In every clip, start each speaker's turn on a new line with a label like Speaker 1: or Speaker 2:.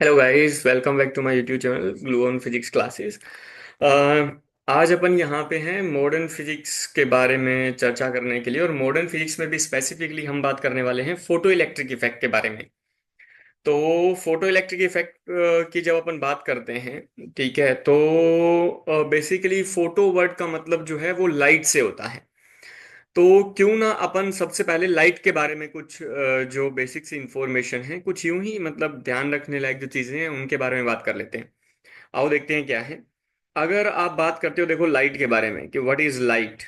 Speaker 1: Hello guys, welcome back to my YouTube channel glue on physics classes. आज अपन यहाँ पे हैं मॉडर्न फिजिक्स के बारे में चर्चा करने के लिए, और मॉडर्न फिजिक्स में भी स्पेसिफिकली हम बात करने वाले हैं फोटो इलेक्ट्रिक इफेक्ट के बारे में। तो फोटो इलेक्ट्रिक इफेक्ट की जब अपन बात करते हैं, ठीक है, तो बेसिकली फोटो वर्ड का मतलब जो है वो लाइट से होता है। तो क्यों ना अपन सबसे पहले लाइट के बारे में कुछ जो बेसिक सी इंफॉर्मेशन है, कुछ यूं ही मतलब ध्यान रखने लायक जो चीजें हैं उनके बारे में बात कर लेते हैं। आओ देखते हैं क्या है। अगर आप बात करते हो देखो लाइट के बारे में कि व्हाट इज लाइट,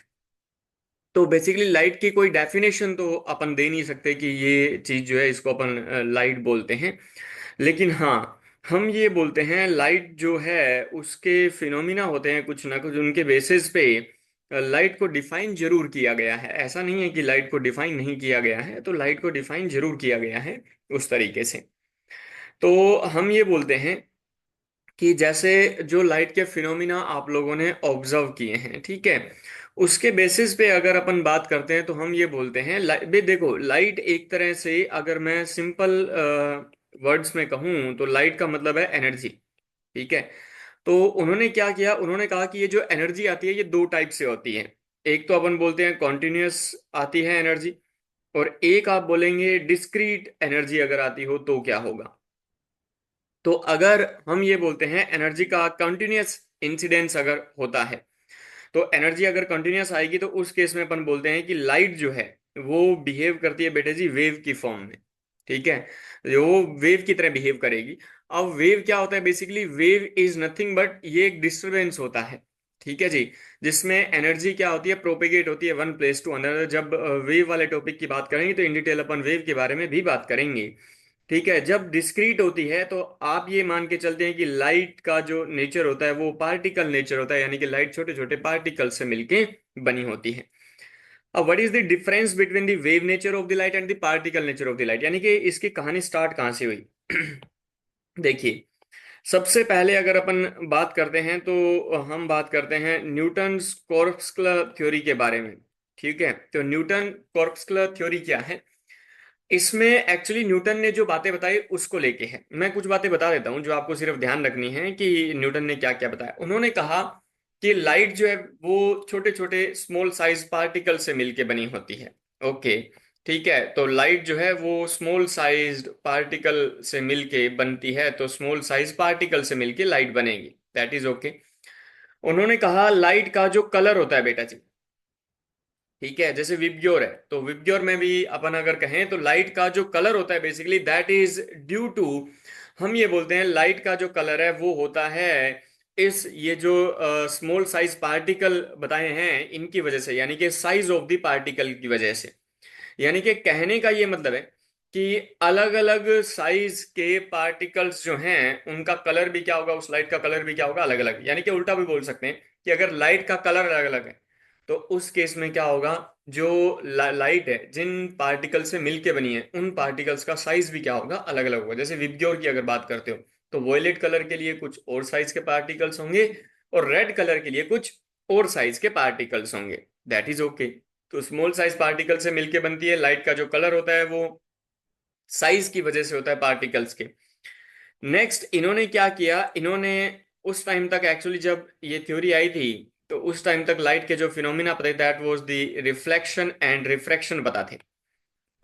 Speaker 1: तो बेसिकली लाइट की कोई डेफिनेशन तो अपन दे नहीं सकते कि ये चीज जो है इसको अपन लाइट बोलते हैं। लेकिन हाँ, हम ये बोलते हैं लाइट जो है उसके फिनोमिना होते हैं कुछ ना कुछ, उनके बेसिस पे लाइट को डिफाइन जरूर किया गया है। ऐसा नहीं है कि लाइट को डिफाइन नहीं किया गया है, तो लाइट को डिफाइन जरूर किया गया है उस तरीके से। तो हम ये बोलते हैं कि जैसे जो लाइट के फिनोमिना आप लोगों ने ऑब्जर्व किए हैं, ठीक है, उसके बेसिस पे अगर अपन बात करते हैं तो हम ये बोलते हैं बे देखो लाइट एक तरह से, अगर मैं सिंपल वर्ड्स में कहूँ तो लाइट का मतलब है एनर्जी। ठीक है। तो उन्होंने क्या किया, उन्होंने कहा कि ये जो एनर्जी आती है ये दो टाइप से होती है। एक तो अपन बोलते हैं कॉन्टिन्यूस आती है एनर्जी, और एक आप बोलेंगे डिस्क्रीट एनर्जी अगर आती हो तो क्या होगा। तो अगर हम ये बोलते हैं एनर्जी का कंटिन्यूस इंसिडेंस अगर होता है, तो एनर्जी अगर कंटिन्यूस आएगी तो उस केस में अपन बोलते हैं कि लाइट जो है वो बिहेव करती है बेटे जी वेव की फॉर्म में। ठीक है, जो वो वेव की तरह बिहेव करेगी। अब वेव क्या होता है, basically wave is nothing but ये एक डिस्टरबेंस होता है। ठीक है जी, जिसमें एनर्जी क्या होती है, प्रोपेगेट होती है वन प्लेस टू अनदर। जब वेव वाले टॉपिक की बात करेंगे तो इन डिटेल अपन वेव के बारे में भी बात करेंगे। ठीक है, जब डिस्क्रीट होती है तो आप ये मान के चलते हैं कि लाइट का जो नेचर होता है वो पार्टिकल नेचर होता है, यानी कि लाइट छोटे छोटे पार्टिकल से मिलके बनी होती है। अब what is the difference between the wave nature of the light and the particle nature of the light, यानी कि इसकी कहानी स्टार्ट कहाँ से हुई। देखिए, सबसे पहले अगर अपन बात करते हैं तो हम बात करते हैं न्यूटन कॉर्पस्कुलर थ्योरी के बारे में। ठीक है, तो न्यूटन कॉर्पस्कुलर थ्योरी क्या है, इसमें एक्चुअली न्यूटन ने जो बातें बताई उसको लेके है। मैं कुछ बातें बता देता हूं जो आपको सिर्फ ध्यान रखनी है कि न्यूटन ने क्या क्या बताया। उन्होंने कहा कि लाइट जो है वो छोटे छोटे स्मॉल साइज पार्टिकल से मिलके बनी होती है। ओके, ठीक है, तो लाइट जो है वो स्मॉल साइज्ड पार्टिकल से मिलके बनती है, तो स्मॉल साइज पार्टिकल से मिलके लाइट बनेगी, दैट इज ओके। उन्होंने कहा लाइट का जो कलर होता है बेटा जी, ठीक है, जैसे विबग्योर है तो विबग्योर में भी अपन अगर कहें तो लाइट का जो कलर होता है basically that is due to, हम ये बोलते हैं लाइट का जो कलर है वो होता है इस ये जो स्मॉल साइज पार्टिकल बताए हैं इनकी वजह से, यानी कि साइज ऑफ द पार्टिकल की वजह से। यानी कि कहने का ये मतलब है कि अलग अलग साइज के पार्टिकल्स जो हैं उनका कलर भी क्या होगा, उस लाइट का कलर भी क्या होगा, अलग अलग। यानी कि उल्टा भी बोल सकते हैं कि अगर लाइट का कलर अलग अलग है तो उस केस में क्या होगा, जो लाइट है जिन पार्टिकल से मिलके बनी है उन पार्टिकल्स का साइज भी क्या होगा, अलग अलग होगा। जैसे विबग्योर की अगर बात करते हो तो वॉयलेट कलर के लिए कुछ और साइज के पार्टिकल्स होंगे, और रेड कलर के लिए कुछ और साइज के पार्टिकल्स होंगे, दैट इज ओके। तो स्मॉल साइज पार्टिकल से मिलके बनती है लाइट का जो कलर होता है वो साइज की वजह से होता है पार्टिकल्स के। नेक्स्ट इन्होंने क्या किया, इन्होंने उस टाइम तक एक्चुअली जब ये थ्योरी आई थी तो उस टाइम तक लाइट के जो फिनोमिना पता that was the reflection and refraction पता थे।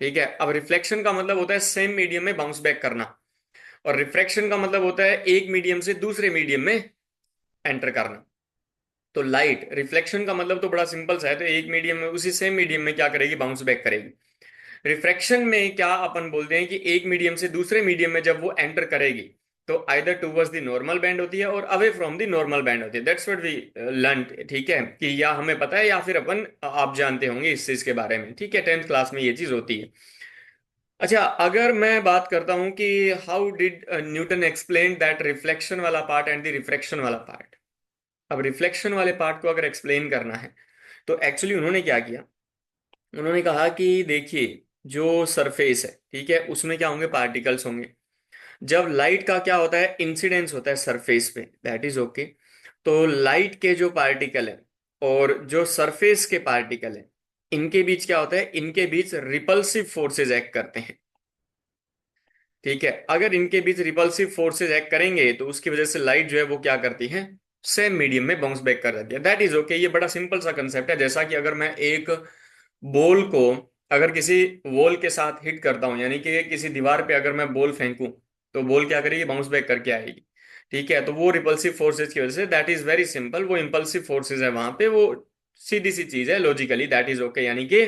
Speaker 1: ठीक है, अब रिफ्लेक्शन का मतलब होता है सेम मीडियम में बाउंस बैक करना, और रिफ्रैक्शन का मतलब होता है एक मीडियम से दूसरे मीडियम में एंटर करना। तो लाइट रिफ्लेक्शन का मतलब तो बड़ा सिंपल सा है, तो एक मीडियम में उसी सेम मीडियम में क्या करेगी, बाउंस बैक करेगी। रिफ्रैक्शन में क्या अपन बोलते हैं कि एक मीडियम से दूसरे मीडियम में जब वो एंटर करेगी तो either towards the normal band होती है और away from the normal band होती है, दैट्स व्हाट वी लर्न। ठीक है, कि या हमें पता है या फिर अपन आप जानते होंगे इस चीज के बारे में। ठीक है, टेंथ क्लास में ये चीज होती है। अच्छा, अगर मैं बात करता हूं कि how did Newton explain that reflection वाला पार्ट एंड द रिफ्रैक्शन वाला पार्ट। अब रिफ्लेक्शन वाले पार्ट को अगर एक्सप्लेन करना है तो एक्चुअली उन्होंने क्या किया, उन्होंने कहा कि देखिए जो सरफेस है, ठीक है, उसमें क्या होंगे, पार्टिकल्स होंगे। जब लाइट का क्या होता है, इंसिडेंस होता है सरफेस पे, दैट इज ओके। तो लाइट के जो पार्टिकल है और जो सरफेस के पार्टिकल है इनके बीच क्या होता है, इनके बीच रिपल्सिव फोर्सेस एक्ट करते हैं। ठीक है, अगर इनके बीच रिपल्सिव फोर्सेस एक्ट करेंगे तो उसकी वजह से लाइट जो है वो क्या करती है, सेम मीडियम में बाउंस बैक कर जाती है। दैट इज ओके, ये बड़ा सिंपल सा कंसेप्ट है। जैसा कि अगर मैं एक बॉल को अगर किसी वॉल के साथ हिट करता हूं, यानी कि किसी दीवार पे अगर मैं बॉल फेंकूं, तो बॉल क्या करेगी, बाउंस बैक करके आएगी। ठीक है, तो वो रिपल्सिव फोर्सेज की वजह से, दैट इज वेरी सिंपल, वो इम्पल्सिव फोर्सेज है वहां पे, वो सीधी सी चीज है लॉजिकली, दैट इज ओके। यानी कि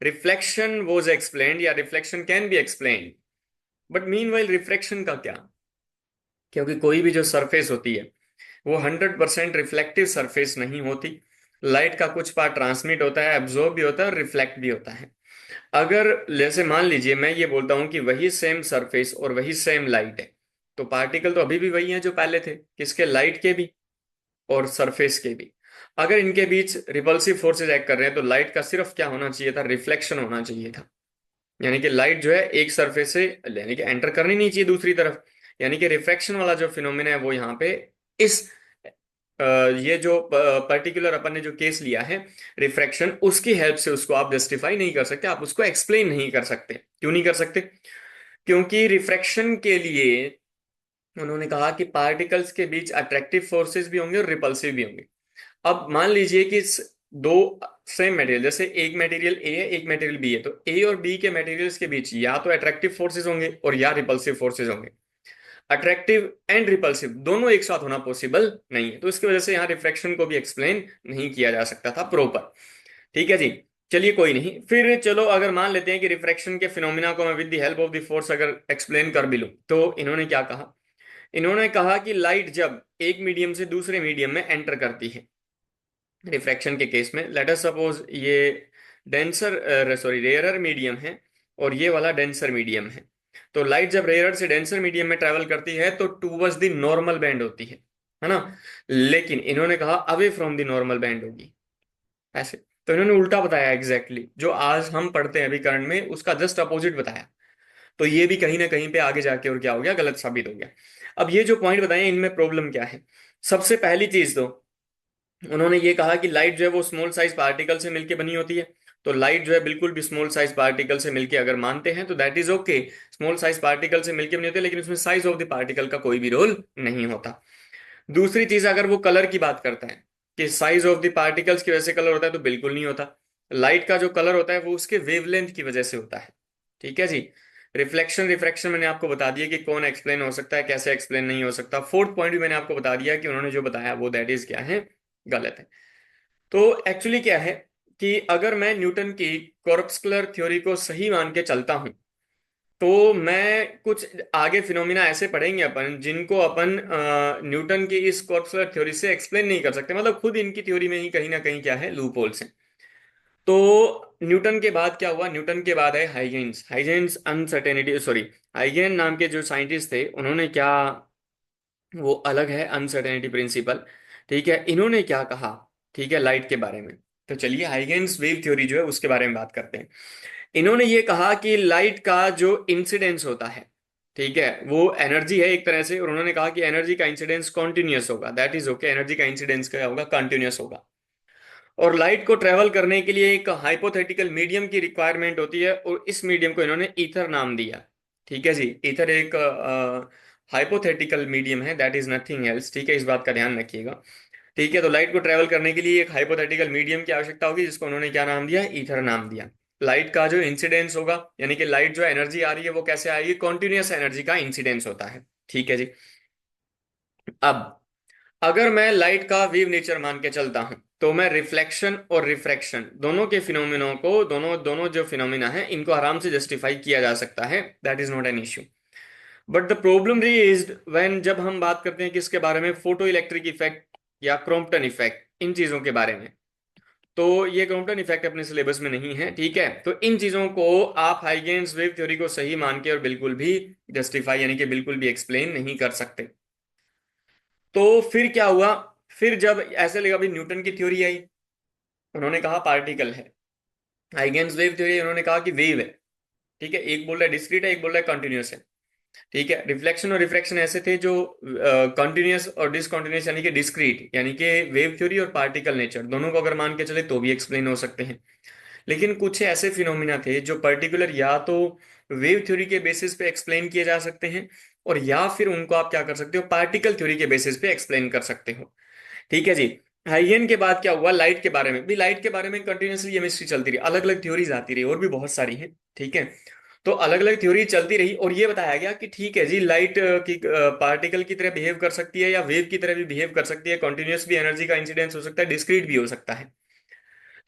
Speaker 1: रिफ्लेक्शन वॉज एक्सप्लेन्ड या reflection can be explained. But meanwhile refraction का क्या, क्योंकि कोई भी जो सरफेस होती है वो 100% रिफ्लेक्टिव सरफेस नहीं होती। लाइट का कुछ पार्ट ट्रांसमिट होता है, एब्जॉर्ब भी होता है और रिफ्लेक्ट भी होता है। अगर जैसे मान लीजिए मैं ये बोलता हूं कि वही सेम सरफेस और वही सेम लाइट है, तो पार्टिकल तो अभी भी वही है जो पहले थे, किसके, लाइट के भी और सरफेस के भी। अगर इनके बीच रिपल्सिव फोर्सेज एक्ट कर रहे हैं तो लाइट का सिर्फ क्या होना चाहिए था, रिफ्लेक्शन होना चाहिए था। यानी कि लाइट जो है एक सरफेस से, यानी कि एंटर करनी नहीं चाहिए दूसरी तरफ। यानी कि रिफ्रैक्शन वाला जो फिनोमिना है वो यहाँ पे इस ये जो पर्टिकुलर अपन ने जो केस लिया है रिफ्रैक्शन, उसकी हेल्प से उसको आप जस्टिफाई नहीं कर सकते, आप उसको एक्सप्लेन नहीं कर सकते। क्यों नहीं कर सकते? क्योंकि रिफ्रैक्शन के लिए उन्होंने कहा कि पार्टिकल्स के बीच अट्रैक्टिव फोर्सेस भी होंगे और रिपल्सिव भी होंगे। अब मान लीजिए कि दो सेम मटेरियल, जैसे एक मटेरियल ए है एक मटेरियल बी है, तो ए और बी के मटेरियल्स के बीच या तो अट्रैक्टिव फोर्सेस होंगे और या रिपल्सिव फोर्सेस होंगे। अट्रैक्टिव एंड रिपल्सिव दोनों एक साथ होना पॉसिबल नहीं है, तो इसकी वजह से यहाँ रिफ्रैक्शन को भी एक्सप्लेन नहीं किया जा सकता था प्रॉपर। ठीक है जी। चलिए कोई नहीं, फिर चलो अगर मान लेते हैं कि रिफ्रैक्शन के फिनोमिना को मैं with the help of the force अगर एक्सप्लेन कर भी लूं, तो इन्होंने क्या कहा, इन्होंने कहा कि लाइट जब एक मीडियम से दूसरे मीडियम में एंटर करती है, रिफ्रैक्शन के केस में लेट अस सपोज ये डेंसर सॉरी रेयरर मीडियम है और ये वाला डेंसर मीडियम है, तो लाइट जब रेयरर से डेंसर मीडियम में ट्रेवल करती है तो टूवर्ड्स द नॉर्मल बैंड होती है ना। लेकिन इन्होंने कहा away from the normal band होगी, ऐसे। तो इन्होंने उल्टा बताया, एग्जैक्टली जो आज हम पढ़ते हैं अभी करंट में उसका जस्ट अपोजिट बताया। तो ये भी कहीं ना कहीं पे आगे जाके और क्या हो गया, गलत साबित हो गया। अब ये जो पॉइंट बताए इनमें प्रॉब्लम क्या है, सबसे पहली चीज तो उन्होंने ये कहा कि लाइट जो है वो स्मॉल साइज पार्टिकल से मिलकर बनी होती है। तो लाइट जो है बिल्कुल भी स्मॉल साइज पार्टिकल से मिलके अगर मानते हैं तो that is okay, small size particle से मिलके बनी होती है, लेकिन उसमें साइज ऑफ द पार्टिकल का कोई भी रोल नहीं होता। दूसरी चीज, अगर वो कलर की बात करता है कि साइज ऑफ द पार्टिकल्स की वजह से कलर होता है, तो बिल्कुल नहीं होता। लाइट का जो कलर होता है वो उसके वेवलेंथ की वजह से होता है। ठीक है जी। रिफ्लेक्शन रिफ्रैक्शन मैंने आपको बता दिया कि कौन एक्सप्लेन हो सकता है, कैसे एक्सप्लेन नहीं हो सकता। फोर्थ पॉइंट भी मैंने आपको बता दिया कि उन्होंने जो बताया वो दैट इज क्या है, गलत है। तो एक्चुअली क्या है कि अगर मैं न्यूटन की कॉर्पस्कुलर थ्योरी को सही मान के चलता हूं, तो मैं कुछ आगे फिनोमिना ऐसे पढ़ेंगे अपन जिनको अपन न्यूटन की इस कॉर्पस्कुलर थ्योरी से एक्सप्लेन नहीं कर सकते, मतलब खुद इनकी थ्योरी में ही कहीं ना कहीं क्या है, लूप होल्स हैं। तो न्यूटन के बाद क्या हुआ, न्यूटन के बाद है Huygens. Huygens uncertainty sorry Huygens नाम के जो साइंटिस्ट थे उन्होंने क्या, वो अलग है अनसर्टेनिटी प्रिंसिपल। ठीक है, इन्होंने क्या कहा, ठीक है, लाइट के बारे में। तो चलिए हाइगेन्स वेव थ्योरी जो है उसके बारे में बात करते हैं। इन्होंने ये कहा कि लाइट का जो इंसिडेंस होता है, ठीक है, वो एनर्जी है एक तरह से, और उन्होंने कहा कि एनर्जी का इंसिडेंस कॉन्टिन्यूअस होगा, दैट इज ओके, एनर्जी का इंसिडेंस क्या होगा, कंटिन्यूअस होगा। और लाइट को ट्रेवल करने के लिए एक हाइपोथेटिकल मीडियम की रिक्वायरमेंट होती है, और इस मीडियम को इन्होंने ईथर नाम दिया। ठीक है जी, ईथर एक हाइपोथेटिकल मीडियम है, दैट इज नथिंग एल्स। ठीक है, इस बात का ध्यान रखिएगा। ठीक है, तो लाइट को ट्रेवल करने के लिए एक हाइपोथेटिकल मीडियम की आवश्यकता होगी, जिसको उन्होंने क्या नाम दिया, ईथर नाम दिया। लाइट का जो इंसिडेंस होगा, यानी कि लाइट जो एनर्जी आ रही है वो कैसे आएगी, कॉन्टिन्यूअस एनर्जी का इंसिडेंस होता है। ठीक है जी। अब अगर मैं लाइट का वेव नेचर मान के चलता हूं, तो मैं रिफ्लेक्शन और रिफ्रैक्शन दोनों के फिनोमिनों को, दोनों दोनों जो फिनोमिना है इनको आराम से जस्टिफाई किया जा सकता है, that is not an issue. But the problem raised when, जब हम बात करते हैं किसके बारे में, फोटो इलेक्ट्रिक इफेक्ट या क्रॉम्पटन इफेक्ट, इन चीजों के बारे में। तो ये क्रॉम्पटन इफेक्ट अपने सिलेबस में नहीं है, ठीक है। तो इन चीजों को आप हाइगेन्स वेव थ्योरी को सही मान के और बिल्कुल भी जस्टिफाई यानी कि बिल्कुल भी एक्सप्लेन नहीं कर सकते। तो फिर क्या हुआ, फिर जब ऐसे लगा भी न्यूटन की थ्योरी आई, उन्होंने कहा पार्टिकल है। हाइगेन्स वेव थ्योरी उन्होंने कहा कि वेव है। ठीक है, एक बोल रहा है डिस्क्रीट है, एक बोल रहा है कंटिन्यूस है। ठीक है, रिफ्लेक्शन और रिफ्रैक्शन ऐसे थे जो कंटिन्यूस और डिसकंटिन्यूस यानी कि डिस्क्रीट, यानी कि वेव थ्योरी और पार्टिकल नेचर दोनों को अगर मान के चले तो भी एक्सप्लेन हो सकते हैं। लेकिन कुछ ऐसे फिनोमिना थे जो पर्टिकुलर या तो वेव थ्योरी के बेसिस पे एक्सप्लेन किए जा सकते हैं, और या फिर उनको आप क्या कर सकते हो, पार्टिकल थ्योरी के बेसिस पे एक्सप्लेन कर सकते हो। ठीक है जी। हाइगन के बाद क्या हुआ, लाइट के बारे में भी, लाइट के बारे में कंटिन्यूसली केमिस्ट्री चलती रही, अलग अलग थ्योरीज आती रही, और भी बहुत सारी हैं। ठीक है। तो अलग अलग थ्योरी चलती रही, और ये बताया गया कि ठीक है जी, लाइट की पार्टिकल की तरह बिहेव कर सकती है, या वेव की तरह भी बिहेव कर सकती है, कॉन्टिन्यूस भी एनर्जी का इंसिडेंस हो सकता है, डिस्क्रीट भी हो सकता है।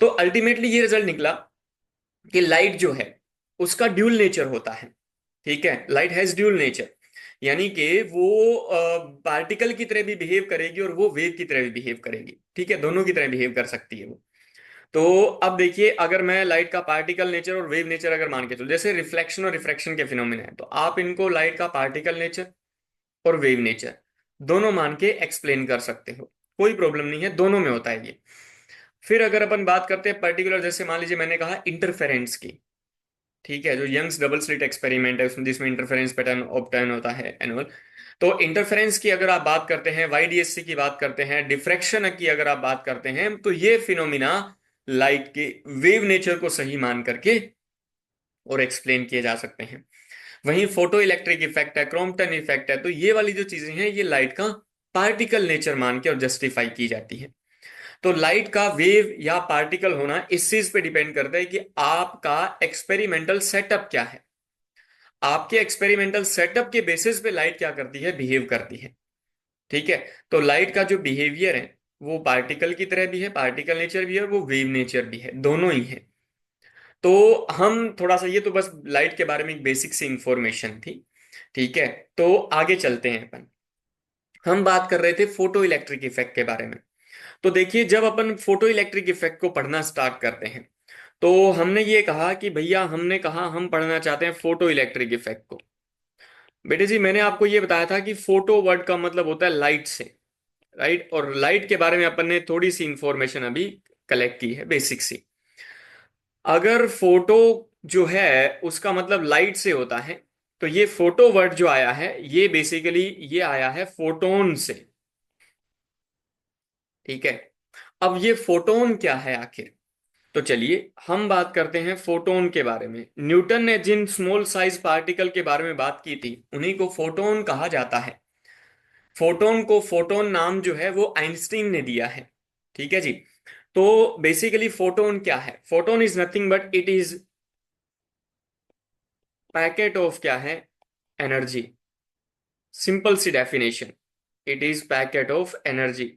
Speaker 1: तो अल्टीमेटली ये रिजल्ट निकला कि लाइट जो है उसका ड्यूल नेचर होता है। ठीक है, लाइट हैज ड्यूल नेचर, यानी कि वो पार्टिकल की तरह भी बिहेव करेगी और वो वेव की तरह भी बिहेव करेगी। ठीक है, दोनों की तरह बिहेव कर सकती है वो। तो अब देखिए, अगर मैं लाइट का पार्टिकल नेचर और वेव नेचर अगर मान के चलो, जैसे रिफ्लेक्शन और रिफ्रैक्शन के फिनोमिना है, तो आप इनको लाइट का पार्टिकल नेचर और वेव नेचर दोनों मान के एक्सप्लेन कर सकते हो, कोई प्रॉब्लम नहीं है, दोनों में होता है ये। फिर अगर अपन बात करते हैं पर्टिकुलर, जैसे मान लीजिए मैंने कहा इंटरफेरेंस की। ठीक है, जो यंग्स डबल स्लिट एक्सपेरिमेंट है उसमें, जिसमें इंटरफेरेंस पैटर्न ऑब्टेन होता है एनुअल। तो इंटरफेरेंस की अगर आप बात करते हैं, वाईडीएससी की बात करते हैं, डिफ्रैक्शन की अगर आप बात करते हैं, तो ये फिनोमिना लाइट के वेव नेचर को सही मान करके और एक्सप्लेन किए जा सकते हैं। वहीं फोटो इलेक्ट्रिक इफेक्ट है, क्रॉम्पटन इफेक्ट है, तो ये वाली जो चीजें हैं ये लाइट का पार्टिकल नेचर मान के और जस्टिफाई की जाती है। तो लाइट का वेव या पार्टिकल होना इस चीज पे डिपेंड करता है कि आपका एक्सपेरिमेंटल सेटअप क्या है। आपके एक्सपेरिमेंटल सेटअप के बेसिस पे लाइट क्या करती है, बिहेव करती है। ठीक है। तो लाइट का जो बिहेवियर है वो पार्टिकल की तरह भी है, पार्टिकल नेचर भी है, और वो वेव नेचर भी है, दोनों ही है। तो हम थोड़ा सा, ये तो बस लाइट के बारे में एक बेसिक सी इंफॉर्मेशन थी। ठीक है। तो आगे चलते हैं अपन। हम बात कर रहे थे फोटो इलेक्ट्रिक इफेक्ट के बारे में। तो देखिए, जब अपन फोटो इलेक्ट्रिक इफेक्ट को पढ़ना स्टार्ट करते हैं, तो हमने ये कहा कि भैया, हमने कहा हम पढ़ना चाहते हैं फोटो इलेक्ट्रिक इफेक्ट को। बेटे जी, मैंने आपको ये बताया था कि फोटो वर्ड का मतलब होता है लाइट से, राइट। और लाइट के बारे में अपन ने थोड़ी सी इंफॉर्मेशन अभी कलेक्ट की है, बेसिक सी। अगर फोटो जो है उसका मतलब लाइट से होता है, तो ये फोटो वर्ड जो आया है ये बेसिकली ये आया है फोटोन से। ठीक है। अब ये फोटोन क्या है आखिर, तो चलिए हम बात करते हैं फोटोन के बारे में। न्यूटन ने जिन स्मॉल साइज पार्टिकल के बारे में बात की थी उन्हीं को फोटोन कहा जाता है। फोटोन को फोटोन नाम जो है वो आइंस्टीन ने दिया है। ठीक है जी। तो बेसिकली फोटोन क्या है, photon is nothing but it is packet of क्या है, एनर्जी। सिंपल सी definition, it is packet of energy.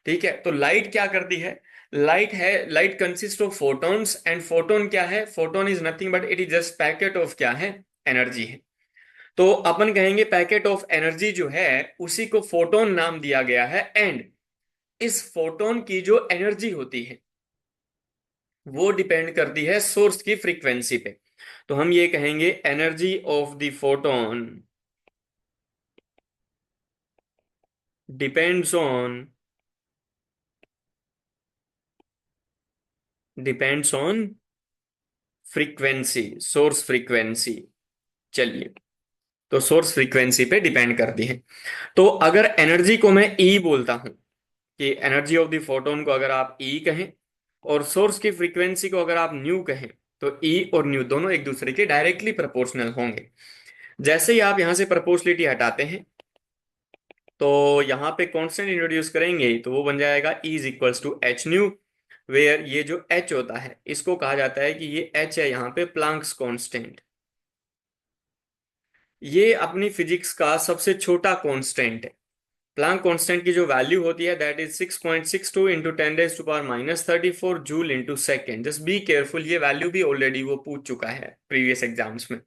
Speaker 1: ठीक है। तो लाइट क्या करती है, लाइट है, light consist of photons, and photon क्या है, photon is nothing but it is just packet of क्या है, एनर्जी है। तो अपन कहेंगे पैकेट ऑफ एनर्जी जो है उसी को फोटोन नाम दिया गया है। एंड इस फोटोन की जो एनर्जी होती है वो डिपेंड करती है सोर्स की फ्रीक्वेंसी पे। तो हम ये कहेंगे energy of the photon depends on, depends on frequency, source frequency. चलिए, तो सोर्स फ्रीक्वेंसी पे डिपेंड करती है। तो अगर एनर्जी को मैं ई बोलता हूं, कि एनर्जी ऑफ द फोटोन को अगर आप ई कहें, और सोर्स की फ्रीक्वेंसी को अगर आप न्यू कहें, तो ई और न्यू दोनों एक दूसरे के डायरेक्टली प्रोपोर्शनल होंगे। जैसे ही आप यहां से प्रोपोर्शनलिटी हटाते हैं, तो यहां पे कांस्टेंट इंट्रोड्यूस करेंगे, तो वो बन जाएगा E is equals to H nu. Where ये जो H होता है इसको कहा जाता है कि ये H है यहाँ पे प्लांक्स कांस्टेंट। ये अपनी फिजिक्स का सबसे छोटा कांस्टेंट है। प्लांक कांस्टेंट की जो वैल्यू होती है that is 6.62 into 10⁻⁻34 joule into second. Just be careful, ये वैल्यू भी ऑलरेडी वो पूछ चुका है प्रीवियस एग्जाम्स में।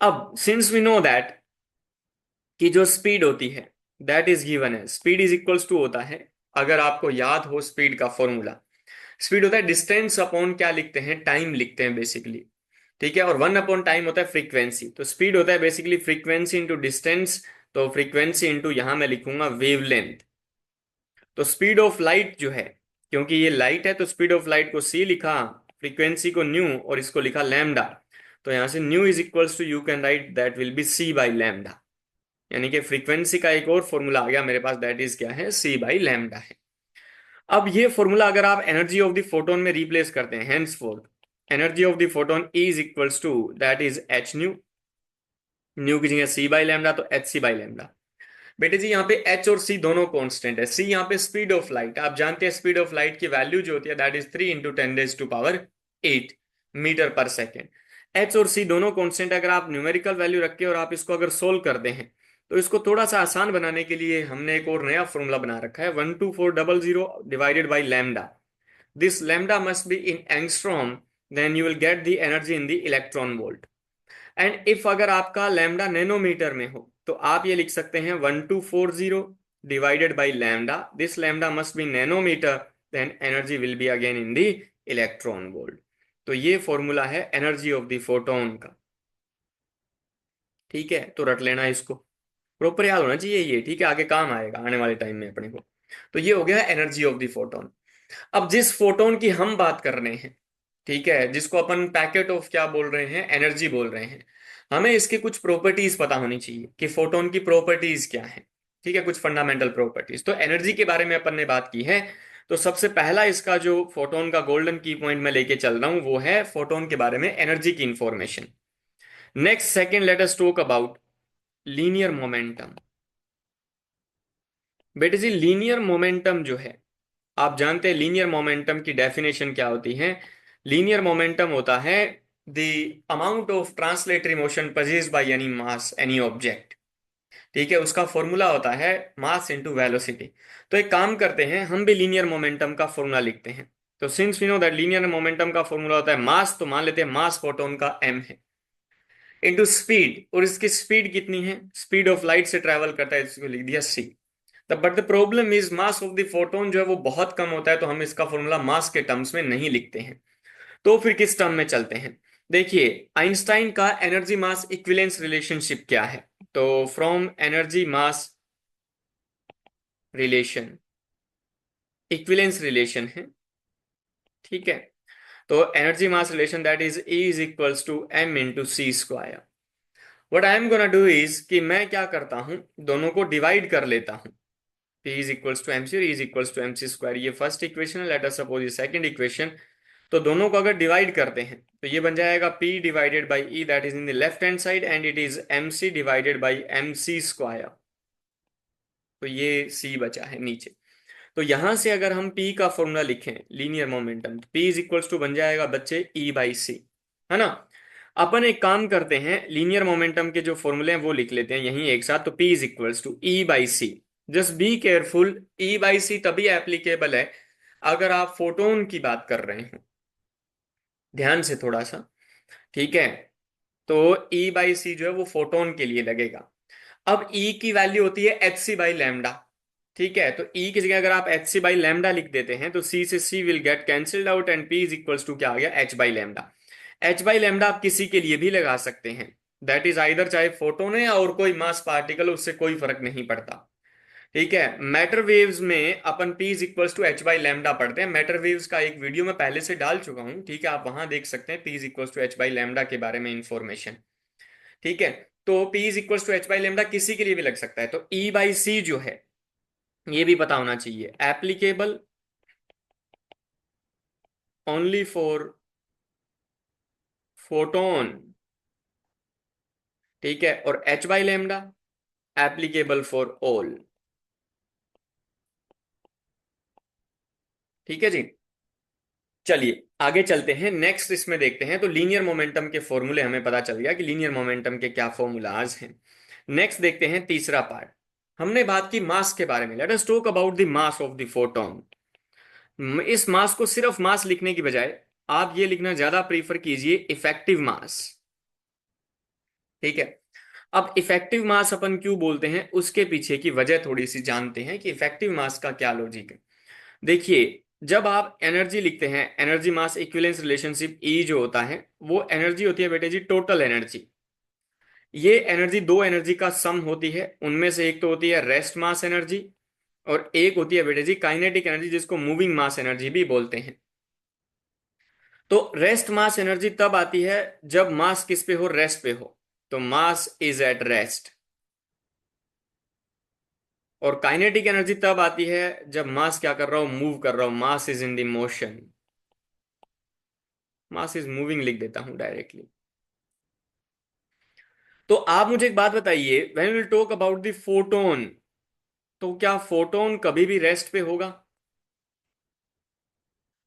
Speaker 1: अब सिंस वी नो दैट कि जो स्पीड होती है दैट इज गिवन है, स्पीड इज इक्वल्स टू होता है, अगर आपको याद हो स्पीड का फॉर्मूला, स्पीड होता है डिस्टेंस अपॉन क्या लिखते हैं, टाइम लिखते हैं बेसिकली। ठीक है। और 1 अपॉन टाइम होता है फ्रीक्वेंसी। तो स्पीड होता है बेसिकली फ्रीक्वेंसी इंटू डिस्टेंस, तो फ्रीक्वेंसी इंटू यहां मैं लिखूंगा वेवलेंथ। तो स्पीड ऑफ लाइट जो है, क्योंकि ये लाइट है तो स्पीड ऑफ लाइट को सी लिखा, फ्रीक्वेंसी को न्यू, और इसको लिखा लैम्डा। तो यहां से nu is equals to, you can write that will be c by lambda. यानी कि फ्रीक्वेंसी का एक और फॉर्मूला आ गया मेरे पास, दैट इज क्या है, सी बाई लैम्डा है। अब ये फॉर्मूला अगर आप एनर्जी ऑफ द फोटोन में रिप्लेस करते हैं, henceforth energy of the photon is equals to that is H nu, nu की जगह सी बाई लैम्डा, तो एच सी बाई लैम्डा। बेटे जी यहाँ पे एच और सी दोनों कांस्टेंट है। सी यहाँ पे स्पीड ऑफ लाइट, आप जानते हैं स्पीड ऑफ लाइट की वैल्यू जो होती है दैट इज 3 × 10⁻⁸ मीटर पर सेकेंड। एच और सी दोनों कांस्टेंट, अगर आप न्यूमेरिकल वैल्यू रख के और आप इसको अगर सोल्व करते हैं तो इसको थोड़ा सा आसान बनाने के लिए हमने एक और नया फॉर्मूला बना रखा है, 12400 divided by lambda. This lambda must be in angstrom, then you will get the energy in the electron volt. And if अगर आपका लैम्डा नैनोमीटर में हो तो आप ये लिख सकते हैं 1240 divided by lambda, this lambda must be nanometre, then energy will be again in the electron volt. तो ये फॉर्मूला है एनर्जी ऑफ द फोटोन का। ठीक है, तो रट लेना इसको, प्रॉपर याद होना चाहिए ये, ठीक है, आगे काम आएगा आने वाले टाइम में अपने को। तो ये हो गया एनर्जी ऑफ द फोटोन। अब जिस फोटोन की हम बात कर रहे हैं, ठीक है, जिसको अपन पैकेट ऑफ क्या बोल रहे हैं, एनर्जी बोल रहे हैं, हमें इसकी कुछ प्रॉपर्टीज पता होनी चाहिए कि फोटोन की प्रॉपर्टीज क्या है। ठीक है, कुछ फंडामेंटल प्रॉपर्टीज। तो एनर्जी के बारे में अपन ने बात की है, तो सबसे पहला इसका जो फोटोन का गोल्डन की पॉइंट मैं लेके चल रहा हूं वो है फोटोन के बारे में एनर्जी की information. Next second let us talk about linear momentum. बेटे जी लीनियर मोमेंटम जो है, आप जानते हैं लीनियर मोमेंटम की डेफिनेशन क्या होती है। लीनियर मोमेंटम होता है the amount of translatory motion possessed by any mass any object. ठीक है, उसका फॉर्मूला होता है मास इनटू वेलोसिटी। तो एक काम करते हैं, हम भी लीनियर मोमेंटम का फॉर्मूला लिखते हैं। तो since we know that linear momentum का फॉर्मूला होता है मास, तो मान लेते हैं मास फोटोन का m है इनटू स्पीड, और इसकी स्पीड कितनी है, स्पीड ऑफ लाइट से ट्रेवल करता है, इसको लिख दिया c। But the problem is mass of the photon जो है वो बहुत कम होता है, तो हम इसका फॉर्मूला मास के टर्म्स में नहीं लिखते हैं। तो फिर किस टर्म में चलते हैं। देखिए आइंस्टाइन का एनर्जी मास इक्विवेलेंस रिलेशनशिप क्या है। तो from energy mass relation, equivalence relation है। ठीक है, तो energy mass relation that is E is equals to m into c square. What I am gonna do is कि मैं क्या करता हूं, दोनों को डिवाइड कर लेता हूं। P is equals to MC और E is equals to MC square, ये फर्स्ट इक्वेशन है। लेट अस सपोज ये सेकंड इक्वेशन। तो दोनों को अगर डिवाइड करते हैं तो ये बन जाएगा P divided by E that is in the left hand side, and it is MC divided by MC square. तो ये C बचा है नीचे। तो यहां से अगर हम P का फॉर्मूला लिखें लीनियर मोमेंटम, तो P इज इक्वल्स टू बन जाएगा बच्चे E बाई C, है ना। अपन एक काम करते हैं, लीनियर मोमेंटम के जो फॉर्मूले हैं वो लिख लेते हैं यहीं एक साथ। तो P is equals to E by C। Just be careful, E by C तभी एप्लीकेबल है अगर आप फोटोन की बात कर रहे हैं, ध्यान से थोड़ा सा। ठीक है, तो E बाई सी जो है वो फोटोन के लिए लगेगा। अब E की वैल्यू होती है एच सी बाई लैम्डा। ठीक है, तो E की जगह अगर आप एच सी बाई लैम्डा लिख देते हैं तो C से C will get cancelled out, and P is equals to क्या आ गया, H by lambda. H by lambda आप किसी के लिए भी लगा सकते हैं, दैट इज आइदर, चाहे फोटोन है या और कोई मास पार्टिकल, उससे कोई फर्क नहीं पड़ता। ठीक है, मैटर वेव्स में अपन P is equals to H by lambda पढ़ते हैं। मैटर वेव्स का एक वीडियो मैं पहले से डाल चुका हूं, ठीक है, आप वहां देख सकते हैं P is equals to H by lambda के बारे में इंफॉर्मेशन। ठीक है, तो P is equals to H by lambda किसी के लिए भी लग सकता है। तो E बाई C जो है ये भी पता होना चाहिए, एप्लीकेबल ओनली फॉर फोटोन। ठीक है, और H by lambda applicable for all. ठीक है जी, चलिए आगे चलते हैं, नेक्स्ट इसमें देखते हैं। तो लीनियर मोमेंटम के फॉर्मूले हमें पता चल गया कि लीनियर मोमेंटम के क्या फॉर्मूलाज हैं। नेक्स्ट देखते हैं तीसरा पार्ट। हमने बात की मास के बारे में, late us talk about the mass of the photon. इस मास को सिर्फ मास लिखने की बजाय आप ये लिखना ज्यादा प्रीफर कीजिए, इफेक्टिव मास। ठीक है, अब इफेक्टिव मास अपन क्यों बोलते हैं उसके पीछे की वजह थोड़ी सी जानते हैं कि इफेक्टिव मास का क्या लॉजिक है। देखिए जब आप एनर्जी लिखते हैं, एनर्जी मास इक्विवेलेंस रिलेशनशिप ई जो होता है वो एनर्जी होती है बेटे जी टोटल एनर्जी। ये एनर्जी दो एनर्जी का सम होती है, उनमें से एक तो होती है रेस्ट मास एनर्जी, और एक होती है बेटे जी काइनेटिक एनर्जी, जिसको मूविंग मास एनर्जी भी बोलते हैं। तो रेस्ट मास एनर्जी तब आती है जब मास किस पे हो, रेस्ट पे हो, तो मास इज एट रेस्ट। और काइनेटिक एनर्जी तब आती है जब मास क्या कर रहा हो, मूव कर रहा हो, mass is in the motion. Mass is moving लिख देता हूं डायरेक्टली। तो आप मुझे एक बात बताइए, when will talk about the photon, तो क्या फोटोन कभी भी रेस्ट पे होगा?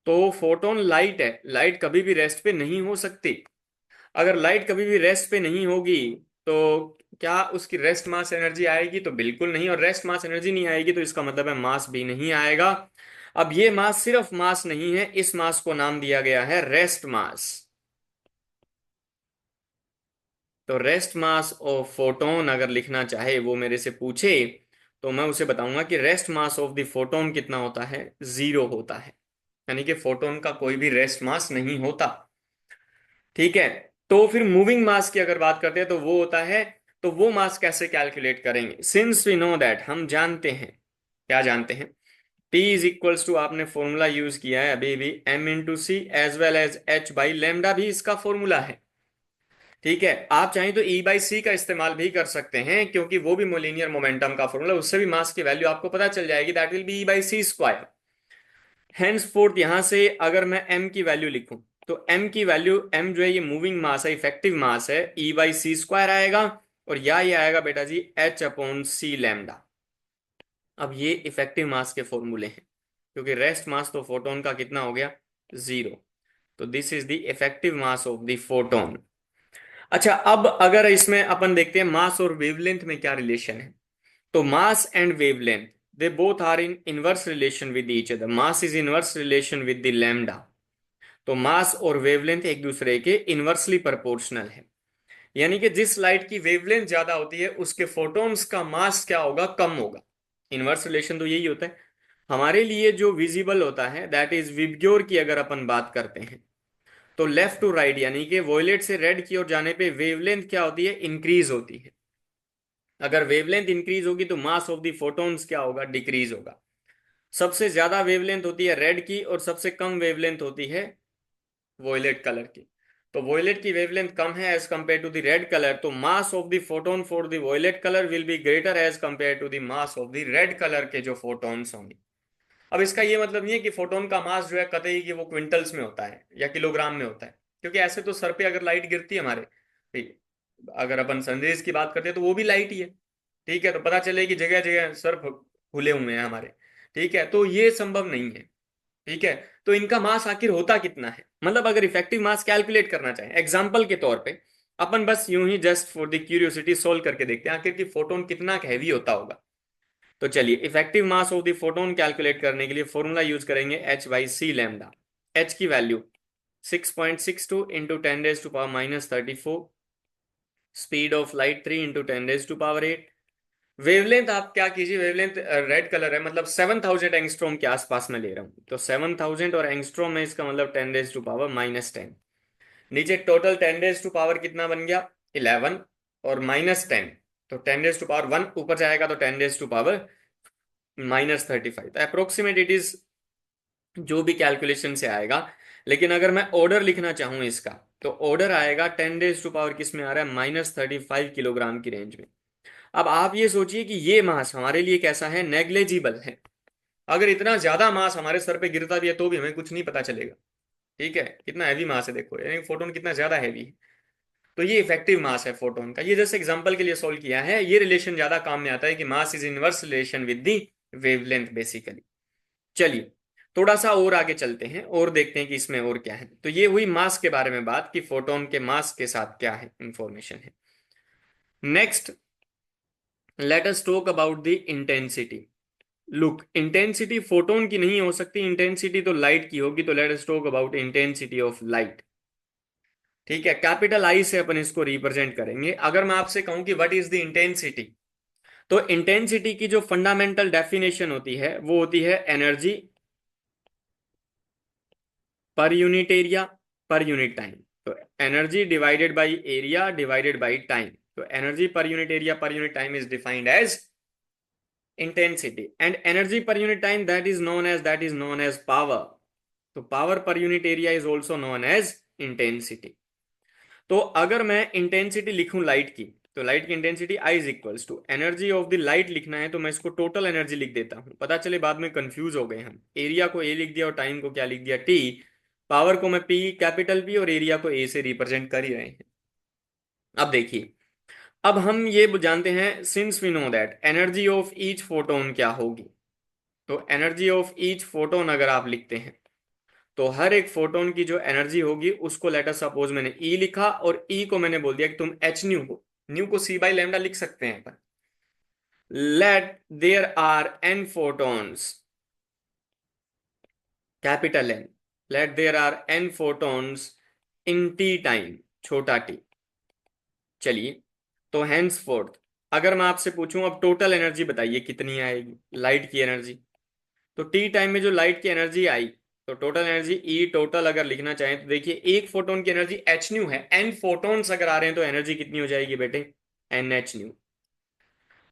Speaker 1: तो फोटोन लाइट है, लाइट कभी भी रेस्ट पे नहीं हो सकती। अगर लाइट कभी भी रेस्ट पे नहीं होगी तो क्या उसकी रेस्ट मास एनर्जी आएगी? तो बिल्कुल नहीं। और रेस्ट मास एनर्जी नहीं आएगी तो इसका मतलब है मास भी नहीं आएगा। अब ये मास सिर्फ मास नहीं है, इस मास को नाम दिया गया है रेस्ट मास। तो रेस्ट मास ऑफ फोटोन अगर लिखना चाहे, वो मेरे से पूछे, तो मैं उसे बताऊंगा कि rest mass of the photon कितना होता है? 0 होता है। यानी कि फोटोन का कोई भी रेस्ट मास नहीं होता। ठीक है। तो फिर मूविंग मास की अगर बात करते हैं तो वो होता है, तो वो मास कैसे कैलकुलेट करेंगे? सिंस वी नो दैट, हम जानते हैं, क्या जानते हैं? P इज इक्वल्स टू, आपने फॉर्मूला यूज किया है अभी भी, m into c as well as h by lambda भी इसका फॉर्मूला है। ठीक है। आप चाहें तो E बाई सी का इस्तेमाल भी कर सकते हैं, क्योंकि वो भी मोलिनियर मोमेंटम का फॉर्मूला, उससे भी मास की वैल्यू आपको पता चल जाएगी, that will be E by c square. Henceforth, यहां से अगर मैं m की वैल्यू लिखूं, तो m की वैल्यू, m जो है ये मूविंग मास है, इफेक्टिव मास है, E बाई सी स्क्वायर आएगा। और या ये आएगा बेटा जी h अपॉन सी लैम्डा। अब ये इफेक्टिव मास के फॉर्मूले हैं, क्योंकि रेस्ट मास तो फोटोन का कितना हो गया? 0। तो this is the effective mass of the photon. अच्छा, अब अगर इसमें अपन देखते हैं मास और वेवलेंथ में क्या रिलेशन है। तो mass and wavelength, they both are in inverse relation with each other. Mass is inverse relation with the lambda. तो मास और वेवलेंथ एक दूसरे के इनवर्सली प्रोपोर्शनल है। यानी कि जिस लाइट की वेवलेंथ ज्यादा होती है उसके फोटॉन्स का मास क्या होगा? कम होगा। इनवर्स रिलेशन तो यही होता है। हमारे लिए जो विजिबल होता है, दैट इज विबग्योर की अगर अपन बात करते हैं, तो लेफ्ट टू राइट यानी कि वॉयलेट से रेड की ओर जाने पे वेवलेंथ क्या होती है? इंक्रीज होती है। अगर वेवलेंथ इंक्रीज होगी तो मास ऑफ द फोटॉन्स क्या होगा? डिक्रीज होगा। सबसे ज्यादा वेवलेंथ होती है रेड की और सबसे कम वेवलेंथ होती है वॉयलेट कलर की। तो वॉयलेट की वेवलेंथ कम है as compare to the red colour, तो mass of the photon for the violet colour will be greater as compare to the mass of the red colour के जो फोटॉन्स होंगे। अब इसका ये मतलब नहीं है कि फोटोन का मास जो है कतई कि वो क्विंटल्स में होता है या किलोग्राम में होता है, क्योंकि ऐसे तो सर पे अगर लाइट गिरती है हमारे, ठीक, अगर अपन सनरेज की बात करते हैं तो वो भी लाइट ही है। ठीक है। तो पता चले कि जगह जगह सर फूले हुए हैं हमारे। ठीक है। तो ये संभव नहीं है। ठीक है। तो इनका मास आखिर होता कितना है? मतलब अगर इफेक्टिव मास कैलकुलेट करना चाहें एग्जांपल के तौर पे, अपन बस यूं ही just for the curiosity solve करके देखते हैं आखिर कि फोटोन कितना हैवी होता होगा। तो चलिए, effective mass of the photon calculate करने के लिए फॉर्मूला यूज करेंगे h by c lambda. h की value 6.62 into 10⁻⁻34, speed of light 3 into 10⁻8। Wavelength आप क्या कीजिए, वेवलेंथ रेड कलर है, मतलब 7000 एंगस्ट्रोम के आसपास में ले रहा हूं, तो 7000 और एंगस्ट्रोम में इसका मतलब 10⁻⁻10। नीचे टोटल 10⁻⁻ कितना बन गया? 11 और -10, तो 10⁻1 ऊपर जाएगा तो 10⁻⁻35, तो अप्रोक्सीमेट इट इज जो भी कैलकुलेशन से आएगा। लेकिन अगर मैं ऑर्डर लिखना चाहूं इसका, तो ऑर्डर आएगा 10⁻⁻ किस में आ रहा है? -35 किलोग्राम की रेंज में। अब आप ये सोचिए कि ये मास हमारे लिए कैसा है? नेग्लेजिबल है। अगर इतना ज्यादा मास हमारे सर पे गिरता भी है तो भी हमें कुछ नहीं पता चलेगा। ठीक है। कितना हैवी मास है देखो, यानी फोटोन कितना ज्यादा हैवी है। तो ये इफेक्टिव मास है फोटोन का। ये जैसे एग्जांपल के लिए सोल्व किया है, ये रिलेशन ज्यादा काम में आता है कि मास is inverse relation with the wavelength basically. चलिए, थोड़ा सा और आगे चलते हैं और देखते हैं कि इसमें और क्या है। तो ये हुई मास के बारे में बात कि फोटोन के मास के साथ क्या है इंफॉर्मेशन है। Next, late us talk about the intensity. Look, intensity photon की नहीं हो सकती, इंटेंसिटी तो लाइट की होगी। तो let us talk about intensity of light. ठीक है। कैपिटल आई से अपन इसको रिप्रेजेंट करेंगे। अगर मैं आपसे कहूं कि व्हाट इज द इंटेंसिटी, तो इंटेंसिटी की जो फंडामेंटल डेफिनेशन होती है वो होती है energy per unit area per unit time. तो energy divided by area divided by time. तो energy per unit area per unit time is defined as intensity, and energy per unit time that is known as power. तो power per unit area is also known as intensity. तो अगर मैं intensity लिखूं light की, तो light की intensity I is equals to energy of the light लिखना है तो मैं इसको टोटल एनर्जी लिख देता हूं। पता चले बाद में कंफ्यूज हो गए हम, एरिया को ए लिख दिया और टाइम को क्या लिख दिया? टी। पावर को मैं पी, कैपिटल पी, और एरिया को ए से रिप्रेजेंट कर ही रहे हैं। अब देखिए, अब हम ये जानते हैं, since we know that energy of each photon क्या होगी, तो एनर्जी ऑफ ईच फोटोन अगर आप लिखते हैं तो हर एक फोटोन की जो एनर्जी होगी उसको, लेट अस सपोज मैंने ई लिखा और ई को मैंने बोल दिया कि तुम एच न्यू हो, न्यू को सी बाई लैम्डा लिख सकते हैं अपन। Let there are N photons, capital N, let there are N photons in T time, छोटा टी। चलिए, तो हैंस फोर्थ अगर मैं आपसे पूछूं अब टोटल एनर्जी बताइए कितनी आएगी, लाइट की एनर्जी, तो टी टाइम में जो लाइट की एनर्जी आई, तो टोटल एनर्जी ई टोटल अगर लिखना चाहें तो देखिए, एक फोटोन की एनर्जी एच न्यू है, एन फोटोन्स अगर आ रहे हैं तो एनर्जी कितनी हो जाएगी बेटे, N H nu.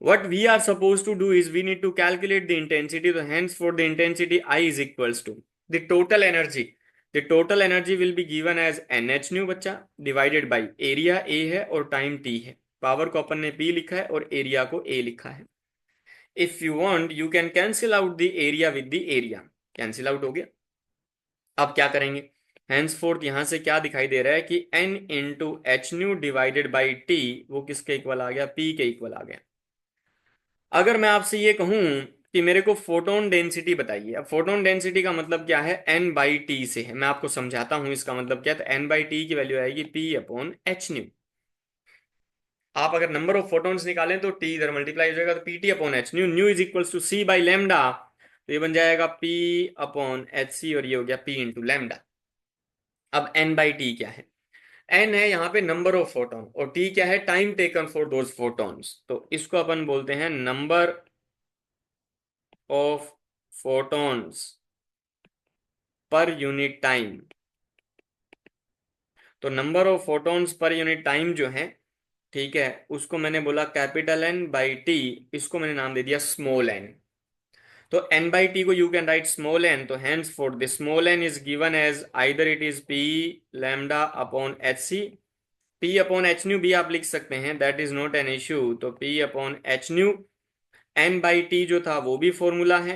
Speaker 1: What we are supposed to do is we need to calculate the intensity. So hence for the intensity I is equals to the total energy. The total energy will be given as NH nu बच्चा, divided by area A है और time T है, power को अपन ने P लिखा है और area को A लिखा है। If you want you can cancel out the area with the area, cancel out हो गया। अब क्या करेंगे, henceforth यहां से क्या दिखाई दे रहा है कि N into H nu divided by T, वो किसके इक्वल आ गया, P के इक्वल आ गया। अगर मैं आपसे ये कहूं कि मेरे को फोटोन डेंसिटी बताइए, अब फोटोन डेंसिटी का मतलब क्या है, एन बाई टी से है, मैं आपको समझाता हूं इसका मतलब क्या है। तो एन बाई टी की वैल्यू आएगी पी अपॉन एच न्यू। आप अगर नंबर ऑफ फोटोन्स निकालें तो टी इधर मल्टीप्लाई हो जाएगा, तो P T upon H nu, nu is equals to c by lambda, तो ये बन जाएगा पी अपॉन एच सी, और ये हो गया पी इंटू लेमडा। अब एन बाई टी क्या है, एन है यहाँ पे नंबर ऑफ फोटोन, और टी क्या है, time taken for those photons, तो इसको अपन बोलते हैं number of photons per unit time. तो number of photons per unit time जो है, ठीक है, उसको मैंने बोला कैपिटल एन बाई टी, इसको मैंने नाम दे दिया स्मॉल एन। तो एन बाई टी को you can write small N, तो hence for the small N is given as either it is P lambda upon H C, P upon H nu भी आप लिख सकते हैं, that is not an issue, तो P upon H nu. N by T जो था वो भी फॉर्मूला है,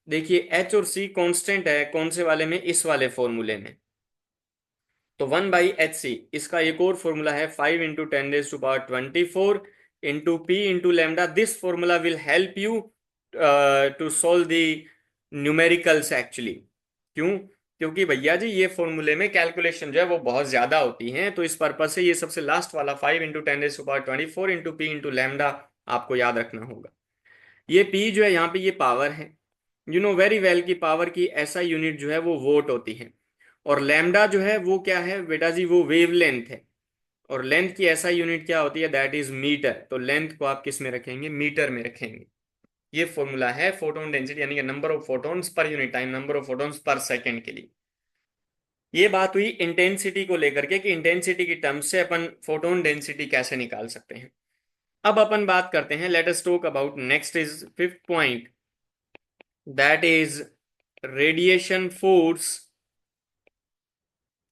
Speaker 1: देखिए एच और सी कांस्टेंट है, कौन से वाले में, इस वाले फॉर्मूले में, तो 1/hc, इसका एक और फॉर्मूला है 5 × 10⁻24 into P into lambda. This formula will help you to solve the numericals actually. क्यों, क्योंकि भैया जी ये फॉर्मूले में कैलकुलेशन जो है वो बहुत ज्यादा होती हैं, तो इस पर्पज से ये सबसे लास्ट वाला 5 × 10⁻24 इंटू पी इंटू लेमडा आपको याद रखना होगा। ये पी जो है यहाँ पे ये पावर है, यू नो वेरी वेल की पावर की ऐसा यूनिट जो है वो वोट होती है, और लैम्डा जो है वो क्या है बेटा जी, वो वेव लेंथ है, और लेंथ की ऐसा यूनिट क्या होती है, दैट इज मीटर, तो लेंथ को आप किस में रखेंगे, मीटर में रखेंगे। ये फॉर्मूला है फोटोन डेंसिटी यानी कि नंबर ऑफ फोटोन्स पर unit time, number of photons पर सेकेंड के लिए। ये बात हुई इंटेंसिटी को लेकर के कि इंटेंसिटी की टर्म्स से अपन फोटोन डेंसिटी कैसे निकाल सकते हैं। अब अपन बात करते हैं, let us talk about next is fifth point, that is radiation force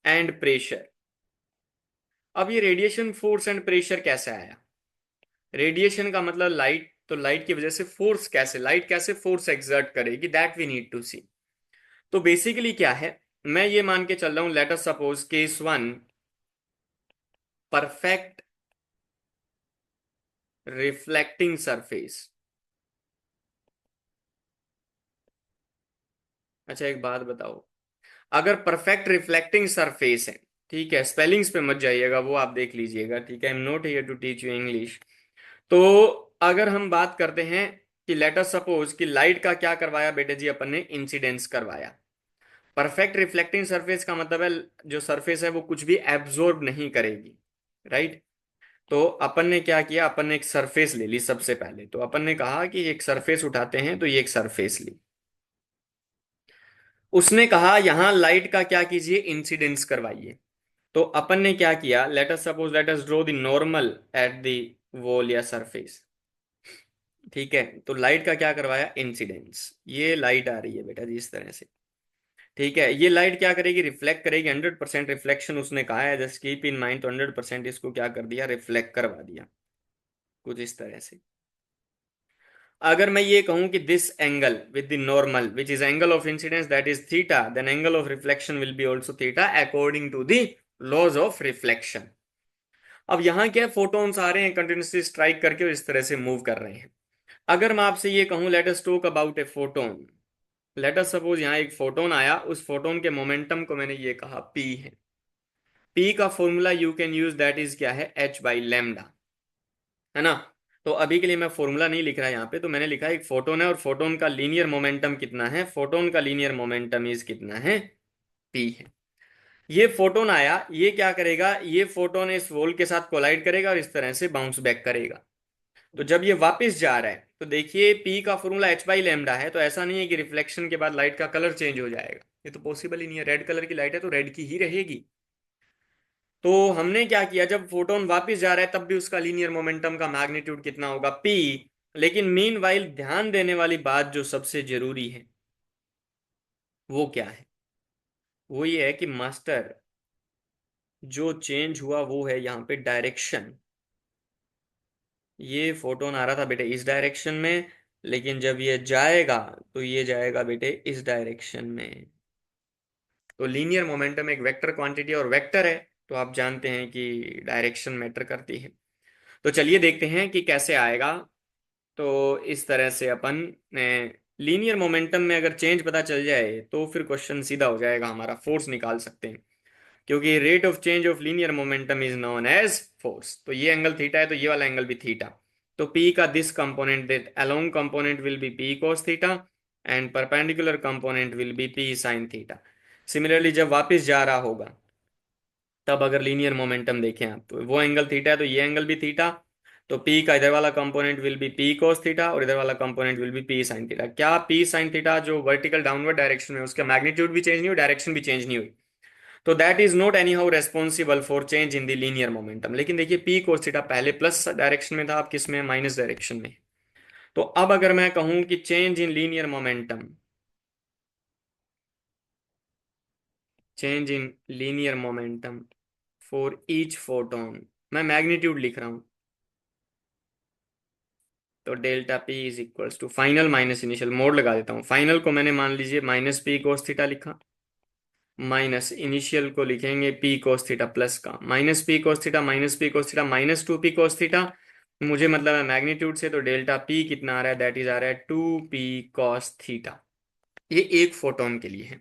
Speaker 1: and pressure. अब ये रेडिएशन फोर्स एंड प्रेशर कैसे आया, रेडिएशन का मतलब लाइट, तो लाइट की वजह से फोर्स कैसे, लाइट कैसे फोर्स एक्सर्ट करेगी, दैट वी नीड टू सी। तो बेसिकली क्या है, मैं ये मान के चल रहा हूं, late us suppose case one, perfect reflecting surface. अच्छा एक बात बताओ, अगर परफेक्ट रिफ्लेक्टिंग सरफेस है, ठीक है, स्पेलिंग्स पे मत जाइएगा, वो आप देख लीजिएगा, ठीक है, I am not here to teach you English. तो अगर हम बात करते हैं कि लेट अस सपोज कि लाइट का क्या करवाया बेटे जी, अपन ने इंसिडेंस करवाया। परफेक्ट रिफ्लेक्टिंग सरफेस का मतलब है जो सरफेस है वो कुछ भी एब्जॉर्ब नहीं करेगी, राइट। तो अपन ने क्या किया, अपन ने एक सरफेस ले ली सबसे पहले, तो अपन ने कहा कि एक सरफेस उठाते हैं, तो ये एक सरफेस ली, उसने कहा यहां लाइट का क्या कीजिए, इंसिडेंस करवाइए। तो अपन ने क्या किया, late us suppose let us draw the normal at the wall या सरफेस, ठीक है, तो लाइट का क्या करवाया, इंसिडेंस, ये लाइट आ रही है बेटा जी इस तरह से, ठीक है, ये लाइट क्या करेगी, रिफ्लेक्ट करेगी, 100% रिफ्लेक्शन उसने कहा है, जस्ट कीप इन माइंड, तो 100% इसको क्या कर दिया, रिफ्लेक्ट करवा दिया, कुछ इस तरह से। अगर मैं ये कहूं कि this angle with the normal which is angle of incidence that is theta, then angle of reflection will be also theta according to the laws of reflection. अब यहाँ क्या फोटॉन्स आ रहे हैं कंटिन्यूसली स्ट्राइक करके और इस तरह से मूव कर रहे हैं। अगर मैं आपसे ये कहूं late us talk about a photon, let us suppose यहाँ एक फोटोन आया, उस फोटोन के मोमेंटम को मैंने ये कहा पी है। पी का formula you can use, that is क्या है, एच बाई लैम्डा, है ना। तो अभी के लिए मैं फॉर्मूला नहीं लिख रहा यहाँ पे, तो मैंने लिखा एक फोटोन है और फोटोन का लीनियर मोमेंटम कितना है, फोटोन का लीनियर मोमेंटम इज कितना है, पी है। ये फोटोन आया, ये क्या करेगा, ये फोटोन इस वोल के साथ कोलाइड करेगा और इस तरह से बाउंस बैक करेगा। तो जब ये वापस जा रहा है तो देखिए पी का फॉर्मूला एच बाई लेमडा है, तो ऐसा नहीं है कि रिफ्लेक्शन के बाद लाइट का कलर चेंज हो जाएगा, ये तो पॉसिबल ही नहीं है। रेड कलर की लाइट है तो रेड की ही रहेगी। तो हमने क्या किया, जब फोटोन वापस जा रहा है तब भी उसका लीनियर मोमेंटम का मैग्नीट्यूड कितना होगा, पी। लेकिन मीन वाइल ध्यान देने वाली बात जो सबसे जरूरी है वो क्या है, वो ये है कि मास्टर जो चेंज हुआ वो है यहाँ पे डायरेक्शन। ये फोटोन आ रहा था बेटे इस डायरेक्शन में, लेकिन जब ये जाएगा तो ये जाएगा बेटे इस डायरेक्शन में। तो लीनियर मोमेंटम एक वेक्टर क्वांटिटी और वेक्टर है, तो आप जानते हैं कि डायरेक्शन मैटर करती है। तो चलिए देखते हैं कि कैसे आएगा। तो इस तरह से अपन लीनियर मोमेंटम में अगर चेंज पता चल जाए तो फिर क्वेश्चन सीधा हो जाएगा, हमारा फोर्स निकाल सकते हैं, क्योंकि rate of change of linear momentum is known as force. तो ये एंगल थीटा है तो ये वाला एंगल भी थीटा। तो पी का this component, that along component will be P cos theta and perpendicular component will be P sin theta. Similarly जब वापस जा रहा होगा तब अगर लीनियर मोमेंटम देखें आप, तो वो एंगल थीटा है तो ये एंगल भी थीटा। तो पी का इधर वाला component will be P cos theta और इधर वाला component will be P sin theta. क्या पी sin थीटा जो वर्टिकल डाउनवर्ड डायरेक्शन में, उसका मैग्नीट्यूड भी चेंज नहीं हुई, डायरेक्शन भी चेंज नहीं हुई। तो that is not any how responsible for change in the linear momentum. लेकिन देखिए पी cos थीटा पहले प्लस डायरेक्शन में था, अब किस में, माइनस डायरेक्शन में। तो अब अगर मैं कहूं कि change in linear momentum, change in linear momentum for each photon, मैं मैग्नीट्यूड लिख रहा हूं, तो delta P is equals to final minus initial, mod लगा देता हूँ। फाइनल को मैंने मान लीजिए माइनस पी cos थीटा लिखा, माइनस इनिशियल को लिखेंगे पी cos थीटा प्लस का minus P cos theta minus P cos theta minus two P cos theta. मुझे मतलब है मैग्नीट्यूड से, तो डेल्टा पी कितना आ रहा है, दैट इज आ रहा है टू पी cos थीटा। ये एक फोटोन के लिए है।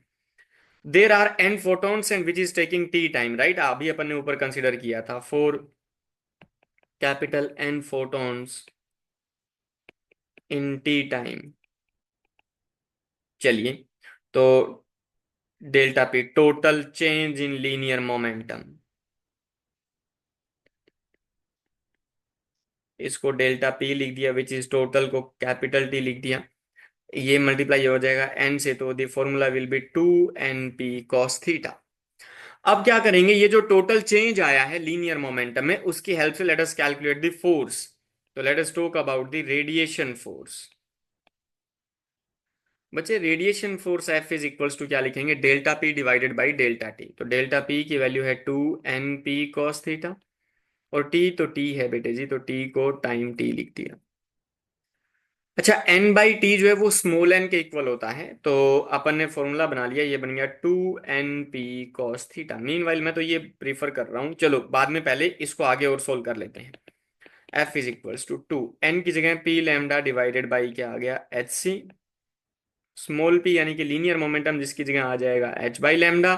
Speaker 1: There are N photons and which is taking T time, right, अभी अपन ने ऊपर कंसिडर किया था, for capital N photons in T time. चलिए, तो delta P total change in linear momentum, इसको डेल्टा पी लिख दिया, विच इज टोटल को कैपिटल टी लिख दिया। ये मल्टीप्लाई हो जाएगा एन से, तो the formula will be two N P cos theta. अब क्या करेंगे, ये जो टोटल चेंज आया है लीनियर मोमेंटम में, उसकी हेल्प से let us calculate the force. तो let us talk about the radiation force. बच्चे radiation force F is equals to क्या लिखेंगे, delta P divided by delta T. तो डेल्टा पी की वैल्यू है two N P cos theta, और T तो T है बेटे जी, तो टी को टाइम टी लिख दिया। अच्छा, एन बाई टी जो है वो स्मॉल एन के इक्वल होता है, तो अपन ने फॉर्मूला बना लिया, ये बन गया two N P cos theta. Meanwhile मैं तो ये प्रीफर कर रहा हूँ, चलो बाद में पहले इसको आगे और सोल्व कर लेते हैं। F is equals to two n की जगह पी लैम्डा डिवाइडेड बाई क्या आ गया, एच सी, स्मॉल पी यानी कि लीनियर मोमेंटम जिसकी जगह आ जाएगा एच बाई लैम्डा,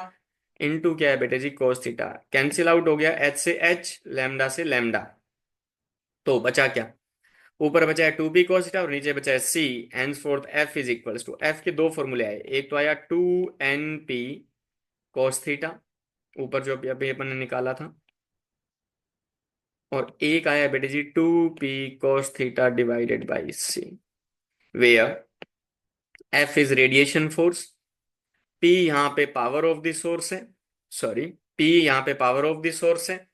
Speaker 1: इनटू क्या है बेटे जी cos थीटा। कैंसिल आउट हो गया, एच से एच, लैम्डा से लैम्डा, तो बचा क्या, ऊपर बचा है टू पी cos थीटा और नीचे बचा है सी। Henceforth F is equals to, F के दो फॉर्मूले आए, एक तो आया two N P cos theta, ऊपर जो अभी अभी अपन ने निकाला था, और एक आया बेटे जी two P cos theta divided by C, where F is radiation force, P यहाँ पे पावर ऑफ द सोर्स है, सॉरी, पी यहाँ पे पावर ऑफ द सोर्स है,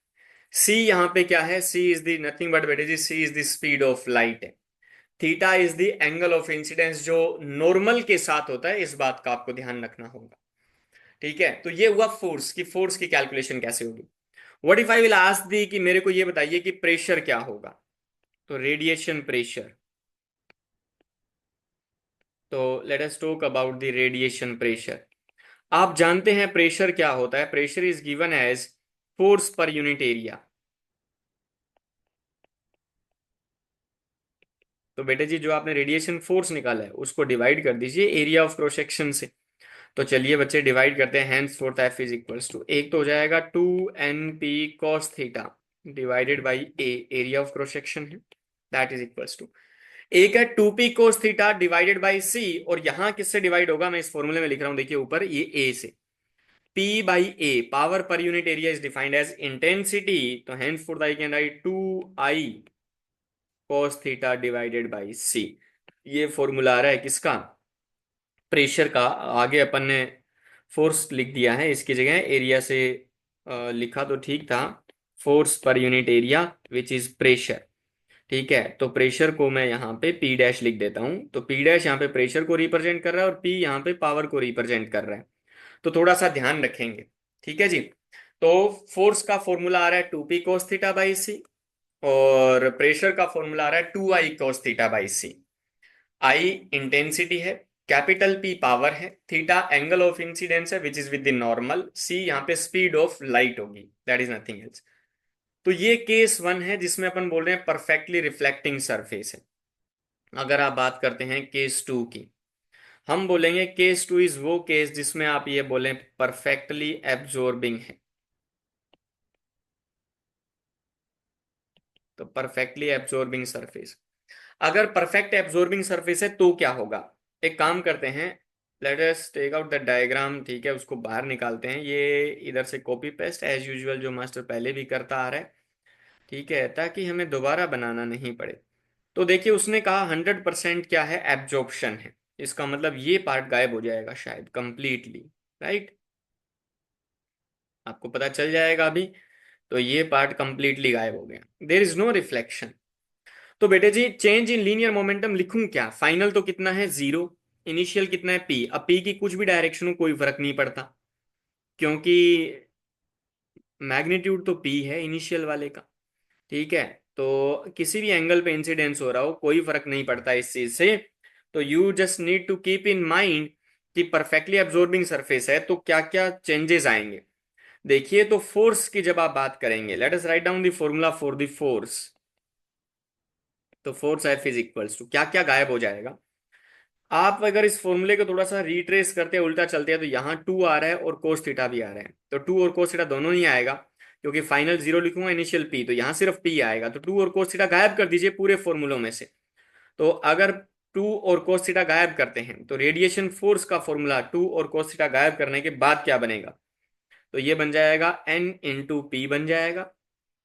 Speaker 1: सी यहाँ पे क्या है, C is the nothing but बेटे जी, C is the speed of light है, theta is the angle of incidence जो नॉर्मल के साथ होता है, इस बात का आपको ध्यान रखना होगा। ठीक है, तो ये हुआ फोर्स की कैलकुलेशन कैसे होगी। What if I will ask the कि मेरे को ये बताइए कि प्रेशर क्या होगा, तो रेडिएशन प्रेशर, तो let us talk about the radiation pressure. आप जानते हैं प्रेशर क्या होता है? Pressure is given as force per unit area. तो बेटे जी, जो आपने रेडिएशन फोर्स निकाला है उसको डिवाइड कर दीजिए एरिया ऑफ क्रॉस सेक्शन से। तो चलिए बच्चे डिवाइड करते हैं। Henceforth F is equals to, एक तो हो जाएगा 2 NP cos theta divided by A, area of cross section है, दैट इज इक्वल्स टू, एक है 2P cos theta divided by C, और यहां किससे डिवाइड होगा? मैं इस फॉर्मूले में लिख रहा हूं, देखिए ऊपर, ये ए से। P by A, power per unit area is defined as intensity, तो henceforth I can write 2I cos theta divided by C. ये फॉर्मूला आ रहा है किसका? प्रेशर का। आगे अपन ने फोर्स लिख दिया है, इसकी जगह एरिया से लिखा तो ठीक था, force per unit area which is pressure. ठीक है, तो प्रेशर को मैं यहाँ पे P डैश लिख देता हूँ। तो P डैश यहाँ पे प्रेशर को रिप्रेजेंट कर रहा है और P यहाँ पे पावर को रिप्रेजेंट कर रहा है। तो थोड़ा सा ध्यान रखेंगे, ठीक है जी। तो फोर्स का फॉर्मूला आ रहा है 2P cos theta by C, और प्रेशर का फॉर्मूला आ रहा है 2I cos theta by C. I intensity है, कैपिटल P पावर है, थीटा एंगल ऑफ इंसिडेंस है which is with the normal, C यहाँ पे स्पीड ऑफ लाइट होगी, दैट इज नथिंग एल्स। तो ये केस वन है जिसमें अपन बोल रहे हैं परफेक्टली रिफ्लेक्टिंग सरफेस है। अगर आप बात करते हैं केस टू की, हम बोलेंगे केस टू इज वो केस जिसमें आप ये बोलें परफेक्टली एब्जॉर्बिंग है। तो परफेक्टली एब्जॉर्बिंग सरफेस, अगर परफेक्ट एब्जॉर्बिंग सरफेस है तो क्या होगा? एक काम करते हैं, let us take out the diagram, ठीक है, उसको बाहर निकालते हैं। ये इधर से कॉपी पेस्ट एज यूजुअल, जो मास्टर पहले भी करता आ रहा है, ठीक है, ताकि हमें दोबारा बनाना नहीं पड़े। तो देखिए, उसने कहा 100% क्या है? एब्जॉर्प्शन है। इसका मतलब ये पार्ट गायब हो जाएगा शायद कंप्लीटली, राइट? आपको पता चल जाएगा अभी। तो ये पार्ट कंप्लीटली गायब हो गया, देर इज नो रिफ्लेक्शन। तो बेटे जी, चेंज इन लीनियर मोमेंटम लिखूं क्या? फाइनल तो कितना है? जीरो। इनिशियल कितना है? पी। अब पी की कुछ भी डायरेक्शन हो कोई फर्क नहीं पड़ता, क्योंकि मैग्नीट्यूड तो पी है इनिशियल वाले का। ठीक है, तो किसी भी एंगल पे इंसिडेंस हो रहा हो कोई फर्क नहीं पड़ता इस चीज से। तो you just need to keep in mind कि परफेक्टली एब्जॉर्बिंग सरफेस है तो क्या क्या चेंजेस आएंगे। देखिए, तो फोर्स की जब आप बात करेंगे, let us write down the formula for the force. तो force F is equals to, क्या क्या गायब हो जाएगा? आप अगर इस फॉर्मूले को थोड़ा सा रिट्रेस करते हैं, उल्टा चलते हैं, तो यहाँ 2 आ रहा है और कोस थीटा भी आ रहा है। तो 2 और कोस थीटा दोनों ही आएगा, क्योंकि फाइनल जीरो लिखूंगा, इनिशियल पी, तो यहाँ सिर्फ पी आएगा। तो 2 और कोस थीटा गायब कर दीजिए पूरे फॉर्मूलों में से। तो अगर 2 और कोस थीटा गायब करते हैं तो रेडिएशन फोर्स का फॉर्मूला 2 और कोस थीटा गायब करने के बाद क्या बनेगा? तो ये बन जाएगा N इंटू पी बन जाएगा,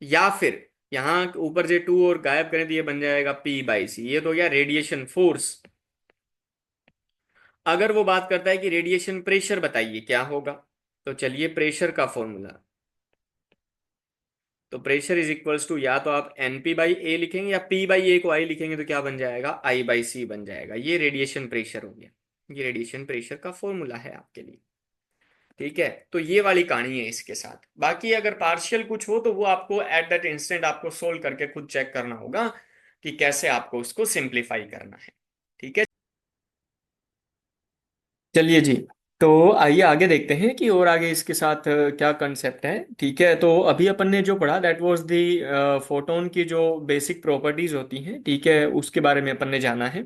Speaker 1: या फिर यहाँ ऊपर से 2 और गायब करें तो ये बन जाएगा P बाई सी। ये तो गया रेडिएशन फोर्स। अगर वो बात करता है कि रेडिएशन प्रेशर बताइए क्या होगा, तो चलिए प्रेशर का फॉर्मूला। तो प्रेशर इज इक्वल्स टू, या तो आप NP बाई ए लिखेंगे या P बाई ए को आई लिखेंगे, तो क्या बन जाएगा? I बाई सी बन जाएगा। ये रेडिएशन प्रेशर हो गया, ये रेडिएशन प्रेशर का फॉर्मूला है आपके लिए। ठीक है, तो ये वाली कहानी है इसके साथ। बाकी अगर पार्शियल कुछ हो तो वो आपको एट दैट इंस्टेंट आपको सोल्व करके खुद चेक करना होगा कि कैसे आपको उसको सिंप्लीफाई करना है। ठीक है, चलिए जी। तो आइए आगे देखते हैं कि और आगे इसके साथ क्या कंसेप्ट है। ठीक है, तो अभी अपन ने जो पढ़ा दैट वाज द फोटोन की जो बेसिक प्रॉपर्टीज होती हैं, ठीक है, उसके बारे में अपन ने जाना है।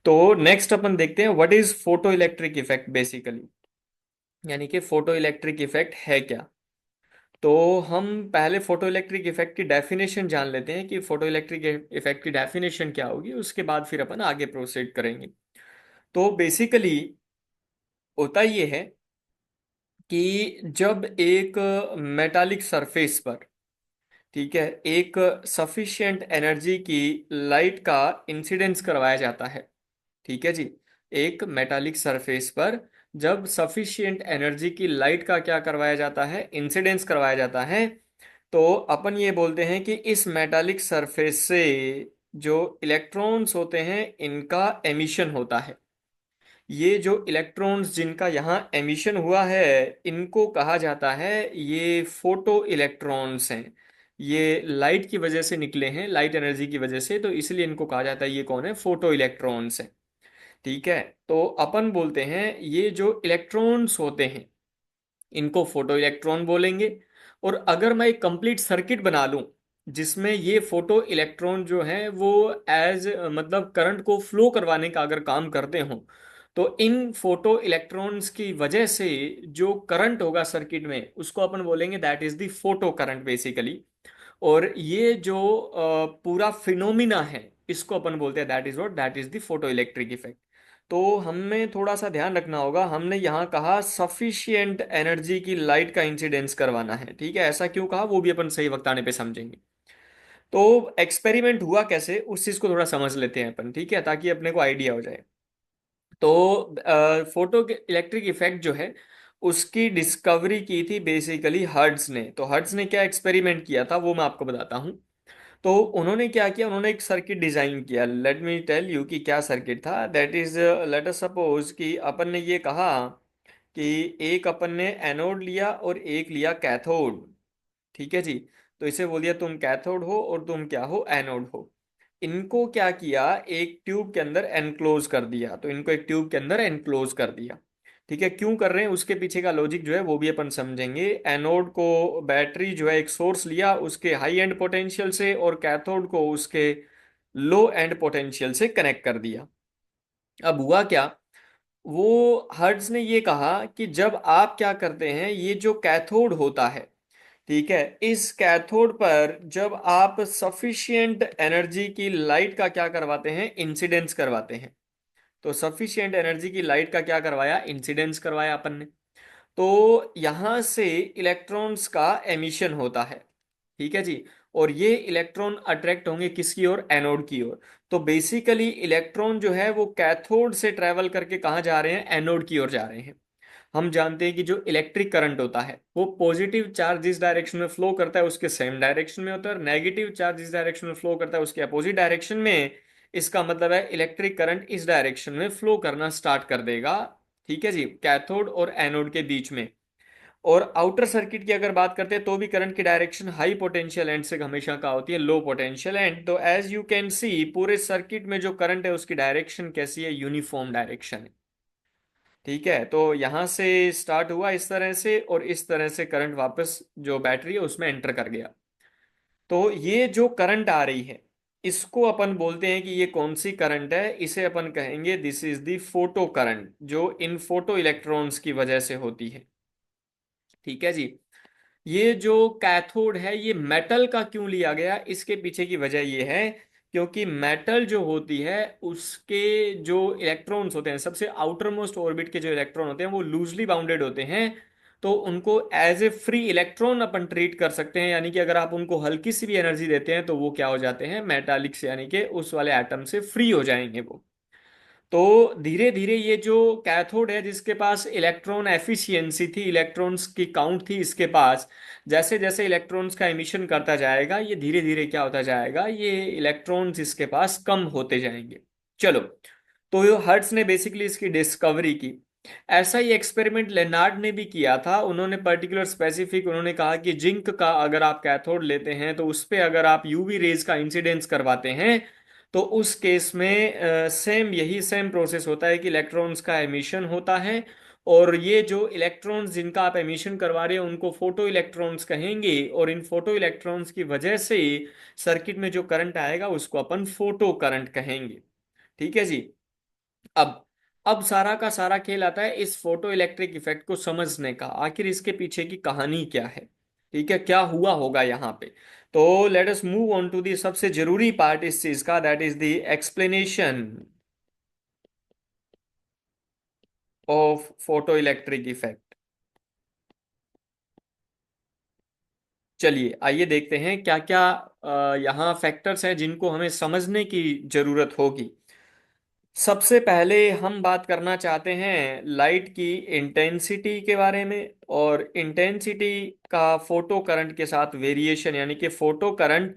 Speaker 1: तो नेक्स्ट अपन देखते हैं what is photo electric effect basically, यानी कि फोटो इलेक्ट्रिक इफेक्ट है क्या। तो हम पहले फोटो इलेक्ट्रिक इफेक्ट की डेफिनेशन जान लेते हैं कि फोटो इलेक्ट्रिक इफेक्ट की डेफिनेशन क्या होगी, उसके बाद फिर अपन आगे प्रोसीड करेंगे। तो बेसिकली होता ये है कि जब एक मेटालिक सरफेस पर, ठीक है, एक सफिशिएंट एनर्जी की लाइट का इंसिडेंस करवाया जाता है, ठीक है जी, एक मेटालिक सरफेस पर जब सफिशिएंट एनर्जी की लाइट का क्या करवाया जाता है? इंसिडेंस करवाया जाता है, तो अपन ये बोलते हैं कि इस मेटालिक सरफेस से जो इलेक्ट्रॉन्स होते हैं इनका एमिशन होता है। ये जो इलेक्ट्रॉन्स जिनका यहाँ एमिशन हुआ है इनको कहा जाता है, ये फोटो इलेक्ट्रॉन्स हैं। ये लाइट की वजह से निकले हैं, लाइट एनर्जी की वजह से, तो इसलिए इनको कहा जाता है ये कौन है? फोटो इलेक्ट्रॉन्स हैं। ठीक है। तो अपन बोलते हैं ये जो इलेक्ट्रॉन्स होते हैं इनको फोटो इलेक्ट्रॉन बोलेंगे। और अगर मैं एक कंप्लीट सर्किट बना लूं जिसमें ये फोटो इलेक्ट्रॉन जो है वो एज मतलब करंट को फ्लो करवाने का अगर काम करते हो, तो इन फोटो इलेक्ट्रॉन्स की वजह से जो करंट होगा सर्किट में उसको अपन बोलेंगे that is the photo current basically. और ये जो पूरा फिनोमिना है इसको अपन बोलते हैं that is the photo electric effect. तो हमें थोड़ा सा ध्यान रखना होगा, हमने यहाँ कहा सफिशिएंट एनर्जी की लाइट का इंसिडेंस करवाना है। ठीक है, ऐसा क्यों कहा वो भी अपन सही वक्त आने पे समझेंगे। तो एक्सपेरिमेंट हुआ कैसे उस चीज को थोड़ा समझ लेते हैं अपन, ठीक है, ताकि अपने को आइडिया हो जाए। तो फोटो इलेक्ट्रिक इफेक्ट जो है उसकी डिस्कवरी की थी बेसिकली हर्ट्ज ने। तो हर्ट्ज ने क्या एक्सपेरिमेंट किया था वो मैं आपको बताता हूँ। तो उन्होंने क्या किया, उन्होंने एक सर्किट डिजाइन किया। लेट मी टेल यू कि क्या सर्किट था। That is, late us suppose कि अपन ने ये कहा कि एक अपन ने एनोड लिया और एक लिया कैथोड। ठीक है जी। तो इसे बोल दिया तुम कैथोड हो और तुम क्या हो, एनोड हो। इनको क्या किया, एक ट्यूब के अंदर एनक्लोज कर दिया। तो इनको एक ट्यूब के अंदर एनक्लोज कर दिया। ठीक है, क्यों कर रहे हैं उसके पीछे का लॉजिक जो है वो भी अपन समझेंगे। एनोड को बैटरी जो है एक सोर्स लिया उसके हाई एंड पोटेंशियल से, और कैथोड को उसके लो एंड पोटेंशियल से कनेक्ट कर दिया। अब हुआ क्या, वो हर्ट्ज ने ये कहा कि जब आप क्या करते हैं, ये जो कैथोड होता है, ठीक है, इस कैथोड पर जब आप सफिशिएंट एनर्जी की लाइट का क्या करवाते हैं, इंसिडेंस करवाते हैं। तो सफिशिएंट एनर्जी की लाइट का क्या करवाया, इंसिडेंस करवाया अपन ने। तो यहां से इलेक्ट्रॉन्स का एमिशन होता है। ठीक है जी। और ये इलेक्ट्रॉन अट्रैक्ट होंगे किसकी ओर, एनोड की ओर। तो बेसिकली इलेक्ट्रॉन जो है वो कैथोड से ट्रेवल करके कहाँ जा रहे हैं, एनोड की ओर जा रहे हैं। हम जानते हैं कि जो इलेक्ट्रिक करंट होता है वो पॉजिटिव चार्ज जिस डायरेक्शन में फ्लो करता है उसके सेम डायरेक्शन में होता है, और नेगेटिव चार्ज जिस डायरेक्शन में फ्लो करता है उसके अपोजिट डायरेक्शन में। इसका मतलब है इलेक्ट्रिक करंट इस डायरेक्शन में फ्लो करना स्टार्ट कर देगा। ठीक है जी, कैथोड और एनोड के बीच में। और आउटर सर्किट की अगर बात करते हैं तो भी करंट की डायरेक्शन हाई पोटेंशियल एंड से हमेशा क्या होती है, लो पोटेंशियल एंड। तो एज यू कैन सी पूरे सर्किट में जो करंट है उसकी डायरेक्शन कैसी है, यूनिफॉर्म डायरेक्शन है। ठीक है, तो यहां से स्टार्ट हुआ इस तरह से, और इस तरह से करंट वापस जो बैटरी है उसमें एंटर कर गया। तो ये जो करंट आ रही है इसको अपन बोलते हैं कि ये कौन सी करंट है, इसे अपन कहेंगे this is the photo current, जो इन फोटो इलेक्ट्रॉन्स की वजह से होती है। ठीक है जी। ये जो कैथोड है ये मेटल का क्यों लिया गया, इसके पीछे की वजह ये है क्योंकि मेटल जो होती है उसके जो इलेक्ट्रॉन्स होते हैं, सबसे आउटर मोस्ट ऑर्बिट के जो इलेक्ट्रॉन होते हैं वो लूजली बाउंडेड होते हैं। तो उनको एज ए फ्री इलेक्ट्रॉन अपन ट्रीट कर सकते हैं, यानी कि अगर आप उनको हल्की सी भी एनर्जी देते हैं तो वो क्या हो जाते हैं, मेटालिक से, यानी कि उस वाले एटम से फ्री हो जाएंगे वो। तो धीरे धीरे ये जो कैथोड है जिसके पास इलेक्ट्रॉन एफिशिएंसी थी, इलेक्ट्रॉन्स की काउंट थी इसके पास, जैसे जैसे इलेक्ट्रॉन्स का एमिशन करता जाएगा ये धीरे धीरे क्या होता जाएगा, ये इलेक्ट्रॉन्स इसके पास कम होते जाएंगे। चलो। तो हर्ट्ज ने बेसिकली इसकी डिस्कवरी की। ऐसा ही एक्सपेरिमेंट लेनार्ड ने भी किया था। उन्होंने पर्टिकुलर स्पेसिफिक उन्होंने कहा कि जिंक का अगर आप कैथोड लेते हैं तो उस पे अगर आप यूवी रेज का इंसिडेंस करवाते हैं तो उस केस में सेम यही सेम प्रोसेस होता है कि इलेक्ट्रॉन्स का एमिशन होता है। और ये जो इलेक्ट्रॉन्स जिनका आप एमिशन करवा रहे हैं उनको फोटो इलेक्ट्रॉन्स कहेंगे, और इन फोटो इलेक्ट्रॉन्स की वजह से सर्किट में जो करंट आएगा उसको अपन फोटो करंट कहेंगे। ठीक है जी। अब अब सारा का सारा खेल आता है इस फोटो इलेक्ट्रिक इफेक्ट को समझने का, आखिर इसके पीछे की कहानी क्या है। ठीक है, क्या हुआ होगा यहाँ पे। तो let us move on to the सबसे जरूरी पार्ट इस चीज का, that is the explanation of photoelectric effect. चलिए आइए देखते हैं क्या क्या यहाँ फैक्टर्स हैं जिनको हमें समझने की जरूरत होगी। सबसे पहले हम बात करना चाहते हैं लाइट की इंटेंसिटी के बारे में, और इंटेंसिटी का फोटो करंट के साथ वेरिएशन, यानी कि फोटो करंट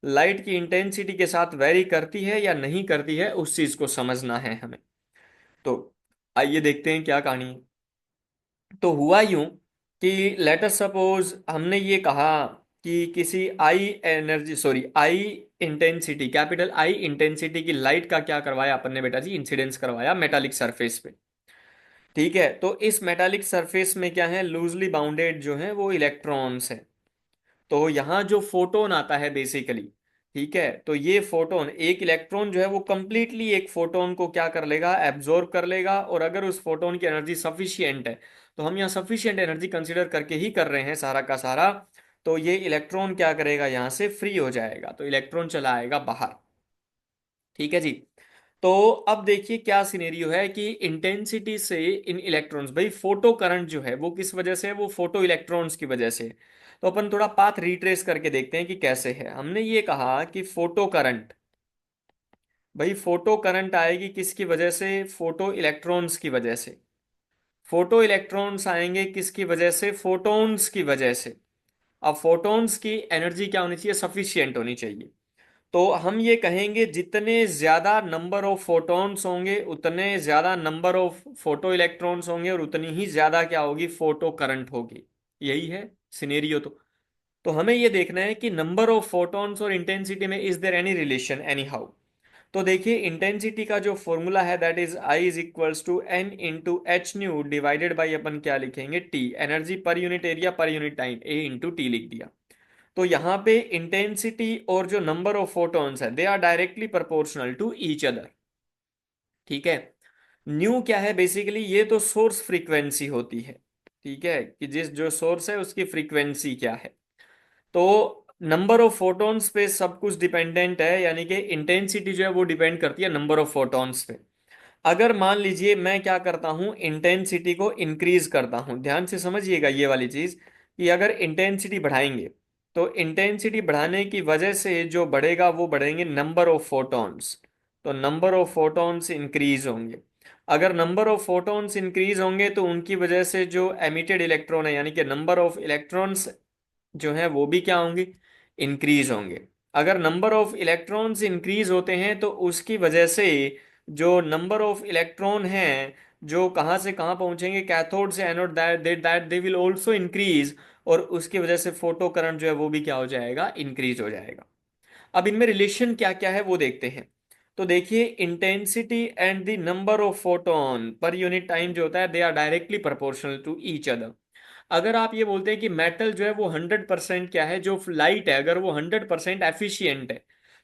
Speaker 1: लाइट की इंटेंसिटी के साथ वेरी करती है या नहीं करती है उस चीज को समझना है हमें। तो आइए देखते हैं क्या कहानी है। तो हुआ यूं कि लेट अस सपोज हमने ये कहा कि किसी I energy, sorry, I intensity, capital I intensity की लाइट का क्या करवाया अपन ने बेटा जी, इंसिडेंस करवाया मेटालिक सरफेस पे। ठीक है, तो इस मेटालिक सरफेस में क्या है, लूजली बाउंडेड जो है वो इलेक्ट्रॉन्स है। तो यहाँ जो फोटोन आता है बेसिकली, ठीक है, तो ये फोटोन, एक इलेक्ट्रॉन जो है वो कंप्लीटली एक फोटोन को क्या कर लेगा, एब्जॉर्ब कर लेगा। और अगर उस फोटोन की एनर्जी सफिशियंट है, तो हम यहाँ सफिशियंट एनर्जी कंसीडर करके ही कर रहे हैं सारा का सारा, तो ये इलेक्ट्रॉन क्या करेगा, यहाँ से फ्री हो जाएगा, तो इलेक्ट्रॉन चला आएगा बाहर। ठीक है जी। तो अब देखिए क्या सिनेरियो है कि इंटेंसिटी से इन इलेक्ट्रॉन्स, भाई फोटो करंट जो है वो किस वजह से है, वो फोटो इलेक्ट्रॉन्स की वजह से है। तो अपन थोड़ा पाथ रिट्रेस करके देखते हैं कि कैसे है। हमने ये कहा कि फोटो करंट, भाई फोटो करंट आएगी किसकी वजह से, फोटो इलेक्ट्रॉन्स की वजह से। फोटो इलेक्ट्रॉन्स आएंगे किसकी वजह से, फोटॉन्स की वजह से। अब फोटॉन्स की एनर्जी क्या होनी चाहिए, सफिशियंट होनी चाहिए। तो हम ये कहेंगे जितने ज्यादा नंबर ऑफ फोटॉन्स होंगे उतने ज्यादा नंबर ऑफ फोटो इलेक्ट्रॉन्स होंगे, और उतनी ही ज्यादा क्या होगी, फोटो करंट होगी। यही है सिनेरियो। तो हमें ये देखना है कि नंबर ऑफ फोटॉन्स और इंटेंसिटी में is there any relation any how. तो देखिए इंटेंसिटी का जो फॉर्मूला है that is I is equals to N into H nu divided by अपन क्या लिखेंगे, T, energy per unit area per unit time, A into T लिख दिया। तो यहाँ पे इंटेंसिटी और जो नंबर ऑफ फोटॉन्स है they are directly proportional to each other. ठीक है। न्यू क्या है, बेसिकली ये तो सोर्स फ्रीक्वेंसी होती है। ठीक है, कि जिस जो सोर्स है उसकी फ्रीक्वेंसी क्या है। तो नंबर ऑफ फोटॉन्स पे सब कुछ डिपेंडेंट है, यानी कि इंटेंसिटी जो है वो डिपेंड करती है नंबर ऑफ फोटॉन्स पे। अगर मान लीजिए मैं क्या करता हूं, इंटेंसिटी को इंक्रीज करता हूं, ध्यान से समझिएगा ये वाली चीज, कि अगर इंटेंसिटी बढ़ाएंगे तो इंटेंसिटी बढ़ाने की वजह से जो बढ़ेगा वो बढ़ेंगे नंबर ऑफ फोटॉन्स। तो नंबर ऑफ फोटॉन्स इंक्रीज होंगे। अगर नंबर ऑफ फोटॉन्स इंक्रीज होंगे तो उनकी वजह से जो एमिटेड इलेक्ट्रॉन है, यानी कि नंबर ऑफ इलेक्ट्रॉन्स जो है वो भी क्या होंगे, इंक्रीज होंगे। अगर नंबर ऑफ इलेक्ट्रॉन्स इंक्रीज होते हैं तो उसकी वजह से जो नंबर ऑफ इलेक्ट्रॉन हैं जो कहाँ से कहाँ पहुंचेंगे, कैथोड से anode, that they will also increase. और उसकी वजह से फोटो करंट जो है वो भी क्या हो जाएगा, इंक्रीज हो जाएगा। अब इनमें रिलेशन क्या क्या है वो देखते हैं। तो देखिए intensity and the number of photon per unit time जो होता है they are directly proportional to each other. अगर आप ये बोलते हैं कि मेटल जो है वो 100% क्या है, जो लाइट है अगर वो 100% एफिशिएंट है,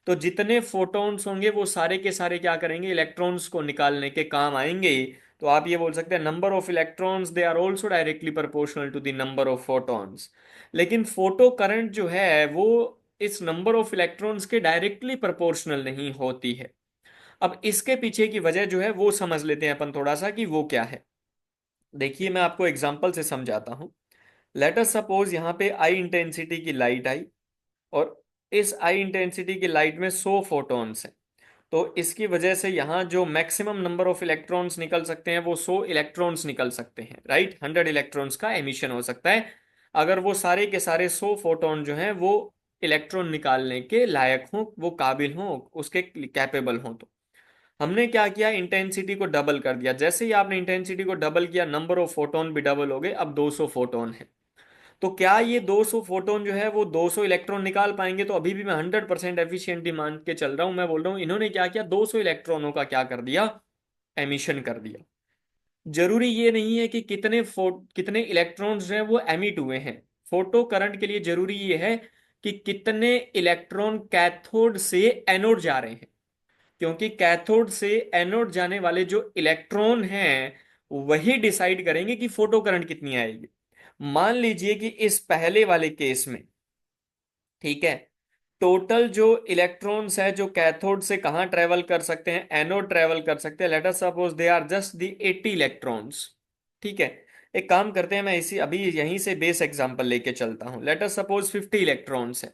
Speaker 1: तो जितने फोटॉन्स होंगे वो सारे के सारे क्या करेंगे, इलेक्ट्रॉन्स को निकालने के काम आएंगे। तो आप ये बोल सकते हैं number of electrons they are also directly proportional to the number of photons. लेकिन फोटो करंट जो है वो इस नंबर ऑफ इलेक्ट्रॉन्स के डायरेक्टली प्रोपोर्शनल नहीं होती है। अब इसके पीछे की वजह जो है वो समझ लेते हैं अपन थोड़ा सा कि वो क्या है। देखिए मैं आपको एग्जांपल से समझाता हूं। लेट अस सपोज यहाँ पे आई इंटेंसिटी की लाइट आई, और इस आई इंटेंसिटी की लाइट में 100 फोटॉन्स हैं। तो इसकी वजह से यहाँ जो मैक्सिमम नंबर ऑफ इलेक्ट्रॉन्स निकल सकते हैं वो 100 इलेक्ट्रॉन्स निकल सकते हैं, राइट। 100 इलेक्ट्रॉन्स का एमिशन हो सकता है, अगर वो सारे के सारे 100 फोटॉन जो हैं वो इलेक्ट्रॉन निकालने के लायक हों, वो काबिल हों, उसके कैपेबल हों। तो हमने क्या किया, इंटेंसिटी को डबल कर दिया। जैसे ही आपने इंटेंसिटी को डबल किया नंबर ऑफ फोटोन भी डबल हो गए, अब 200 फोटोन है। तो क्या ये 200 फोटोन जो है वो 200 इलेक्ट्रॉन निकाल पाएंगे, तो अभी भी मैं 100% एफिशिएंटली मान के चल रहा हूं। मैं बोल रहा हूं इन्होंने क्या किया, 200 इलेक्ट्रॉनों का क्या कर दिया, एमिशन कर दिया। जरूरी ये नहीं है कि कितने इलेक्ट्रॉन्स जो है वो एमिट हुए हैं। फोटो करंट के लिए जरूरी ये है कि कितने इलेक्ट्रॉन कैथोड से एनोड जा रहे हैं, क्योंकि कैथोड से एनोड जाने वाले जो इलेक्ट्रॉन हैं वही डिसाइड करेंगे कि फोटो करंट कितनी आएगी। मान लीजिए कि इस पहले वाले केस में, ठीक है, टोटल जो इलेक्ट्रॉन्स है जो कैथोड से कहां ट्रेवल कर सकते हैं, एनोड ट्रेवल कर सकते हैं, let us suppose they are just the 80 electrons. ठीक है, एक काम करते हैं, मैं इसी अभी यहीं से बेस एग्जांपल लेके चलता हूं। लेट अस सपोज 50 इलेक्ट्रॉन्स है।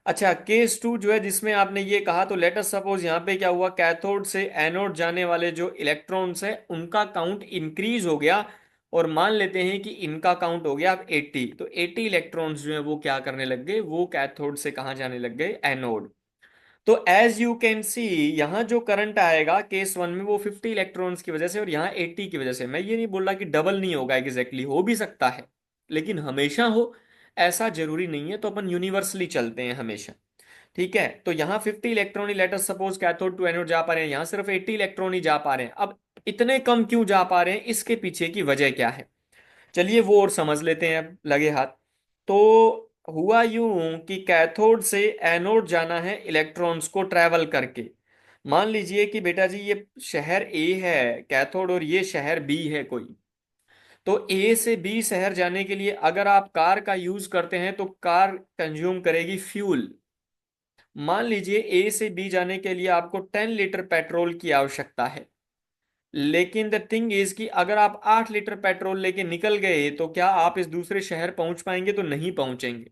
Speaker 1: अच्छा, केस टू जो है जिसमें आपने ये कहा, तो लेट अस सपोज यहाँ पे क्या हुआ, कैथोड से एनोड जाने वाले जो इलेक्ट्रॉन्स है उनका काउंट इंक्रीज हो गया, और मान लेते हैं कि इनका काउंट हो गया अब 80। तो 80 इलेक्ट्रॉन्स जो है वो क्या करने लग गए, वो कैथोड से कहाँ जाने लग गए, एनोड। तो एज यू कैन सी, यहाँ जो करंट आएगा केस वन में वो 50 इलेक्ट्रॉन्स की वजह से, और यहाँ 80 की वजह से। मैं ये नहीं बोल रहा कि डबल नहीं होगा, एग्जैक्टली हो भी सकता है, लेकिन हमेशा हो ऐसा जरूरी नहीं है। तो अपन यूनिवर्सली चलते हैं हमेशा। ठीक है, तो यहाँ 50 इलेक्ट्रॉन ही let us suppose cathode to anode जा पा रहे हैं, यहाँ सिर्फ 80 इलेक्ट्रॉन ही जा पा रहे हैं। अब इतने कम क्यों जा पा रहे हैं, इसके पीछे की वजह क्या है, चलिए वो और समझ लेते हैं अब लगे हाथ। तो हुआ यूं कि कैथोड से एनोड जाना है इलेक्ट्रॉन्स को ट्रैवल करके। मान लीजिए कि बेटा जी ये शहर ए है कैथोड और ये शहर बी है कोई। तो ए से बी शहर जाने के लिए अगर आप कार का यूज करते हैं तो कार कंज्यूम करेगी फ्यूल। मान लीजिए ए से बी जाने के लिए आपको 10 लीटर पेट्रोल की आवश्यकता है, लेकिन द थिंग इज कि अगर आप 8 लीटर पेट्रोल लेके निकल गए तो क्या आप इस दूसरे शहर पहुंच पाएंगे, तो नहीं पहुंचेंगे।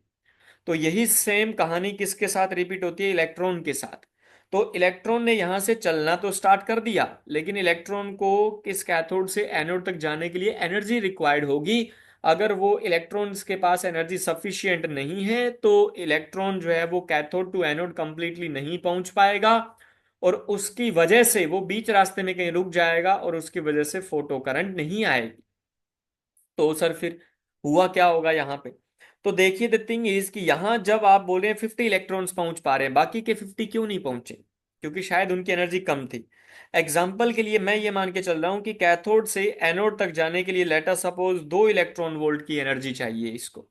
Speaker 1: तो यही सेम कहानी किसके साथ रिपीट होती है, इलेक्ट्रॉन के साथ। तो इलेक्ट्रॉन ने यहां से चलना तो स्टार्ट कर दिया, लेकिन इलेक्ट्रॉन को किस कैथोड से एनोड तक जाने के लिए एनर्जी रिक्वायर्ड होगी। अगर वो इलेक्ट्रॉन्स के पास एनर्जी सफिशिएंट नहीं है तो इलेक्ट्रॉन जो है वो कैथोड टू एनोड कंप्लीटली नहीं पहुंच पाएगा, और उसकी वजह से वो बीच रास्ते में कहीं रुक जाएगा और उसकी वजह से फोटो करंट नहीं आएगी। तो सर फिर हुआ क्या होगा यहाँ पे, तो देखिए द थिंग इज कि यहाँ जब आप बोल रहे हैं 50 इलेक्ट्रॉन्स पहुंच पा रहे हैं, बाकी के 50 क्यों नहीं पहुंचे, क्योंकि शायद उनकी एनर्जी कम थी। एग्जाम्पल के लिए मैं ये मान के चल रहा हूं कि कैथोड से एनोड तक जाने के लिए लेटर सपोज 2 इलेक्ट्रॉन वोल्ट की एनर्जी चाहिए इसको।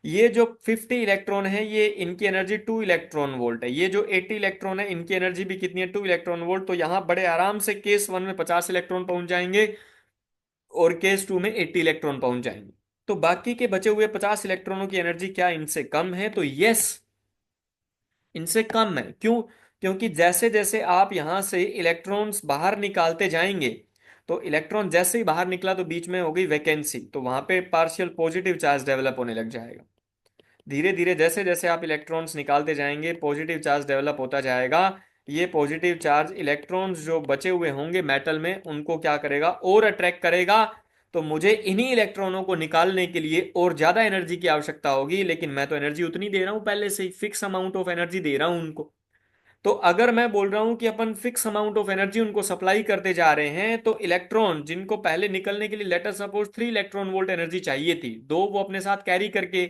Speaker 1: ये जो 50 इलेक्ट्रॉन है ये इनकी एनर्जी 2 इलेक्ट्रॉन वोल्ट है, ये जो 80 इलेक्ट्रॉन है इनकी एनर्जी भी कितनी है, 2 इलेक्ट्रॉन वोल्ट। तो यहाँ बड़े आराम से केस वन में 50 इलेक्ट्रॉन पहुंच जाएंगे और केस टू में 80 इलेक्ट्रॉन पहुंच जाएंगे। तो बाकी के बचे हुए 50 इलेक्ट्रॉनों की एनर्जी क्या इनसे कम है, तो यस इनसे कम है। क्यों, क्योंकि जैसे जैसे आप यहां से इलेक्ट्रॉन्स बाहर निकालते जाएंगे, तो इलेक्ट्रॉन जैसे ही बाहर निकला तो बीच में हो गई वैकेंसी, तो वहां पे पार्शियल पॉजिटिव चार्ज डेवलप होने लग जाएगा। धीरे धीरे जैसे जैसे आप इलेक्ट्रॉन्स निकालते जाएंगे पॉजिटिव चार्ज डेवलप होता जाएगा। ये पॉजिटिव चार्ज इलेक्ट्रॉन्स जो बचे हुए होंगे मेटल में उनको क्या करेगा, और अट्रैक्ट करेगा। तो मुझे इन्हीं इलेक्ट्रॉनों को निकालने के लिए और ज्यादा एनर्जी की आवश्यकता होगी, लेकिन मैं तो एनर्जी उतनी दे रहा हूं, पहले से ही फिक्स अमाउंट ऑफ एनर्जी दे रहा हूं उनको। तो अगर मैं बोल रहा हूं कि अपन फिक्स अमाउंट ऑफ एनर्जी उनको सप्लाई करते जा रहे हैं, तो इलेक्ट्रॉन जिनको पहले निकलने के लिए later suppose 3 electron volt energy चाहिए थी, दो वो अपने साथ कैरी करके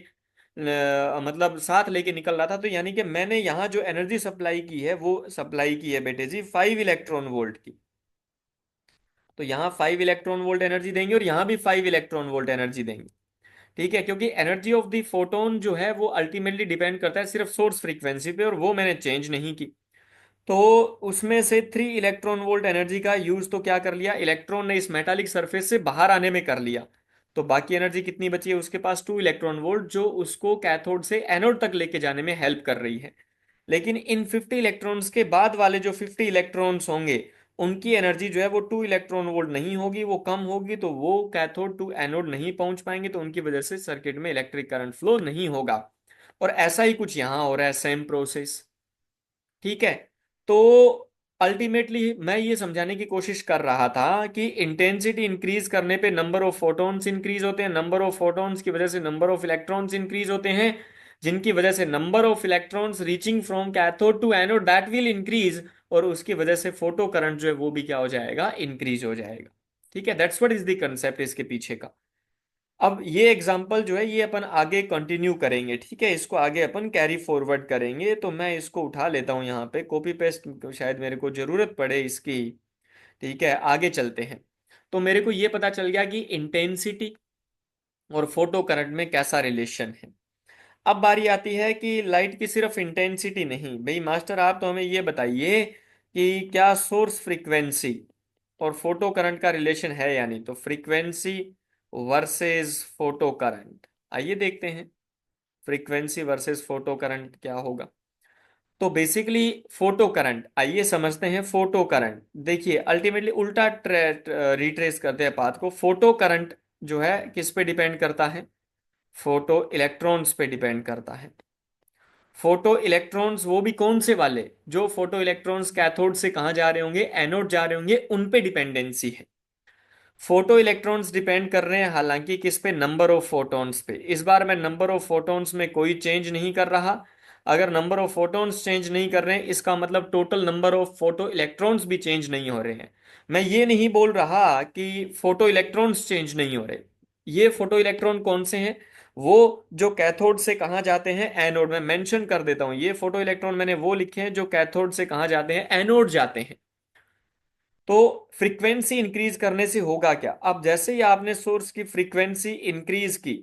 Speaker 1: मतलब साथ लेके निकल रहा था, तो यानी कि मैंने यहाँ जो एनर्जी सप्लाई की है वो सप्लाई की है बेटे जी 5 इलेक्ट्रॉन वोल्ट की। तो यहाँ 5 इलेक्ट्रॉन वोल्ट एनर्जी देंगे और यहाँ भी 5 इलेक्ट्रॉन वोल्ट एनर्जी देंगे। ठीक है, क्योंकि एनर्जी ऑफ द फोटोन जो है वो अल्टीमेटली डिपेंड करता है सिर्फ सोर्स फ्रीक्वेंसी पे, और वो मैंने चेंज नहीं की। तो उसमें से 3 इलेक्ट्रॉन वोल्ट एनर्जी का यूज तो क्या कर लिया, इलेक्ट्रॉन ने इस मेटालिक सरफेस से बाहर आने में कर लिया। तो बाकी एनर्जी कितनी बची है उसके पास, 2 इलेक्ट्रॉन वोल्ट, जो उसको कैथोड से एनोड तक लेके जाने में हेल्प कर रही है। लेकिन इन 50 इलेक्ट्रॉन्स के बाद वाले जो 50 इलेक्ट्रॉन्स होंगे उनकी एनर्जी जो है वो 2 इलेक्ट्रॉन वोल्ट नहीं होगी, वो कम होगी, तो वो कैथोड टू एनोड नहीं पहुंच पाएंगे, तो उनकी वजह से सर्किट में इलेक्ट्रिक करंट फ्लो नहीं होगा। और ऐसा ही कुछ यहां हो रहा है, सेम प्रोसेस। ठीक है, तो अल्टीमेटली मैं ये समझाने की कोशिश कर रहा था कि इंटेंसिटी इंक्रीज करने पे नंबर ऑफ फोटॉन्स इंक्रीज होते हैं, नंबर ऑफ फोटॉन्स की वजह से नंबर ऑफ इलेक्ट्रॉन्स इंक्रीज होते हैं, जिनकी वजह से number of electrons reaching from cathode to anode that will increase, और उसकी वजह से फोटो करंट जो है वो भी क्या हो जाएगा, इंक्रीज हो जाएगा। ठीक है, that's what is the concept इसके पीछे का। अब ये एग्जाम्पल जो है ये अपन आगे कंटिन्यू करेंगे, ठीक है, इसको आगे अपन कैरी फॉरवर्ड करेंगे। तो मैं इसको उठा लेता हूं यहाँ पे, कॉपी पेस्ट शायद मेरे को जरूरत पड़े इसकी। ठीक है, आगे चलते हैं। तो मेरे को ये पता चल गया कि इंटेंसिटी और फोटो करंट में कैसा रिलेशन है। अब बारी आती है कि लाइट की सिर्फ इंटेंसिटी नहीं, भाई मास्टर आप तो हमें ये बताइए कि क्या सोर्स फ्रीक्वेंसी और फोटो करंट का रिलेशन है या नहीं। तो फ्रीक्वेंसी वर्सेस फोटो करंट, आइए देखते हैं फ्रीक्वेंसी वर्सेस फोटो करंट क्या होगा। तो बेसिकली फोटो करंट, आइए समझते हैं फोटो करंट। देखिए अल्टीमेटली उल्टा रिट्रेस करते हैं पाथ को। फोटो करंट जो है किस पे डिपेंड करता है, फोटो इलेक्ट्रॉन्स पे डिपेंड करता है। फोटो इलेक्ट्रॉन्स वो भी कौन से वाले, जो फोटो इलेक्ट्रॉन्स कैथोड से कहाँ जा रहे होंगे, एनोड जा रहे होंगे, उन पे डिपेंडेंसी है। फोटो इलेक्ट्रॉन्स डिपेंड कर रहे हैं हालांकि किस पे, नंबर ऑफ फोटॉन्स पे। इस बार मैं नंबर ऑफ फोटॉन्स में कोई चेंज नहीं कर रहा। अगर नंबर ऑफ फोटॉन्स चेंज नहीं कर रहे हैं इसका मतलब total number of photo electrons भी चेंज नहीं हो रहे हैं। मैं ये नहीं बोल रहा कि फोटो इलेक्ट्रॉन्स चेंज नहीं हो रहे। ये फोटो इलेक्ट्रॉन कौन से हैं, वो जो कैथोड से कहाँ जाते हैं, एनोड में मेंशन कर देता हूं, ये फोटो इलेक्ट्रॉन मैंने वो लिखे हैं जो कैथोड से कहाँ जाते हैं, एनोड जाते हैं। तो फ्रीक्वेंसी इंक्रीज करने से होगा क्या, अब जैसे ही आपने सोर्स की फ्रीक्वेंसी इंक्रीज की,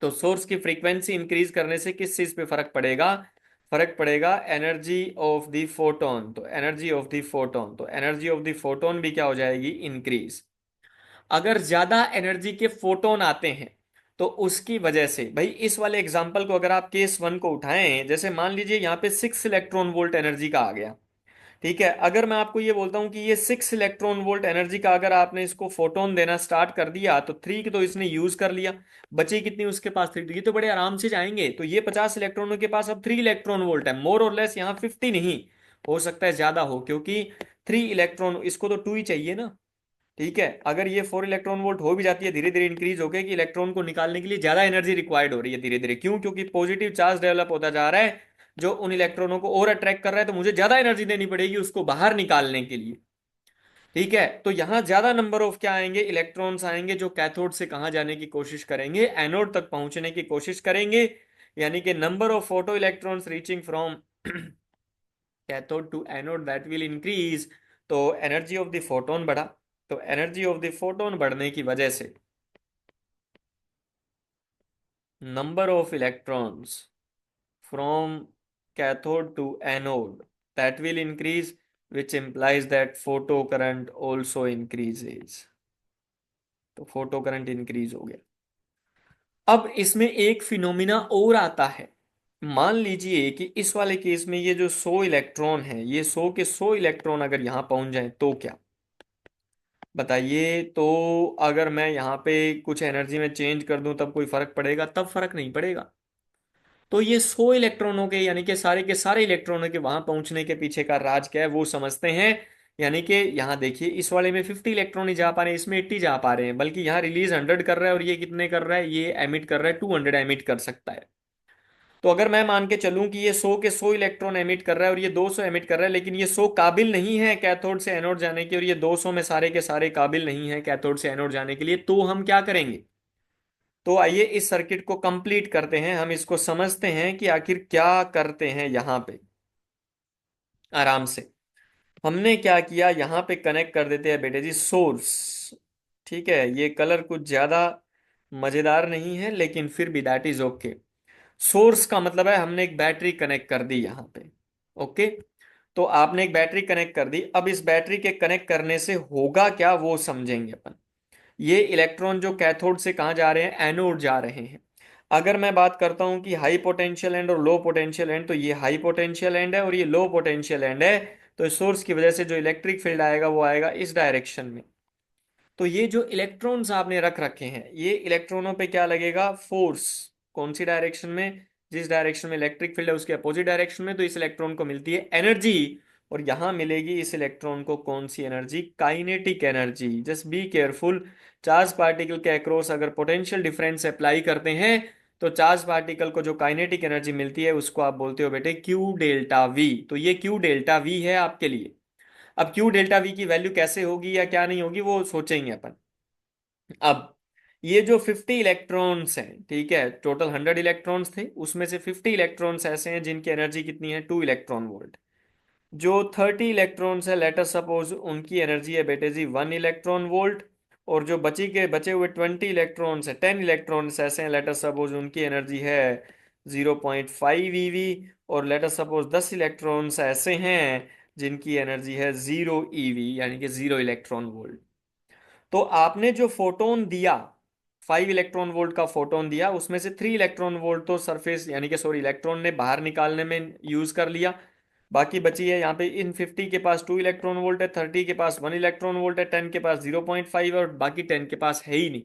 Speaker 1: तो सोर्स की फ्रीक्वेंसी इंक्रीज करने से किस चीज पे फर्क पड़ेगा, फर्क पड़ेगा एनर्जी ऑफ द फोटोन। तो एनर्जी ऑफ द फोटोन, तो एनर्जी ऑफ द फोटोन भी क्या हो जाएगी, इंक्रीज। अगर ज्यादा एनर्जी के फोटोन आते हैं तो उसकी वजह से, भाई इस वाले एग्जांपल को अगर आप केस वन को उठाएं, जैसे मान लीजिए यहाँ पे 6 इलेक्ट्रॉन वोल्ट एनर्जी का आ गया, ठीक है। अगर मैं आपको ये बोलता हूं कि ये 6 इलेक्ट्रॉन वोल्ट एनर्जी का अगर आपने इसको फोटोन देना स्टार्ट कर दिया, तो 3 की तो इसने यूज कर लिया, बची कितनी उसके पास, 3, ये तो बड़े आराम से जाएंगे। तो ये 50 इलेक्ट्रॉनों के पास अब 3 इलेक्ट्रॉन वोल्ट है, मोर और लेस, यहाँ 50 नहीं, हो सकता है ज्यादा हो, क्योंकि 3 इलेक्ट्रॉन, इसको तो 2 ही चाहिए ना, ठीक है। अगर ये 4 इलेक्ट्रॉन वोल्ट हो भी जाती है धीरे धीरे इंक्रीज होके, कि इलेक्ट्रॉन को निकालने के लिए ज्यादा एनर्जी रिक्वायर्ड हो रही है धीरे धीरे, क्यों, क्योंकि पॉजिटिव चार्ज डेवलप होता जा रहा है जो उन इलेक्ट्रॉनों को और अट्रैक्ट कर रहा है, तो मुझे ज्यादा एनर्जी देनी पड़ेगी उसको बाहर निकालने के लिए, ठीक है। तो यहां ज्यादा नंबर ऑफ क्या आएंगे, इलेक्ट्रॉन्स आएंगे, जो कैथोड से कहां जाने की कोशिश करेंगे, एनोड तक पहुंचने की कोशिश करेंगे। यानी कि number of photo electrons reaching from cathode to anode that will increase. तो एनर्जी ऑफ द फोटोन बढ़ा, तो एनर्जी ऑफ द फोटोन बढ़ने की वजह से number of electrons from cathode to anode that will increase, which implies that photo current also increases। तो photo current increase हो गया। अब इसमें एक फिनोमिना और आता है, मान लीजिए कि इस वाले केस में ये जो 100 इलेक्ट्रॉन है, ये 100 के 100 इलेक्ट्रॉन अगर यहां पहुंच जाए तो क्या, बताइए। तो अगर मैं यहाँ पे कुछ एनर्जी में चेंज कर दूं तब कोई फर्क पड़ेगा, तब फर्क नहीं पड़ेगा। तो ये 100 इलेक्ट्रॉनों के, यानी कि सारे के सारे इलेक्ट्रॉनों के वहां पहुंचने के पीछे का राज क्या है वो समझते हैं। यानी कि यहाँ देखिए, इस वाले में 50 इलेक्ट्रॉन ही जा पा रहे हैं, इसमें 80 जा पा रहे हैं, बल्कि यहाँ रिलीज 100 कर रहा है और ये कितने कर रहा है, ये एमिट कर रहा है 200 एमिट कर सकता है। तो अगर मैं मान के चलूं कि ये 100 के 100 इलेक्ट्रॉन एमिट कर रहा है और ये 200 एमिट कर रहा है, लेकिन ये 100 काबिल नहीं है कैथोड से एनोड जाने की, और ये 200 में सारे के सारे काबिल नहीं है कैथोड से एनोड जाने के लिए, तो हम क्या करेंगे। तो आइए इस सर्किट को कंप्लीट करते हैं, हम इसको समझते हैं कि आखिर क्या करते हैं यहां पे, आराम से। हमने क्या किया, यहां पे कनेक्ट कर देते हैं बेटे जी सोर्स, ठीक है। ये कलर कुछ ज्यादा मजेदार नहीं है, लेकिन फिर भी दैट इज ओके। सोर्स का मतलब है हमने एक बैटरी कनेक्ट कर दी यहां पे, ओके। तो आपने एक बैटरी कनेक्ट कर दी, अब इस बैटरी के कनेक्ट करने से होगा क्या वो समझेंगे अपन। ये इलेक्ट्रॉन जो कैथोड से कहाँ जा रहे हैं, एनोड जा रहे हैं। अगर मैं बात करता हूं कि हाई पोटेंशियल एंड और लो पोटेंशियल एंड, तो ये हाई पोटेंशियल एंड है और ये लो पोटेंशियल एंड है। तो इस सोर्स की वजह से जो इलेक्ट्रिक फील्ड आएगा वो आएगा इस डायरेक्शन में। तो ये जो इलेक्ट्रॉन्स आपने रख रखे हैं, ये इलेक्ट्रॉनों पे क्या लगेगा, फोर्स, कौन सी डायरेक्शन में, जिस डायरेक्शन में इलेक्ट्रिक फील्ड है उसके अपोजिट डायरेक्शन में। तो इस इलेक्ट्रॉन को मिलती है एनर्जी, और यहां मिलेगी इस इलेक्ट्रॉन को कौन सी energy, kinetic energy. Just be careful, charge particle के अक्रॉस अगर पोटेंशियल डिफरेंस अप्लाई करते हैं, तो चार्ज पार्टिकल को जो काइनेटिक एनर्जी मिलती है उसको आप बोलते हो बेटे क्यू डेल्टा वी। तो ये क्यू डेल्टा वी है आपके लिए। अब क्यू डेल्टा वी की वैल्यू कैसे होगी या क्या नहीं होगी वो सोचेंगे अपन। अब ये जो 50 इलेक्ट्रॉन्स हैं, ठीक है, टोटल 100 इलेक्ट्रॉन्स थे, उसमें से 50 इलेक्ट्रॉन्स ऐसे हैं जिनकी एनर्जी कितनी है, 2 इलेक्ट्रॉन वोल्ट। जो 30 इलेक्ट्रॉन्स है, लेटर सपोज उनकी एनर्जी है बेटे जी 1 इलेक्ट्रॉन वोल्ट। और जो बची के बचे हुए 20 इलेक्ट्रॉन्स है, 10 इलेक्ट्रॉन्स ऐसे हैं, लेटर सपोज उनकी एनर्जी है 0.5 eV। और लेटर सपोज 10 इलेक्ट्रॉन्स ऐसे हैं जिनकी एनर्जी है 0 eV, यानी कि 0 इलेक्ट्रॉन वोल्ट। तो आपने जो फोटोन दिया, 5 इलेक्ट्रॉन वोल्ट का फोटोन दिया, उसमें से 3 इलेक्ट्रॉन वोल्ट तो सरफेस, यानी कि सॉरी इलेक्ट्रॉन ने बाहर निकालने में यूज कर लिया। बाकी बची है यहाँ पे, इन 50 के पास 2 इलेक्ट्रॉन वोल्ट है, 30 के पास 1 इलेक्ट्रॉन वोल्ट है, 10 के पास 0.5 और बाकी 10 के पास है ही नहीं।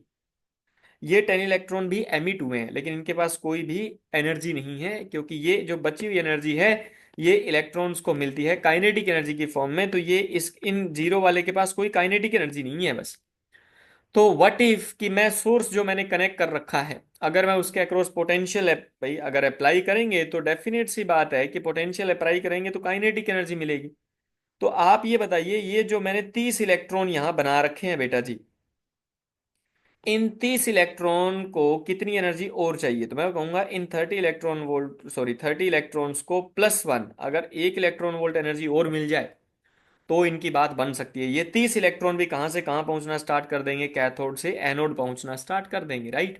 Speaker 1: ये 10 इलेक्ट्रॉन भी एमिट हुए हैं, लेकिन इनके पास कोई भी एनर्जी नहीं है, क्योंकि ये जो बची हुई एनर्जी है ये इलेक्ट्रॉन्स को मिलती है काइनेटिक एनर्जी की फॉर्म में। तो ये इस इन जीरो वाले के पास कोई काइनेटिक एनर्जी नहीं है बस। तो व्हाट इफ कि मैं सोर्स जो मैंने कनेक्ट कर रखा है, अगर मैं उसके अक्रॉस पोटेंशियल भाई अगर अप्लाई करेंगे, तो डेफिनेट सी बात है कि पोटेंशियल अप्लाई करेंगे तो काइनेटिक एनर्जी मिलेगी। तो आप ये बताइए, ये जो मैंने 30 इलेक्ट्रॉन यहां बना रखे हैं बेटा जी, इन 30 इलेक्ट्रॉन को कितनी एनर्जी और चाहिए, तो मैं कहूंगा इन 30 इलेक्ट्रॉन्स को +1, अगर 1 इलेक्ट्रॉन वोल्ट एनर्जी और मिल जाए तो इनकी बात बन सकती है। ये 30 इलेक्ट्रॉन भी कहां से कहां पहुंचना स्टार्ट कर देंगे, कैथोड से एनोड पहुंचना स्टार्ट कर देंगे, राइट।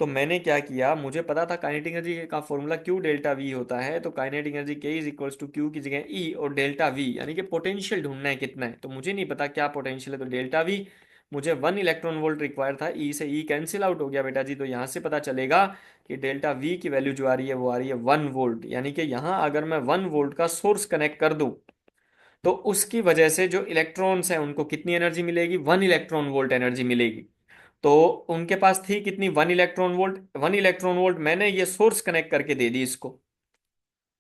Speaker 1: तो मैंने क्या किया, मुझे पता था काइनेटिक एनर्जी का फॉर्मूला क्यू डेल्टा वी होता है, तो काइनेटिक एनर्जी के इज इक्वल्स टू क्यू की जगह ई और डेल्टा वी, यानी कि पोटेंशियल ढूंढना है कितना है, तो मुझे नहीं पता क्या पोटेंशियल है, तो डेल्टा वी मुझे 1 इलेक्ट्रॉन वोल्ट रिक्वायर था, ई से ई कैंसिल आउट हो गया बेटा जी, तो यहाँ से पता चलेगा कि डेल्टा वी की वैल्यू जो आ रही है वो आ रही है 1 वोल्ट, यानी कि यहाँ अगर मैं 1 वोल्ट का सोर्स कनेक्ट कर दूं तो उसकी वजह से जो इलेक्ट्रॉन्स हैं उनको कितनी एनर्जी मिलेगी, 1 इलेक्ट्रॉन वोल्ट एनर्जी मिलेगी। तो उनके पास थी कितनी, 1 इलेक्ट्रॉन वोल्ट, 1 इलेक्ट्रॉन वोल्ट मैंने ये सोर्स कनेक्ट करके दे दी इसको,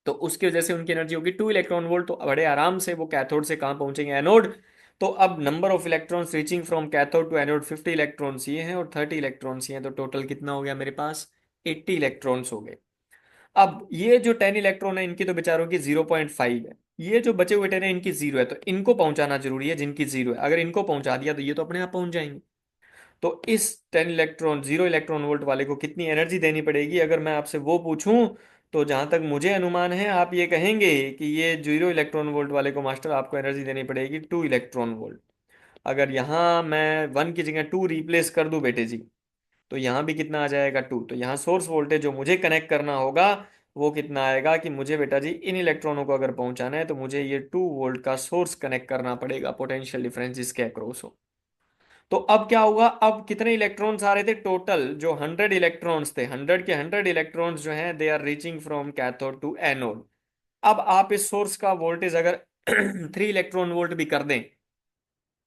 Speaker 1: तो उसकी वजह से उनकी एनर्जी होगी 2 इलेक्ट्रॉन वोल्ट, तो बड़े आराम से वो कैथोड से कहाँ पहुंचेंगे, एनोड। तो अब number of electrons reaching from cathode to anode 50 electrons ये हैं और 30 इलेक्ट्रॉन्स ये हैं, तो टोटल कितना हो गया मेरे पास, 80 इलेक्ट्रॉन्स हो गए। अब ये जो 10 इलेक्ट्रॉन है इनकी तो बेचारों की 0.5 है, ये जो बचे हुए 10 है इनकी 0 है, तो इनको पहुंचाना जरूरी है जिनकी 0 है, अगर इनको पहुंचा दिया तो ये तो अपने आप पहुंच जाएंगे। तो इस 0 इलेक्ट्रॉन वोल्ट वाले को कितनी एनर्जी देनी पड़ेगी, अगर मैं आपसे वो पूछूं, तो जहां तक मुझे अनुमान है आप ये कहेंगे कि ये 0 इलेक्ट्रॉन वोल्ट वाले को मास्टर आपको एनर्जी देनी पड़ेगी 2 इलेक्ट्रॉन वोल्ट। अगर यहाँ मैं 1 की जगह 2 रिप्लेस कर दूं बेटे जी, तो यहाँ भी कितना आ जाएगा 2, तो यहाँ सोर्स वोल्टेज जो मुझे कनेक्ट करना होगा वो कितना आएगा कि मुझे बेटा जी इन इलेक्ट्रॉनों को अगर पहुंचाना है तो मुझे ये 2 वोल्ट का सोर्स कनेक्ट करना पड़ेगा, पोटेंशियल डिफरेंस इसके अक्रॉस हो। तो अब क्या हुआ, अब कितने इलेक्ट्रॉन्स आ रहे थे, टोटल जो 100 इलेक्ट्रॉन्स थे, 100 के 100 इलेक्ट्रॉन्स जो हैं they are reaching from cathode to anode. अब आप इस सोर्स का वोल्टेज अगर 3 इलेक्ट्रॉन वोल्ट भी कर दें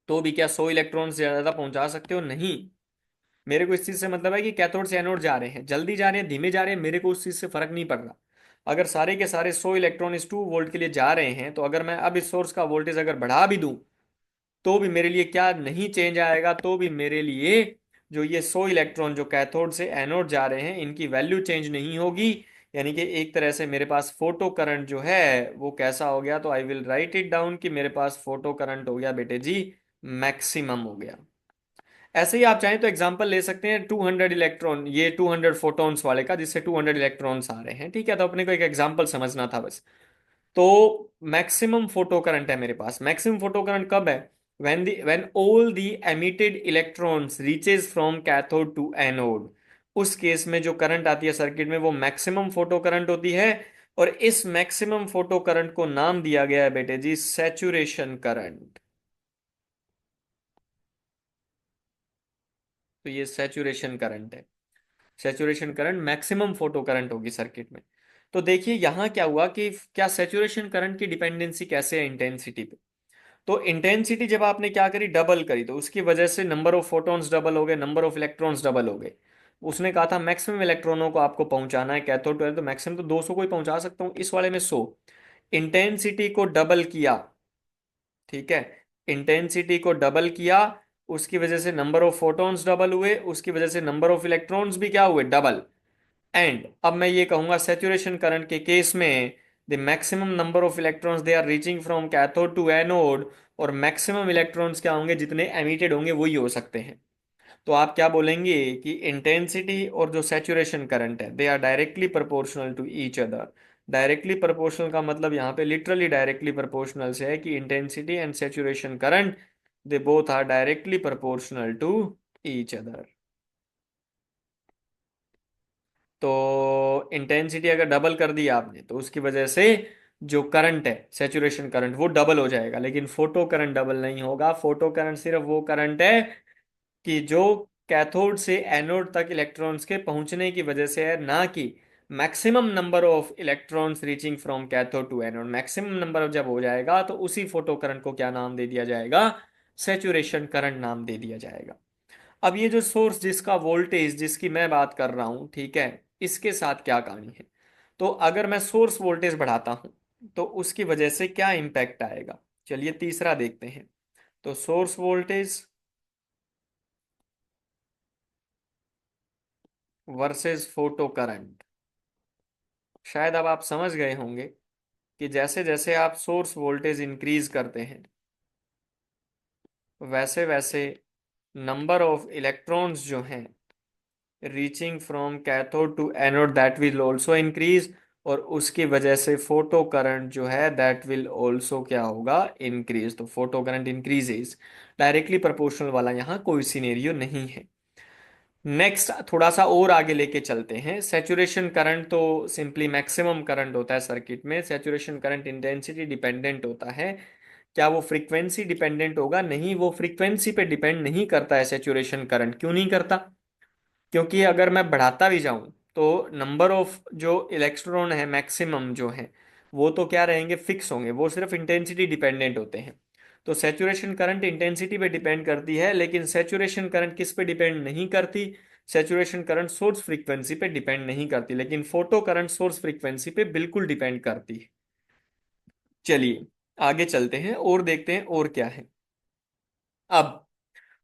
Speaker 1: तो भी क्या 100 इलेक्ट्रॉन से ज्यादा पहुंचा सकते हो, नहीं। मेरे को इस चीज से मतलब है कि कैथोड से एनोड जा रहे हैं, जल्दी जा रहे हैं धीमे जा रहे हैं, मेरे को उस चीज से फर्क नहीं पड़ रहा। अगर सारे के सारे 100 इलेक्ट्रॉन इस 2 वोल्ट के लिए जा रहे हैं, तो अगर मैं अब इस सोर्स का वोल्टेज अगर बढ़ा भी दूं तो भी मेरे लिए क्या नहीं चेंज आएगा, तो भी मेरे लिए जो ये 100 इलेक्ट्रॉन जो कैथोड से एनोड जा रहे हैं इनकी वैल्यू चेंज नहीं होगी। यानी कि एक तरह से मेरे पास फोटो करंट जो है वो कैसा हो गया, तो I will write it down कि मेरे पास फोटो करंट हो गया बेटे जी मैक्सिमम हो गया। ऐसे ही आप चाहें तो एग्जांपल ले सकते हैं 200 इलेक्ट्रॉन, ये 200 फोटॉन्स वाले का जिससे 200 इलेक्ट्रॉन्स आ रहे हैं, ठीक है, तो अपने को एक एग्जांपल समझना था बस। तो मैक्सिमम फोटो करंट है मेरे पास, मैक्सिमम फोटो करंट कब है, when all the emitted electrons reaches from cathode to anode, उस केस में जो करंट आती है सर्किट में वो मैक्सिमम फोटो करंट होती है। और इस मैक्सिमम फोटो करंट को नाम दिया गया है बेटे जी सैचुरेशन करंट। तो ये सैचुरेशन करंट है, saturation current maximum photo current होगी सर्किट में। तो देखिए यहां क्या हुआ कि क्या सैचुरेशन करंट की डिपेंडेंसी कैसे है इंटेंसिटी पे, तो इंटेंसिटी जब आपने क्या करी डबल करी तो उसकी वजह से नंबर ऑफ फोटॉन्स डबल हो गए, नंबर ऑफ इलेक्ट्रॉन्स डबल हो गए। उसने कहा था मैक्सिमम इलेक्ट्रॉनों को आपको पहुंचाना है कैथोड टू, तो मैक्सिमम तो 200 को ही पहुंचा सकता हूँ, इस वाले में 100। इंटेंसिटी को डबल किया, ठीक है, इंटेंसिटी को डबल किया, उसकी वजह से नंबर ऑफ फोटॉन्स डबल हुए, उसकी वजह से नंबर ऑफ इलेक्ट्रॉन्स भी क्या हुए, डबल। एंड अब मैं ये कहूंगा सैचुरेशन करंट के केस में the maximum number of electrons they are reaching from cathode to anode, और मैक्सिमम इलेक्ट्रॉन्स क्या होंगे जितने एमिटेड होंगे वही हो सकते हैं। तो आप क्या बोलेंगे कि इंटेंसिटी और जो सैचुरेशन करंट है they are directly proportional to each other. Directly proportional का मतलब यहाँ पे लिटरली डायरेक्टली प्रोपोर्शनल से है कि intensity and saturation current they both are directly proportional to each other. तो इंटेंसिटी अगर डबल कर दी आपने तो उसकी वजह से जो करंट है सैचुरेशन करंट वो डबल हो जाएगा, लेकिन फोटो करंट डबल नहीं होगा। फोटो करंट सिर्फ वो करंट है कि जो कैथोड से एनोड तक इलेक्ट्रॉन्स के पहुंचने की वजह से है, ना कि maximum number of electrons reaching from cathode to anode. Maximum number जब हो जाएगा तो उसी फोटो करंट को क्या नाम दे दिया जाएगा, सैचुरेशन करंट नाम दे दिया जाएगा। अब ये जो सोर्स जिसका वोल्टेज जिसकी मैं बात कर रहा हूं, ठीक है, इसके साथ क्या कहानी है, तो अगर मैं सोर्स वोल्टेज बढ़ाता हूं तो उसकी वजह से क्या इंपैक्ट आएगा, चलिए तीसरा देखते हैं। तो source voltage versus photo current, शायद अब आप समझ गए होंगे कि जैसे जैसे आप सोर्स वोल्टेज इंक्रीज करते हैं वैसे वैसे नंबर ऑफ इलेक्ट्रॉन्स जो हैं reaching from cathode to anode that will also increase, और उसकी वजह से फोटो करंट जो है दैट विल ऑल्सो क्या होगा, इंक्रीज। तो photo current increases, directly proportional वाला यहाँ कोई सिनेरियो नहीं है। नेक्स्ट थोड़ा सा और आगे लेके चलते हैं। सैचुरेशन करंट तो सिंपली मैक्सिमम करंट होता है सर्किट में। सैचुरेशन करंट इंटेंसिटी डिपेंडेंट होता है। क्या वो फ्रीक्वेंसी डिपेंडेंट होगा? नहीं, वो फ्रीक्वेंसी पे डिपेंड नहीं करता है सैचुरेशन करंट। क्यों नहीं करता? क्योंकि अगर मैं बढ़ाता भी जाऊं तो नंबर ऑफ जो इलेक्ट्रॉन है मैक्सिमम जो है वो तो क्या रहेंगे, फिक्स होंगे। वो सिर्फ इंटेंसिटी डिपेंडेंट होते हैं। तो सैचुरेशन करंट इंटेंसिटी पे डिपेंड करती है, लेकिन सैचुरेशन करंट किस पे डिपेंड नहीं करती? सैचुरेशन करंट सोर्स फ्रीक्वेंसी पे डिपेंड नहीं करती, लेकिन फोटो करंट सोर्स फ्रीक्वेंसी पे बिल्कुल डिपेंड करती है। चलिए आगे चलते हैं और देखते हैं और क्या है। अब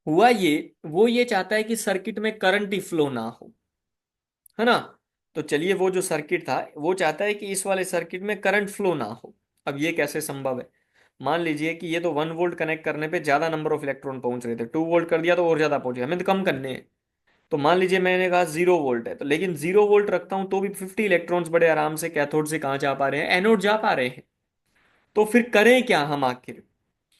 Speaker 1: हुआ ये, वो ये चाहता है कि सर्किट में करंट ही फ्लो ना हो, है ना। तो चलिए, वो जो सर्किट था वो चाहता है कि इस वाले सर्किट में करंट फ्लो ना हो। अब ये कैसे संभव है? मान लीजिए कि ये तो 1 वोल्ट कनेक्ट करने पे ज्यादा नंबर ऑफ इलेक्ट्रॉन पहुंच रहे थे, 2 वोल्ट कर दिया तो और ज्यादा पहुंचे, हमें तो कम करने हैं। तो मान लीजिए मैंने कहा 0 वोल्ट है, तो लेकिन 0 वोल्ट रखता हूं तो भी 50 इलेक्ट्रॉन्स बड़े आराम से कैथोड से कहाँ जा पा रहे हैं, एनोड जा पा रहे हैं। तो फिर करें क्या हम आखिर?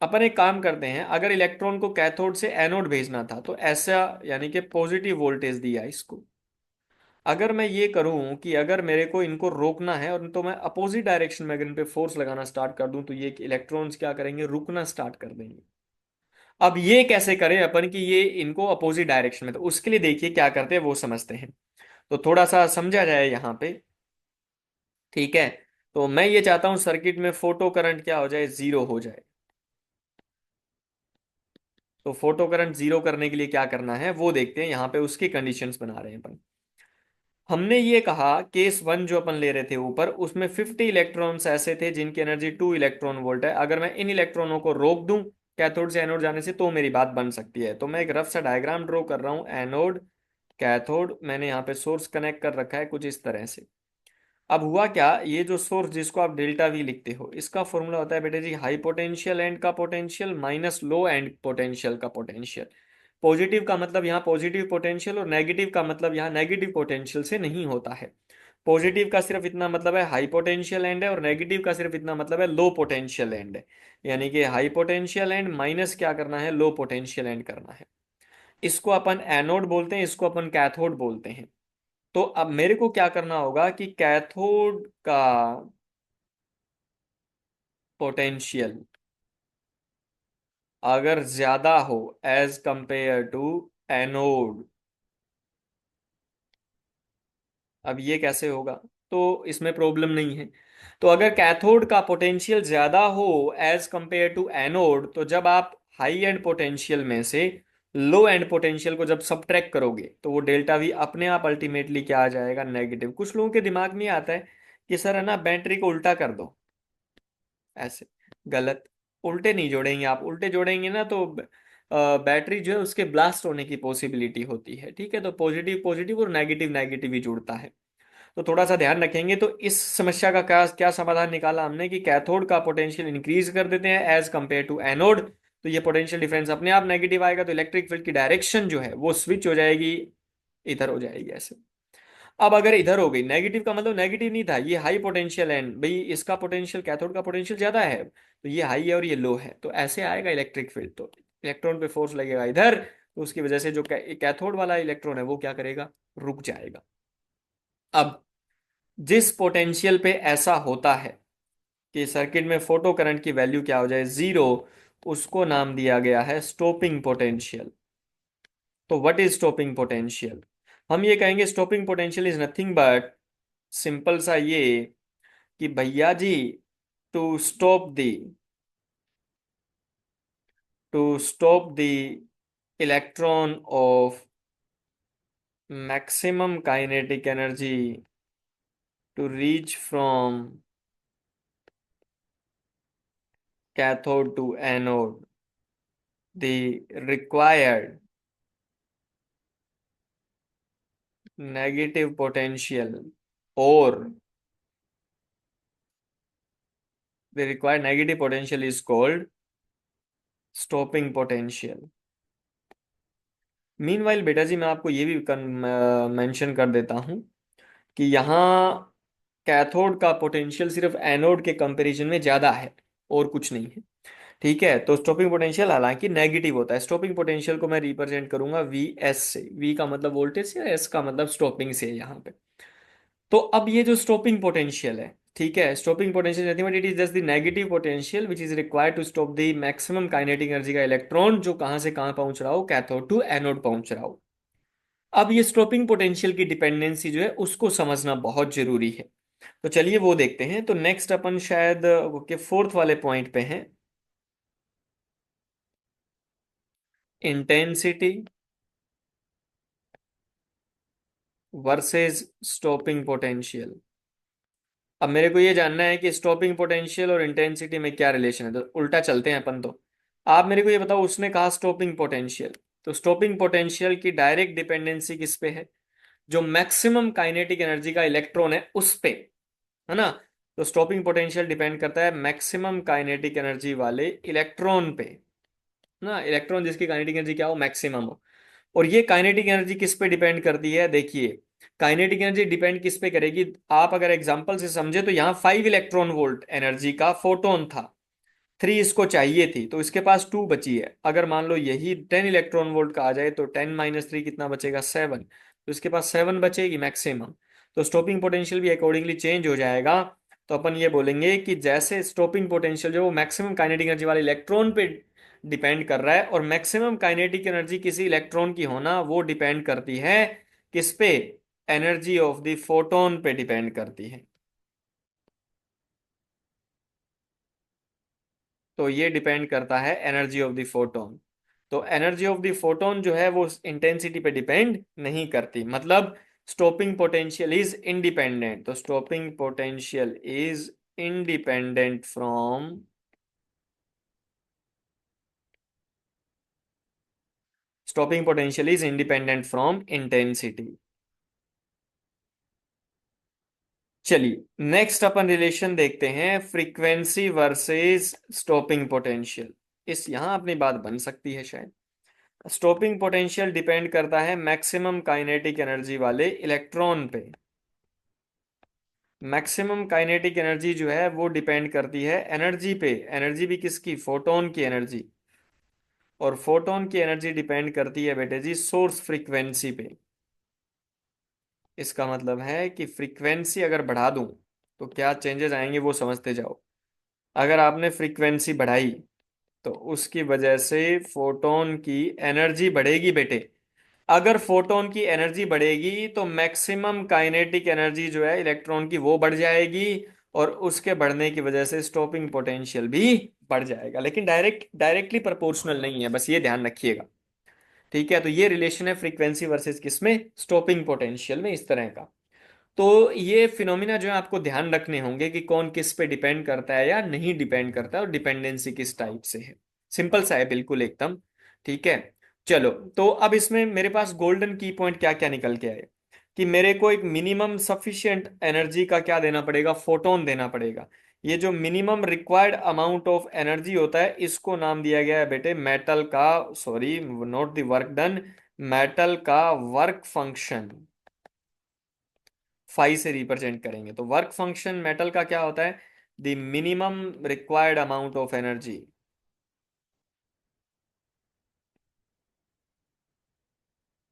Speaker 1: अपन एक काम करते हैं, अगर इलेक्ट्रॉन को कैथोड से एनोड भेजना था तो ऐसा, यानी कि पॉजिटिव वोल्टेज दिया इसको। अगर मैं ये करूं कि अगर मेरे को इनको रोकना है, और तो मैं अपोजिट डायरेक्शन में अगर इन पे फोर्स लगाना स्टार्ट कर दूं तो ये इलेक्ट्रॉन्स क्या करेंगे, रुकना स्टार्ट कर देंगे। अब ये कैसे करें अपन कि ये इनको अपोजिट डायरेक्शन में, तो उसके लिए देखिए क्या करते हैं वो समझते हैं। तो थोड़ा सा समझा जाए यहाँ पे, ठीक है। तो मैं ये चाहता हूं सर्किट में फोटो करंट क्या हो जाए, जीरो हो जाए। तो फोटो करंट जीरो करने के लिए क्या करना है वो देखते हैं, यहाँ पे उसकी कंडीशंस बना रहे हैं अपन। हमने ये कहा केस वन जो अपन ले रहे थे ऊपर, उसमें 50 इलेक्ट्रॉन्स ऐसे थे जिनकी एनर्जी 2 इलेक्ट्रॉन वोल्ट है। अगर मैं इन इलेक्ट्रॉनों को रोक दूं कैथोड से एनोड जाने से तो मेरी बात बन सकती है। तो मैं एक रफ सा डायग्राम ड्रॉ कर रहा हूं, एनोड कैथोड, मैंने यहाँ पे सोर्स कनेक्ट कर रखा है कुछ इस तरह से। अब हुआ क्या, ये जो सोर्स जिसको आप डेल्टा वी लिखते हो, इसका फॉर्मूला होता है बेटे जी हाई पोटेंशियल एंड का potential minus low and potential का पोटेंशियल। पॉजिटिव का मतलब यहाँ पॉजिटिव पोटेंशियल, और नेगेटिव का मतलब यहाँ नेगेटिव पोटेंशियल से नहीं होता है। पॉजिटिव का सिर्फ इतना मतलब है हाई पोटेंशियल एंड है, और नेगेटिव का सिर्फ इतना मतलब है लो पोटेंशियल एंड है। यानी कि हाई पोटेंशियल एंड माइनस क्या करना है, लो पोटेंशियल एंड करना है। इसको अपन एनोड बोलते हैं, इसको अपन कैथोड बोलते हैं। तो अब मेरे को क्या करना होगा कि कैथोड का पोटेंशियल अगर ज्यादा हो एज कंपेयर टू एनोड, अब ये कैसे होगा? तो इसमें प्रॉब्लम नहीं है। तो अगर कैथोड का पोटेंशियल ज्यादा हो एज कंपेयर टू एनोड, तो जब आप हाई एंड पोटेंशियल में से लो एंड पोटेंशियल को जब सब्ट्रैक्ट करोगे तो वो डेल्टा वी अपने आप अल्टीमेटली क्या आ जाएगा, नेगेटिव। कुछ लोगों के दिमाग में आता है कि सर है ना बैटरी को उल्टा कर दो, ऐसे गलत। उल्टे नहीं जोड़ेंगे आप, उल्टे जोड़ेंगे ना तो बैटरी जो है उसके ब्लास्ट होने की पॉसिबिलिटी होती है, ठीक है। तो पॉजिटिव पॉजिटिव और नेगेटिव नेगेटिव ही जुड़ता है। तो थोड़ा सा ध्यान रखेंगे। तो इस समस्या का क्या क्या समाधान निकाला हमने कि कैथोड का पोटेंशियल इंक्रीज कर देते हैं एज कंपेयर टू एनोड, तो ये पोटेंशियल डिफरेंस अपने आप नेगेटिव आएगा, तो इलेक्ट्रिक फील्ड की डायरेक्शन जो है वो स्विच हो जाएगी, इधर हो जाएगी ऐसे। अब अगर इधर हो गई नेगेटिव का मतलब नेगेटिव नहीं था, ये हाई पोटेंशियल है भाई, इसका पोटेंशियल कैथोड का पोटेंशियल ज्यादा है, तो ये हाई है और ये लो है, तो ऐसे आएगा इलेक्ट्रिक फील्ड। तो इलेक्ट्रॉन पे फोर्स लगेगा इधर, तो उसकी वजह से जो कैथोड वाला इलेक्ट्रॉन है वो क्या करेगा, रुक जाएगा। अब जिस पोटेंशियल पे ऐसा होता है कि सर्किट में फोटो करंट की वैल्यू क्या हो जाए, जीरो, उसको नाम दिया गया है स्टॉपिंग पोटेंशियल। तो व्हाट इज स्टॉपिंग पोटेंशियल? हम ये कहेंगे stopping potential is nothing but, simple सा ये कि भैया जी, to stop the to stop the electron of maximum kinetic energy to reach from cathode to anode, the required negative potential, or the required negative potential is called stopping potential. Meanwhile बेटा जी, मैं आपको ये भी mention कर देता हूँ कि यहाँ कैथोड का पोटेंशियल सिर्फ एनोड के कंपैरिजन में ज्यादा है, और कुछ नहीं है। ठीक है, तो स्टॉपिंग पोटेंशियल हालांकि नेगेटिव होता है। स्टॉपिंग पोटेंशियल को मैं रिप्रेजेंट करूंगा वी एस से। वी का मतलब वोल्टेज से, एस का मतलब स्टॉपिंग से है यहाँ पे। तो अब ये जो स्टॉपिंग पोटेंशियल है, ठीक है, stopping potential nothing but it is just the negative potential which is required to stop the maximum kinetic energy का इलेक्ट्रॉन, जो कहां से कहां पहुंच रहा हो, कैथोड टू एनोड पहुंच रहा हो। अब ये स्टॉपिंग पोटेंशियल की डिपेंडेंसी जो है उसको समझना बहुत जरूरी है। तो चलिए वो देखते हैं। तो नेक्स्ट अपन शायद के फोर्थ वाले पॉइंट पे हैं, इंटेंसिटी वर्सेस स्टॉपिंग पोटेंशियल। अब मेरे को ये जानना है कि स्टॉपिंग पोटेंशियल और इंटेंसिटी में क्या रिलेशन है, तो उल्टा चलते हैं अपन। तो आप मेरे को ये बताओ, उसने कहा स्टॉपिंग पोटेंशियल, तो स्टॉपिंग पोटेंशियल की डायरेक्ट डिपेंडेंसी किस पे है? जो मैक्सिमम काइनेटिक एनर्जी का इलेक्ट्रॉन है उस पे, है ना। तो स्टॉपिंग पोटेंशियल डिपेंड करता है मैक्सिमम काइनेटिक एनर्जी वाले इलेक्ट्रॉन पे, ना। इलेक्ट्रॉन जिसकी काइनेटिक एनर्जी क्या हो, मैक्सिमम हो। और ये काइनेटिक एनर्जी किस पे डिपेंड करती है? देखिए, काइनेटिक एनर्जी डिपेंड किस पे करेगी। आप अगर एग्जांपल से समझे तो यहाँ 5 इलेक्ट्रॉन वोल्ट एनर्जी का फोटोन था, 3 इसको चाहिए थी, तो इसके पास 2 बची है। अगर मान लो यही 10 इलेक्ट्रॉन वोल्ट का आ जाए तो 10 - 3 कितना बचेगा, 7। तो इसके पास 7 बचेगी मैक्सिमम। तो स्टॉपिंग पोटेंशियल भी अकॉर्डिंगली चेंज हो जाएगा। तो अपन ये बोलेंगे कि जैसे स्टॉपिंग पोटेंशियल जो वो मैक्सिमम काइनेटिक एनर्जी वाले इलेक्ट्रॉन पे डिपेंड कर रहा है, और मैक्सिमम काइनेटिक एनर्जी किसी इलेक्ट्रॉन की होना वो डिपेंड करती है किस पे? एनर्जी ऑफ द फोटोन पे डिपेंड करती है। तो ये डिपेंड करता है एनर्जी ऑफ द फोटोन। तो एनर्जी ऑफ द फोटोन जो है वो इंटेंसिटी पे डिपेंड नहीं करती, मतलब स्टॉपिंग पोटेंशियल इज इंडिपेंडेंट। तो stopping potential is independent from, stopping potential is independent from intensity. चलिए नेक्स्ट अपन रिलेशन देखते हैं, फ्रीक्वेंसी वर्सेस स्टॉपिंग पोटेंशियल। इस यहां अपनी बात बन सकती है शायद। स्टॉपिंग पोटेंशियल डिपेंड करता है मैक्सिमम काइनेटिक एनर्जी वाले इलेक्ट्रॉन पे। मैक्सिमम काइनेटिक एनर्जी जो है वो डिपेंड करती है एनर्जी पे। एनर्जी भी किसकी? फोटोन की एनर्जी। और फोटोन की एनर्जी डिपेंड करती है बेटे जी सोर्स फ्रीक्वेंसी पे। इसका मतलब है कि फ्रीक्वेंसी अगर बढ़ा दूं तो क्या चेंजेस आएंगे वो समझते जाओ। अगर आपने फ्रीक्वेंसी बढ़ाई तो उसकी वजह से फोटोन की एनर्जी बढ़ेगी बेटे। अगर फोटोन की एनर्जी बढ़ेगी तो मैक्सिमम काइनेटिक एनर्जी जो है इलेक्ट्रॉन की वो बढ़ जाएगी, और उसके बढ़ने की वजह से स्टॉपिंग पोटेंशियल भी बढ़ जाएगा। लेकिन डायरेक्टली प्रोपोर्शनल नहीं है, बस ये ध्यान रखिएगा। ठीक है, तो ये रिलेशन है फ्रीक्वेंसी वर्सेस किसमें, स्टॉपिंग पोटेंशियल में, इस तरह का। तो ये फिनोमिना जो है आपको ध्यान रखने होंगे कि कौन किस पे डिपेंड करता है या नहीं डिपेंड करता है, और डिपेंडेंसी किस टाइप से है। सिंपल सा है बिल्कुल एकदम। ठीक है, चलो। तो अब इसमें मेरे पास गोल्डन की पॉइंट क्या क्या निकल के आए, कि मेरे को एक मिनिमम सफिशिएंट एनर्जी का क्या देना पड़ेगा, फोटोन देना पड़ेगा। ये जो minimum required amount of energy होता है इसको नाम दिया गया है बेटे मेटल का, sorry not the work done, metal का वर्क फंक्शन। फाई से रिप्रेजेंट करेंगे तो वर्क फंक्शन मेटल का क्या होता है? The minimum required amount of energy.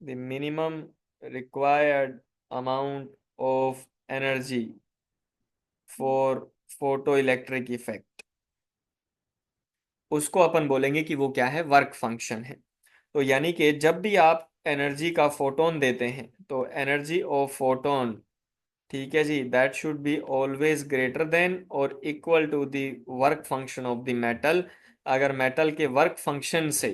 Speaker 1: The minimum required amount of energy for photo electric effect, उसको अपन बोलेंगे कि वो क्या है, वर्क फंक्शन है। तो यानी कि जब भी आप एनर्जी का फोटोन देते हैं तो एनर्जी ऑफ फोटोन, ठीक है जी, that should be always greater than और equal to the work function of the metal. अगर मेटल के वर्क फंक्शन से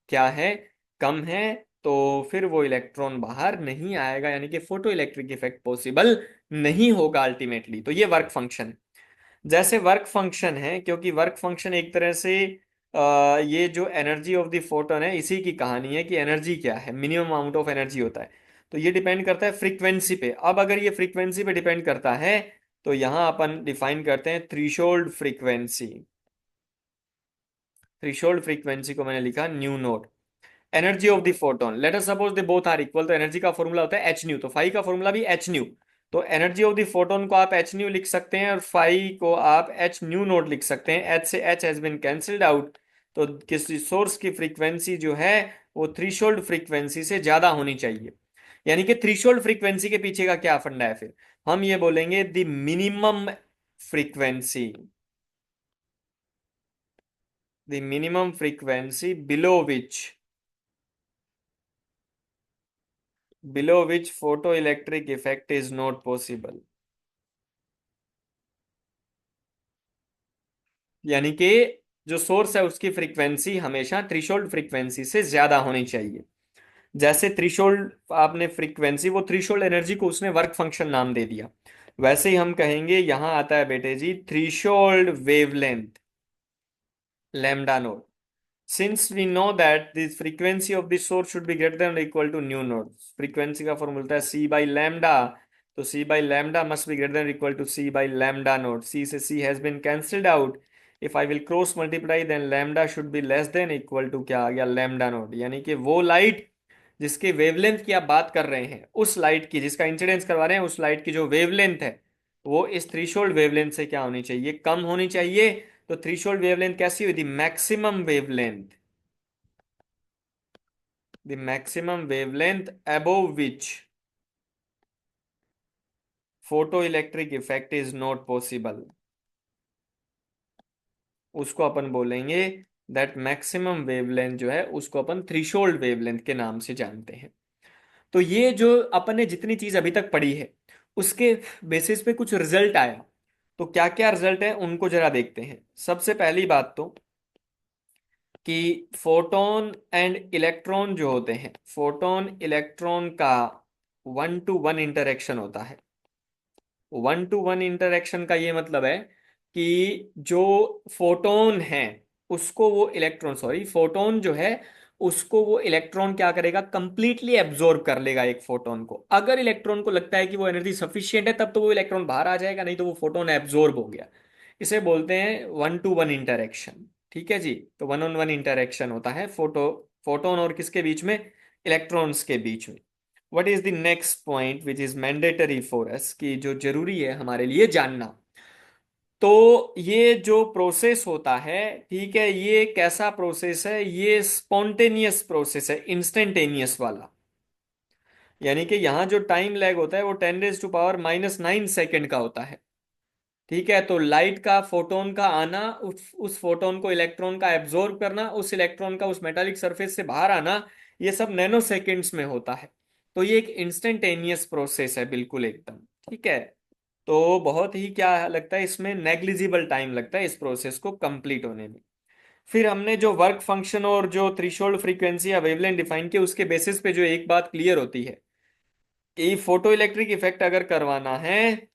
Speaker 1: क्या है, कम है, तो फिर वो इलेक्ट्रॉन बाहर नहीं आएगा, यानी कि फोटो इलेक्ट्रिक इफेक्ट पॉसिबल नहीं होगा अल्टीमेटली। तो ये वर्क फंक्शन, जैसे वर्क फंक्शन है, क्योंकि वर्क फंक्शन एक तरह से ये जो एनर्जी ऑफ द फोटोन है इसी की कहानी है कि एनर्जी क्या है, मिनिमम अमाउंट ऑफ एनर्जी होता है। तो ये डिपेंड करता है फ्रीक्वेंसी पे। अब अगर ये फ्रीक्वेंसी पे डिपेंड करता है तो यहां अपन डिफाइन करते हैं थ्रीशोल्ड फ्रीक्वेंसी। थ्रीशोल्ड फ्रीक्वेंसी को मैंने लिखा nu naught. Energy of the photon, let us suppose they both are equal, तो एनर्जी का फॉर्मूला होता है एच न्यू, तो फाई का फॉर्मूला भी एच न्यू। तो एनर्जी ऑफ द फोटोन को आप एच न्यू लिख सकते हैं और फाई को आप एच न्यू नोट लिख सकते हैं। एच से H has been cancelled out, तो किसी सोर्स की फ्रीक्वेंसी जो है वो थ्रीशोल्ड फ्रीक्वेंसी से ज्यादा होनी चाहिए। यानी कि थ्रीशोल्ड फ्रीक्वेंसी के पीछे का क्या फंडा है, फिर हम ये बोलेंगे the minimum frequency, the minimum frequency below which photoelectric effect is not possible। यानी कि जो सोर्स है उसकी फ्रीक्वेंसी हमेशा थ्रीशोल्ड फ्रीक्वेंसी से ज्यादा होनी चाहिए। जैसे थ्रीशोल्ड आपने फ्रीक्वेंसी, वो थ्रीशोल्ड एनर्जी को उसने वर्क फंक्शन नाम दे दिया, वैसे ही हम कहेंगे यहां आता है बेटे जी threshold wavelength lambda naught. Since we know that the frequency of the source should be greater than or equal to nu naught, frequency का फॉर्मूला होता है c by lambda, तो c by lambda must be greater than or equal to c by lambda naught। c से c has been cancelled out, if I will cross multiply then lambda should be less than equal to क्या आ गया lambda naught। यानी कि वो light जिसके wavelength की आप बात कर रहे हैं, उस लाइट की जिसका इंसिडेंस करवा रहे हैं, उस लाइट की जो वेवलेंथ है वो इस थ्रीशोल्ड वेवलेंथ से क्या होनी चाहिए, कम होनी चाहिए। तो थ्रीशोल्ड वेवलेंथ कैसी हुई थी, maximum wavelength, the maximum wavelength above which photoelectric effect is not possible, उसको अपन बोलेंगे दैट मैक्सिमम वेवलेंथ जो है उसको अपन थ्रीशोल्ड वेवलेंथ के नाम से जानते हैं। तो ये जो अपन ने जितनी चीज अभी तक पढ़ी है उसके बेसिस पे कुछ रिजल्ट आया, तो क्या क्या रिजल्ट है उनको जरा देखते हैं। सबसे पहली बात तो कि फोटोन एंड इलेक्ट्रॉन जो होते हैं, फोटोन इलेक्ट्रॉन का वन टू वन इंटरेक्शन होता है। वन टू वन इंटरेक्शन का ये मतलब है कि जो फोटोन है उसको वो इलेक्ट्रॉन, सॉरी फोटोन जो है उसको वो इलेक्ट्रॉन क्या करेगा, कंप्लीटली एब्जॉर्ब कर लेगा एक फोटोन को। अगर इलेक्ट्रॉन को लगता है कि वो एनर्जी सफिशिएंट है तब तो वो इलेक्ट्रॉन बाहर आ जाएगा, नहीं तो वो फोटोन एब्जॉर्ब हो गया। इसे बोलते हैं वन टू वन इंटरेक्शन। ठीक है जी, तो वन ऑन वन इंटरेक्शन होता है फोटोन और किसके बीच में, इलेक्ट्रॉन्स के बीच में। What is the next point which is mandatory for us, कि जो जरूरी है हमारे लिए जानना। तो ये जो प्रोसेस होता है, ठीक है, ये कैसा प्रोसेस है, ये स्पॉन्टेनियस प्रोसेस है, इंस्टेंटेनियस वाला। यानी कि यहाँ जो टाइम लैग होता है वो 10⁻⁻⁹ का होता है। ठीक है, तो लाइट का फोटोन का आना, उस फोटोन को इलेक्ट्रॉन का एब्जॉर्ब करना, उस इलेक्ट्रॉन का उस मेटालिक सरफेस से बाहर आना, ये सब नैनो सेकेंड्स में होता है। तो ये एक इंस्टेंटेनियस प्रोसेस है बिल्कुल एकदम। ठीक है, तो बहुत ही क्या लगता है इसमें, नेग्लिजिबल टाइम लगता है इस प्रोसेस को कंप्लीट होने में। फिर हमने जो वर्क फंक्शन और जो थ्रीशोल्ड फ्रीक्वेंसी या वेवलेंथ डिफाइन किया, उसके बेसिस पे जो एक बात क्लियर होती है कि फोटो इलेक्ट्रिक इफेक्ट अगर करवाना है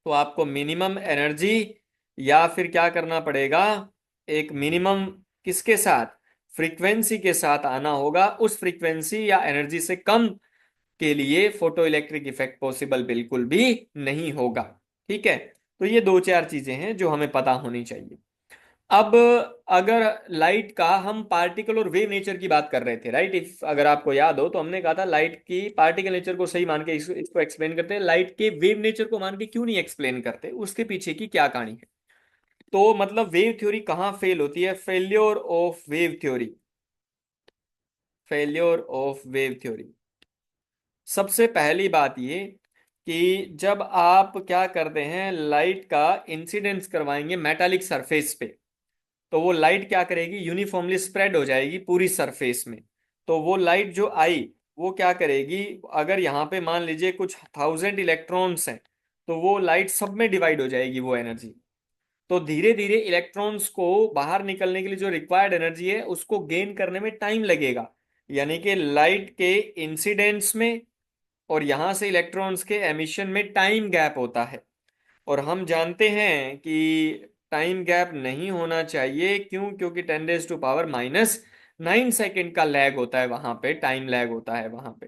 Speaker 1: तो आपको मिनिमम एनर्जी या फिर क्या करना पड़ेगा, एक मिनिमम किसके साथ, फ्रीक्वेंसी के साथ आना होगा। उस फ्रीक्वेंसी या एनर्जी से कम के लिए फोटो इलेक्ट्रिक इफेक्ट पॉसिबल बिल्कुल भी नहीं होगा। ठीक है, तो ये दो चार चीजें हैं जो हमें पता होनी चाहिए। अब अगर लाइट का हम पार्टिकल और वेव नेचर की बात कर रहे थे, राइट, इफ अगर आपको याद हो तो हमने कहा था लाइट की पार्टिकल नेचर को सही मान के इसको एक्सप्लेन करते हैं, लाइट के वेव नेचर को मान के क्यों नहीं एक्सप्लेन करते, उसके पीछे की क्या कहानी है। तो मतलब वेव थ्योरी कहाँ फेल होती है, failure of wave theory, failure of wave theory. सबसे पहली बात ये कि जब आप क्या करते हैं, लाइट का इंसिडेंस करवाएंगे मेटालिक सरफेस पे, तो वो लाइट क्या करेगी, यूनिफॉर्मली स्प्रेड हो जाएगी पूरी सरफेस में। तो वो लाइट जो आई वो क्या करेगी, अगर यहाँ पे मान लीजिए कुछ 1000 इलेक्ट्रॉन्स हैं तो वो लाइट सब में डिवाइड हो जाएगी वो एनर्जी। तो धीरे धीरे इलेक्ट्रॉन्स को बाहर निकलने के लिए जो रिक्वायर्ड एनर्जी है उसको गेन करने में टाइम लगेगा। यानी कि लाइट के इंसिडेंस में और यहां से इलेक्ट्रॉन्स के एमिशन में टाइम गैप होता है। और हम जानते हैं कि टाइम गैप नहीं होना चाहिए, क्यों, क्योंकि 10⁻⁹ का लैग होता है वहां पे, टाइम लैग होता है वहां पे।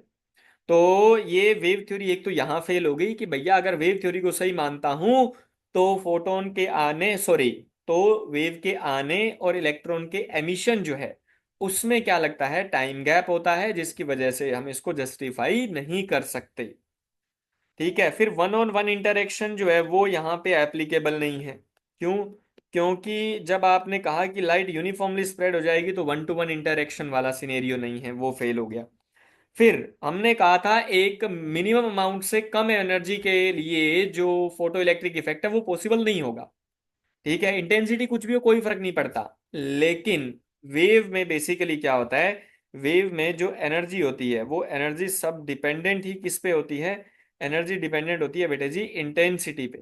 Speaker 1: तो ये वेव थ्योरी एक तो यहां फेल हो गई कि भैया अगर वेव थ्योरी को सही मानता हूं तो फोटोन के आने, सॉरी, तो वेव के आने और इलेक्ट्रॉन के एमिशन जो है उसमें क्या लगता है, टाइम गैप होता है, जिसकी वजह से हम इसको जस्टिफाई नहीं कर सकते। ठीक है, फिर वन ऑन वन इंटरेक्शन जो है वो यहाँ पे एप्लीकेबल नहीं है। क्यों? क्योंकि जब आपने कहा कि लाइट यूनिफॉर्मली स्प्रेड हो जाएगी, तो वन टू वन इंटरेक्शन वाला सिनेरियो नहीं है, वो फेल हो गया। फिर हमने कहा था एक मिनिमम अमाउंट से कम एनर्जी के लिए जो फोटो इलेक्ट्रिक इफेक्ट है वो पॉसिबल नहीं होगा। ठीक है, इंटेंसिटी कुछ भी हो कोई फर्क नहीं पड़ता। लेकिन वेव में बेसिकली क्या होता है, वेव में जो एनर्जी होती है वो एनर्जी सब डिपेंडेंट ही किस पे होती है, एनर्जी डिपेंडेंट होती है बेटे जी इंटेंसिटी पे।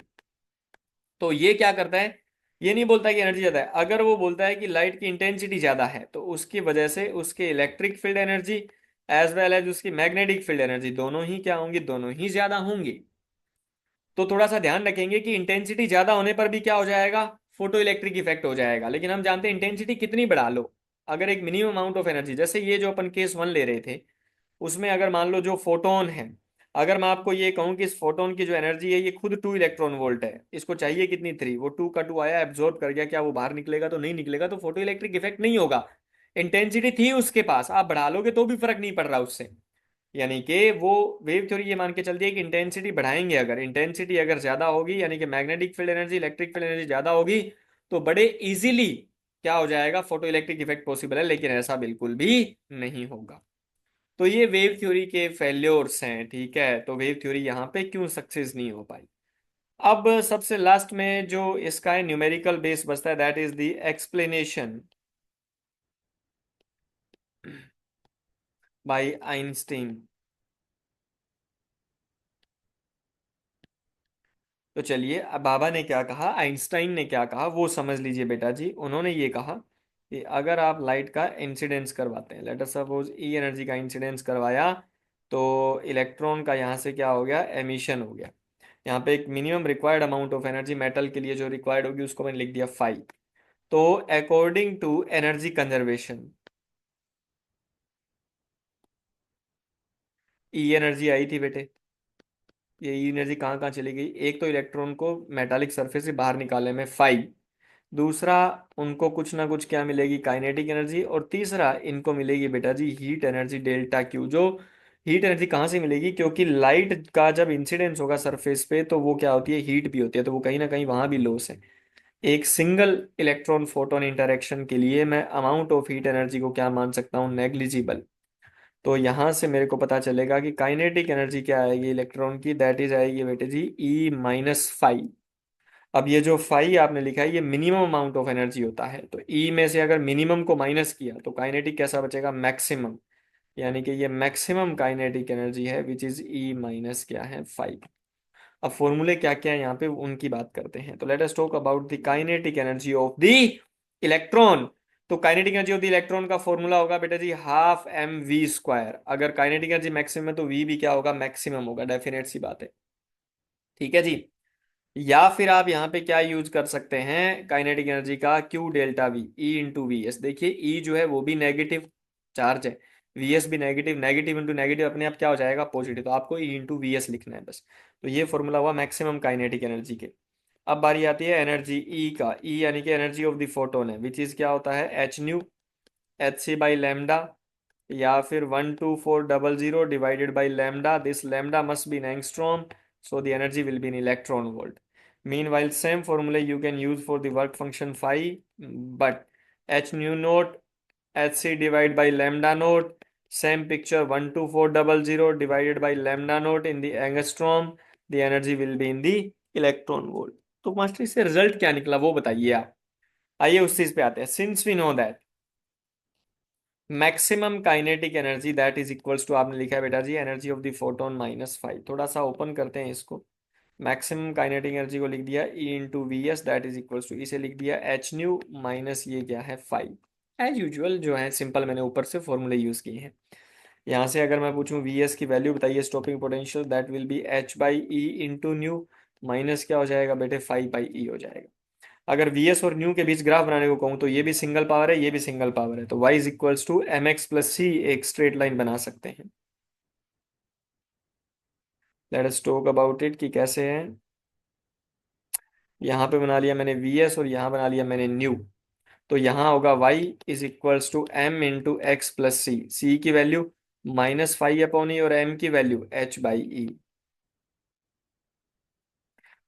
Speaker 1: तो ये क्या करता है, ये नहीं बोलता कि एनर्जी ज्यादा है, अगर वो बोलता है कि लाइट की इंटेंसिटी ज्यादा है तो उसकी वजह से उसके electric field energy as well as उसकी मैग्नेटिक फील्ड एनर्जी दोनों ही क्या होंगी, दोनों ही ज्यादा होंगी। तो थोड़ा सा ध्यान रखेंगे कि इंटेंसिटी ज्यादा होने पर भी क्या हो जाएगा, फोटो इलेक्ट्रिक इफेक्ट हो जाएगा। लेकिन हम जानते हैं इंटेंसिटी कितनी बढ़ा लो, अगर एक मिनिमम अमाउंट ऑफ एनर्जी, जैसे ये जो अपन केस वन ले रहे थे, उसमें अगर मान लो जो फोटोन है, अगर मैं आपको ये कहूं कि इस फोटोन की जो एनर्जी है ये खुद 2 इलेक्ट्रॉन वोल्ट है, इसको चाहिए कितनी 3, वो 2 का 2 आया, एब्जॉर्ब कर गया, क्या वो बाहर निकलेगा? तो नहीं निकलेगा, तो फोटो इलेक्ट्रिक इफेक्ट नहीं होगा। इंटेंसिटी थी उसके पास, आप बढ़ा लोगे तो भी फर्क नहीं पड़ रहा उससे। यानी कि वो वेव थ्योरी ये मान के चलती है कि इंटेंसिटी बढ़ाएंगे, अगर इंटेंसिटी अगर ज्यादा होगी यानी कि magnetic field energy electric field energy ज्यादा होगी, तो बड़े इजीली क्या हो जाएगा, फोटो इलेक्ट्रिक इफेक्ट पॉसिबल है। लेकिन ऐसा बिल्कुल भी नहीं होगा। तो ये वेव थ्योरी के फेल्योर्स हैं। ठीक है, तो वेव थ्योरी यहाँ पे क्यों सक्सेस नहीं हो पाई। अब सबसे लास्ट में जो इसका है न्यूमेरिकल बेस बचता है, that is the explanation by Einstein. तो चलिए, अब बाबा ने क्या कहा, आइंस्टाइन ने क्या कहा, वो समझ लीजिए बेटा जी। उन्होंने ये कहा कि अगर आप लाइट का इंसिडेंस करवाते हैं, let us suppose E energy का इंसिडेंस करवाया, तो इलेक्ट्रॉन का यहाँ से क्या हो गया, एमिशन हो गया। यहाँ पे एक minimum required amount of energy metal के लिए जो रिक्वायर्ड होगी उसको मैंने लिख दिया 5। तो according to energy conservation, E energy आई थी बेटे, ये ई एनर्जी कहाँ कहाँ चली गई, एक तो इलेक्ट्रॉन को मेटालिक सरफेस से बाहर निकालने में 5, दूसरा उनको कुछ ना कुछ क्या मिलेगी, काइनेटिक एनर्जी, और तीसरा इनको मिलेगी बेटा जी हीट एनर्जी डेल्टा क्यू। जो हीट एनर्जी कहाँ से मिलेगी, क्योंकि लाइट का जब इंसिडेंस होगा सरफेस पे तो वो क्या होती है, हीट भी होती है, तो वो कहीं ना कहीं वहां भी लॉस है। एक सिंगल इलेक्ट्रॉन फोटोन इंटरेक्शन के लिए मैं अमाउंट ऑफ हीट एनर्जी को क्या मान सकता हूँ, नेग्लिजिबल। तो यहां से मेरे को पता चलेगा कि काइनेटिक एनर्जी क्या आएगी इलेक्ट्रॉन की, दैट इज आएगी बेटे जी E-5। अब ये जो फाई आपने लिखा है ये मिनिमम अमाउंट ऑफ एनर्जी होता है, तो ई में से अगर मिनिमम को माइनस किया तो काइनेटिक कैसा बचेगा, मैक्सिमम। यानी कि ये मैक्सिमम काइनेटिक एनर्जी है विच इज E- क्या है, 5। अब फॉर्मूले क्या क्या है यहाँ पे उनकी बात करते हैं। तो let us talk about the kinetic energy of the electron. तो kinetic energy of the electron का फॉर्मूला होगा बेटा जी ½ mv²। अगर काइनेटिक एनर्जी मैक्सिमम है तो वी भी क्या होगा, मैक्सिमम होगा, डेफिनेट सी बात है। ठीक है जी। या फिर आप यहाँ पे क्या यूज कर सकते हैं, काइनेटिक एनर्जी का Q∆V, E × VS। देखिए ई जो है वो भी नेगेटिव चार्ज है, VS भी नेगेटिव, नेगेटिव इंटू नेगेटिव अपने आप क्या हो जाएगा, पॉजिटिव। तो आपको E × VS लिखना है बस। तो ये फॉर्मूला हुआ मैक्सिमम काइनेटिक एनर्जी के। अब बारी आती है एनर्जी ई का, ई यानी कि एनर्जी ऑफ द फोटोन है, विच इज क्या होता है, H/λ, या फिर 12400 divided by lambda, this lambda must be in angstrom, so the energy will be in electron volt. Meanwhile, same formula you can use for the work function phi, but h nu naught hc divided by lambda naught, same picture, 12400 divided by lambda naught in the angstrom, the energy will be in the electron volt. तो master इससे result क्या निकला वो बताइए आप। आइए उस चीज पे आते हैं। Since we know that maximum kinetic energy that is equals to, आपने लिखा है बेटा जी एनर्जी ऑफ द फोटोन -5। थोड़ा सा ओपन करते हैं इसको। मैक्सिमम काइनेटिक एनर्जी को लिख दिया E × VS that is equals to, इसे लिख दिया H न्यू माइनस ये क्या है 5। एज यूजुअल जो है सिंपल मैंने ऊपर से फॉर्मूले यूज किए हैं। यहाँ से अगर मैं पूछूं VS की वैल्यू बताइए, stopping potential, that will B H/E × new, minus क्या हो जाएगा बेटे 5/E हो जाएगा। अगर VS और न्यू के बीच ग्राफ बनाने को कहूँ तो ये भी सिंगल पावर है, ये भी सिंगल पावर है, तो Y is equals to mx+c एक स्ट्रेट लाइन बना सकते हैं। Let us talk about it कि कैसे है। यहाँ पे बना लिया मैंने VS और यहाँ बना लिया मैंने न्यू। तो यहाँ होगा y is equals to m into X plus C की वैल्यू -5/e और m की वैल्यू h/e।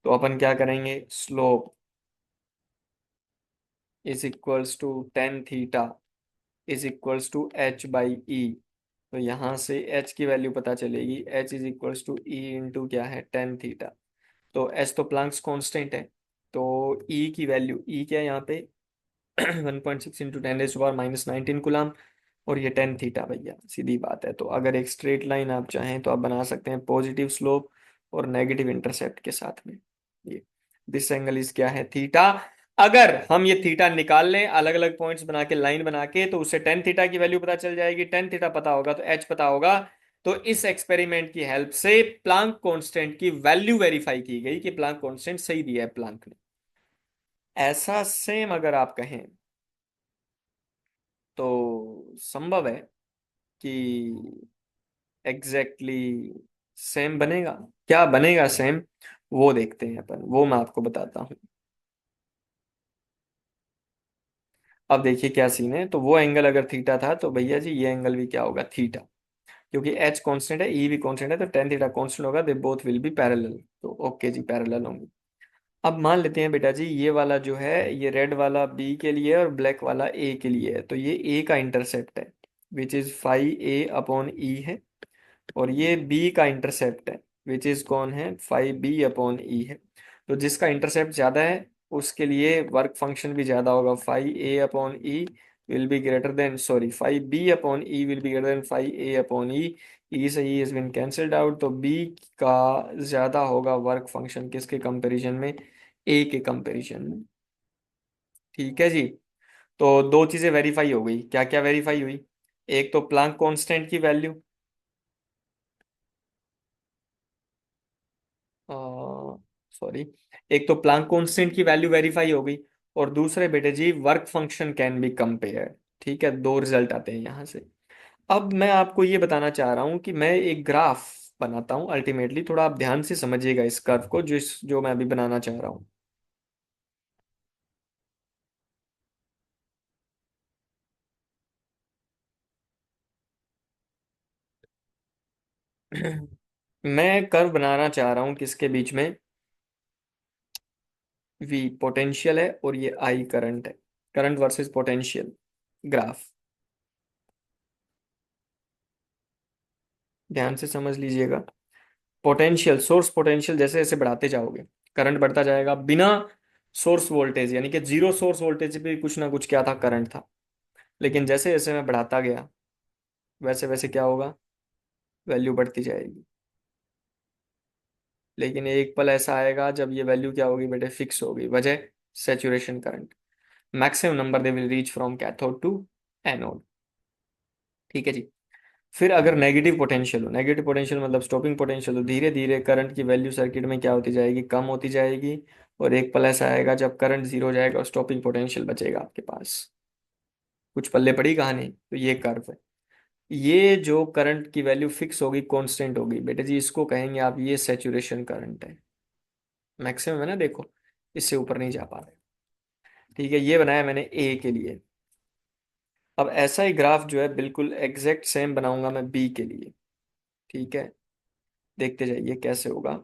Speaker 1: तो अपन क्या करेंगे, slope is equals to tan theta is equals to h/e। तो यहाँ से h की वैल्यू पता चलेगी, h is equals to e into क्या है, टेन थीटा। तो h तो प्लांक्स कांस्टेंट है, तो e की वैल्यू, e क्या है यहाँ पे 1.6 इंटू 10⁻⁻19 कुलाम, और ये टेन थीटा भैया, सीधी बात है। तो अगर एक स्ट्रेट लाइन आप चाहें तो आप बना सकते हैं पॉजिटिव स्लोप और नेगेटिव इंटरसेप्ट के साथ में। ये दिस एंगल इज क्या है, थीटा। अगर हम ये थीटा निकाल लें अलग अलग पॉइंट्स बना के, लाइन बना के, तो उससे टेन थीटा की वैल्यू पता चल जाएगी। टेन थीटा पता होगा तो एच पता होगा। तो इस एक्सपेरिमेंट की हेल्प से प्लांक कांस्टेंट की वैल्यू वेरीफाई की गई कि प्लांक कांस्टेंट सही दिया है प्लांक ने। ऐसा सेम अगर आप कहें तो संभव है कि एग्जैक्टली सेम बनेगा। क्या बनेगा सेम, वो देखते हैं अपन, वो मैं आपको बताता हूँ। अब देखिए क्या सीन है, तो वो एंगल अगर थीटा था तो भैया जी ये एंगल भी क्या होगा, थीटा। क्योंकि एच कांस्टेंट है, ई भी कांस्टेंट है, तो टेन थीटा कांस्टेंट होगा, they both will be parallel. तो ओके जी, पैरेलल होंगे। अब मान लेते हैं बेटा जी, ये वाला जो है, ये रेड वाला बी के लिए है और ब्लैक वाला ए के लिए है। तो ये ए का इंटरसेप्ट है विच इज 5a/e है, और ये बी का इंटरसेप्ट है विच इज कौन है, 5b/e है। तो जिसका इंटरसेप्ट ज्यादा है उसके लिए वर्क फंक्शन भी ज्यादा होगा। 5a/e will be greater than, sorry, 5b/e will be greater than 5a/e। E से e is been cancelled out, तो बी का ज्यादा होगा वर्क फंक्शन किसके कंपैरिजन में, ए के कंपैरिजन में। ठीक है जी। तो दो चीजें वेरीफाई हो गई, क्या क्या वेरीफाई हुई, एक तो प्लांक कांस्टेंट की वैल्यू, सॉरी, एक तो प्लांक कांस्टेंट की वैल्यू वेरीफाई हो गई, और दूसरे बेटे जी work function can be compare. ठीक है, दो रिजल्ट आते हैं यहां से। अब मैं आपको ये बताना चाह रहा हूं कि मैं एक ग्राफ बनाता हूं अल्टीमेटली, थोड़ा आप ध्यान से समझिएगा इस कर्व को, जो मैं अभी बनाना चाह रहा हूं। मैं कर्व बनाना चाह रहा हूं किसके बीच में, वी पोटेंशियल है और ये आई करंट है, करंट वर्सेस पोटेंशियल ग्राफ। ध्यान से समझ लीजिएगा। पोटेंशियल, सोर्स पोटेंशियल जैसे जैसे बढ़ाते जाओगे करंट बढ़ता जाएगा, बिना सोर्स वोल्टेज, यानी कि जीरो सोर्स वोल्टेज पे कुछ ना कुछ क्या था, करंट था। लेकिन जैसे जैसे मैं बढ़ाता गया वैसे वैसे क्या होगा, वैल्यू बढ़ती जाएगी। लेकिन एक पल ऐसा आएगा जब ये वैल्यू क्या होगी बेटे, फिक्स होगी। वजह, saturation current, maximum number they will reach from cathode to anode. ठीक है जी। फिर अगर नेगेटिव पोटेंशियल हो, नेगेटिव पोटेंशियल मतलब स्टॉपिंग पोटेंशियल, तो धीरे धीरे करंट की वैल्यू सर्किट में क्या होती जाएगी, कम होती जाएगी। और एक पल ऐसा आएगा जब करंट जीरो हो जाएगा और स्टॉपिंग पोटेंशियल बचेगा आपके पास। कुछ पल्ले पड़ी कहानी, तो ये कर्व है। ये जो करंट की वैल्यू फिक्स होगी, कांस्टेंट होगी बेटे जी, इसको कहेंगे आप, ये सैचुरेशन करंट है। मैक्सिमम है ना, देखो, इससे ऊपर नहीं जा पा रहे। ठीक है, ये बनाया मैंने ए के लिए। अब ऐसा ही ग्राफ जो है बिल्कुल एग्जैक्ट सेम बनाऊंगा मैं बी के लिए। ठीक है, देखते जाइए कैसे होगा।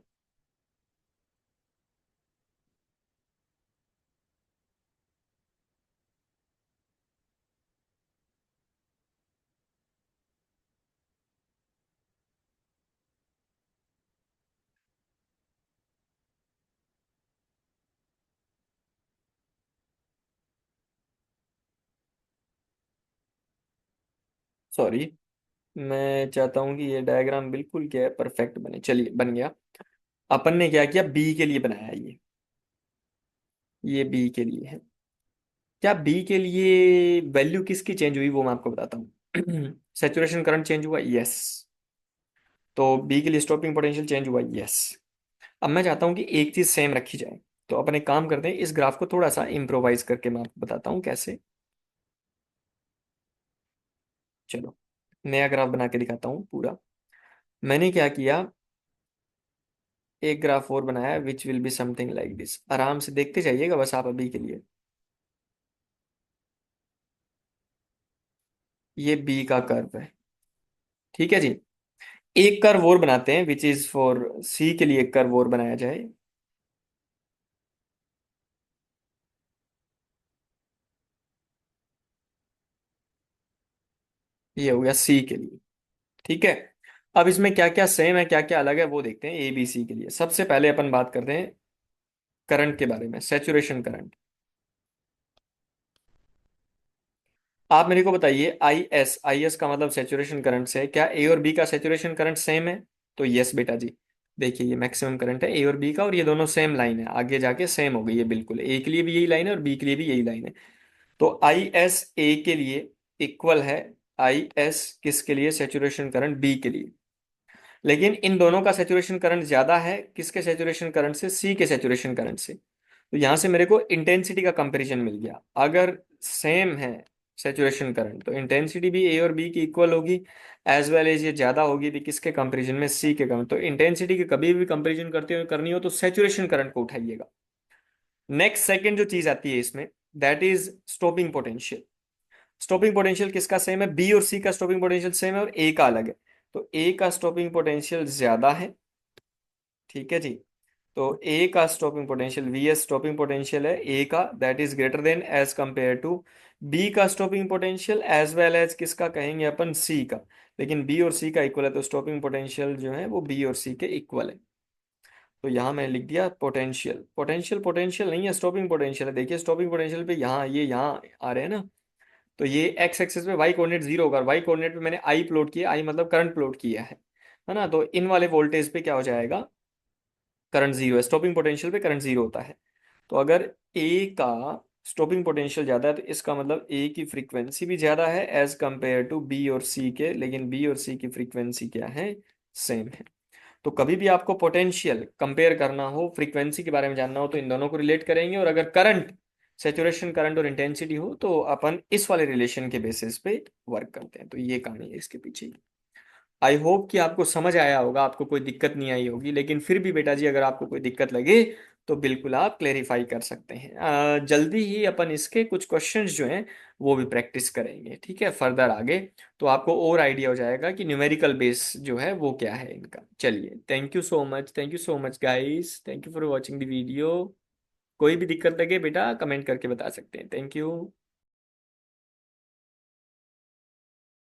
Speaker 1: सॉरी, मैं चाहता हूँ कि ये डायग्राम बिल्कुल क्या है, परफेक्ट बने। चलिए, बन गया। अपन ने क्या किया, बी के लिए बनाया ये बी के लिए है। क्या बी के लिए वैल्यू किसकी चेंज हुई वो मैं आपको बताता हूँ। सैचुरेशन करंट चेंज हुआ, यस। तो बी के लिए स्टॉपिंग पोटेंशियल चेंज हुआ, यस। अब मैं चाहता हूँ कि एक चीज सेम रखी जाए। तो अपन एक काम करते हैं, इस ग्राफ को थोड़ा सा इम्प्रोवाइज करके मैं आपको बताता हूँ कैसे। चलो, नया ग्राफ बना के दिखाता हूँ पूरा। मैंने क्या किया, एक ग्राफ और बनाया which will be something like this. आराम से देखते जाइएगा बस आप अभी के लिए। ये बी का कर्व है। ठीक है जी। एक कर्व और बनाते हैं, विच इज फॉर सी के लिए एक कर्व और बनाया जाए। ये हो गया सी के लिए। ठीक है। अब इसमें क्या क्या सेम है क्या क्या अलग है वो देखते हैं ए बी सी के लिए। सबसे पहले अपन बात करते हैं करंट के बारे में, सैचुरेशन करंट। आप मेरे को बताइए, आई एस का मतलब सैचुरेशन करंट से है, क्या ए और बी का सैचुरेशन करंट सेम है? तो यस बेटा जी। देखिए ये मैक्सिमम करंट है ए और बी का, और ये दोनों सेम लाइन है, आगे जाके सेम हो गई है बिल्कुल। ए के लिए भी यही लाइन है और बी के लिए भी यही लाइन है। तो आई एस ए के लिए इक्वल है आई एस किसके लिए, सैचुरेशन करंट बी के लिए। लेकिन इन दोनों का सैचुरेशन करंट ज्यादा है किसके सैचुरेशन करंट से, सी के सैचुरेशन करंट से। तो यहां से मेरे को इंटेंसिटी का कंपैरिजन मिल गया। अगर सेम है सैचुरेशन करंट तो इंटेंसिटी भी ए और बी की इक्वल होगी, एज वेल एज ये ज्यादा होगी भी किसके कंपैरिजन में, सी के कंपैरिजन। तो इंटेंसिटी के कभी भी कंपैरिजन करते हुए करनी हो तो सैचुरेशन करंट को उठाइएगा। नेक्स्ट सेकंड जो चीज आती है इसमें, that is stopping potential. Stopping potential किसका सेम है, बी और सी का स्टॉपिंग पोटेंशियल सेम है और ए का अलग है। तो ए का स्टॉपिंग पोटेंशियल ज्यादा है। ठीक है जी। तो ए का stopping potential, V S stopping potential है ए का, that is greater than as compare to B का stopping potential, as well as किसका कहेंगे अपन, सी का। लेकिन बी और सी का इक्वल है तो स्टॉपिंग पोटेंशियल जो है वो बी और सी के इक्वल है। तो यहाँ मैंने लिख दिया पोटेंशियल। पोटेंशियल पोटेंशियल नहीं है, स्टॉपिंग पोटेंशियल है। देखिए स्टॉपिंग पोटेंशियल पे यहाँ ये यहाँ आ रहे हैं ना, तो ये एक्स एक्सिस पे वाई कोऑर्डिनेट जीरो होगा, वाई कोऑर्डिनेट पे मैंने आई प्लॉट किया, आई मतलब करंट प्लॉट किया है ना। तो इन वाले वोल्टेज पे क्या हो जाएगा, करंट जीरो है। स्टॉपिंग पोटेंशियल पे करंट जीरो होता है। तो अगर ए का स्टॉपिंग पोटेंशियल ज्यादा है तो इसका मतलब ए की फ्रीक्वेंसी भी ज्यादा है एज कंपेयर टू बी और सी के, लेकिन बी और सी की फ्रीक्वेंसी क्या है, सेम है। तो कभी भी आपको पोटेंशियल कंपेयर करना हो, फ्रीक्वेंसी के बारे में जानना हो, तो इन दोनों को रिलेट करेंगे। और अगर करंट, सैचुरेशन करंट और इंटेंसिटी हो तो अपन इस वाले रिलेशन के बेसिस पे वर्क करते हैं। तो ये कहानी है इसके पीछे। आई होप कि आपको समझ आया होगा, आपको कोई दिक्कत नहीं आई होगी। लेकिन फिर भी बेटा जी अगर आपको कोई दिक्कत लगे तो बिल्कुल आप क्लेरिफाई कर सकते हैं। जल्दी ही अपन इसके कुछ क्वेश्चंस जो हैं वो भी प्रैक्टिस करेंगे, ठीक है, फर्दर आगे। तो आपको और आइडिया हो जाएगा कि न्यूमेरिकल बेस जो है वो क्या है इनका। चलिए, thank you so much, thank you so much guys, thank you for watching the video. कोई भी दिक्कत लगे बेटा कमेंट करके बता सकते हैं। Thank you.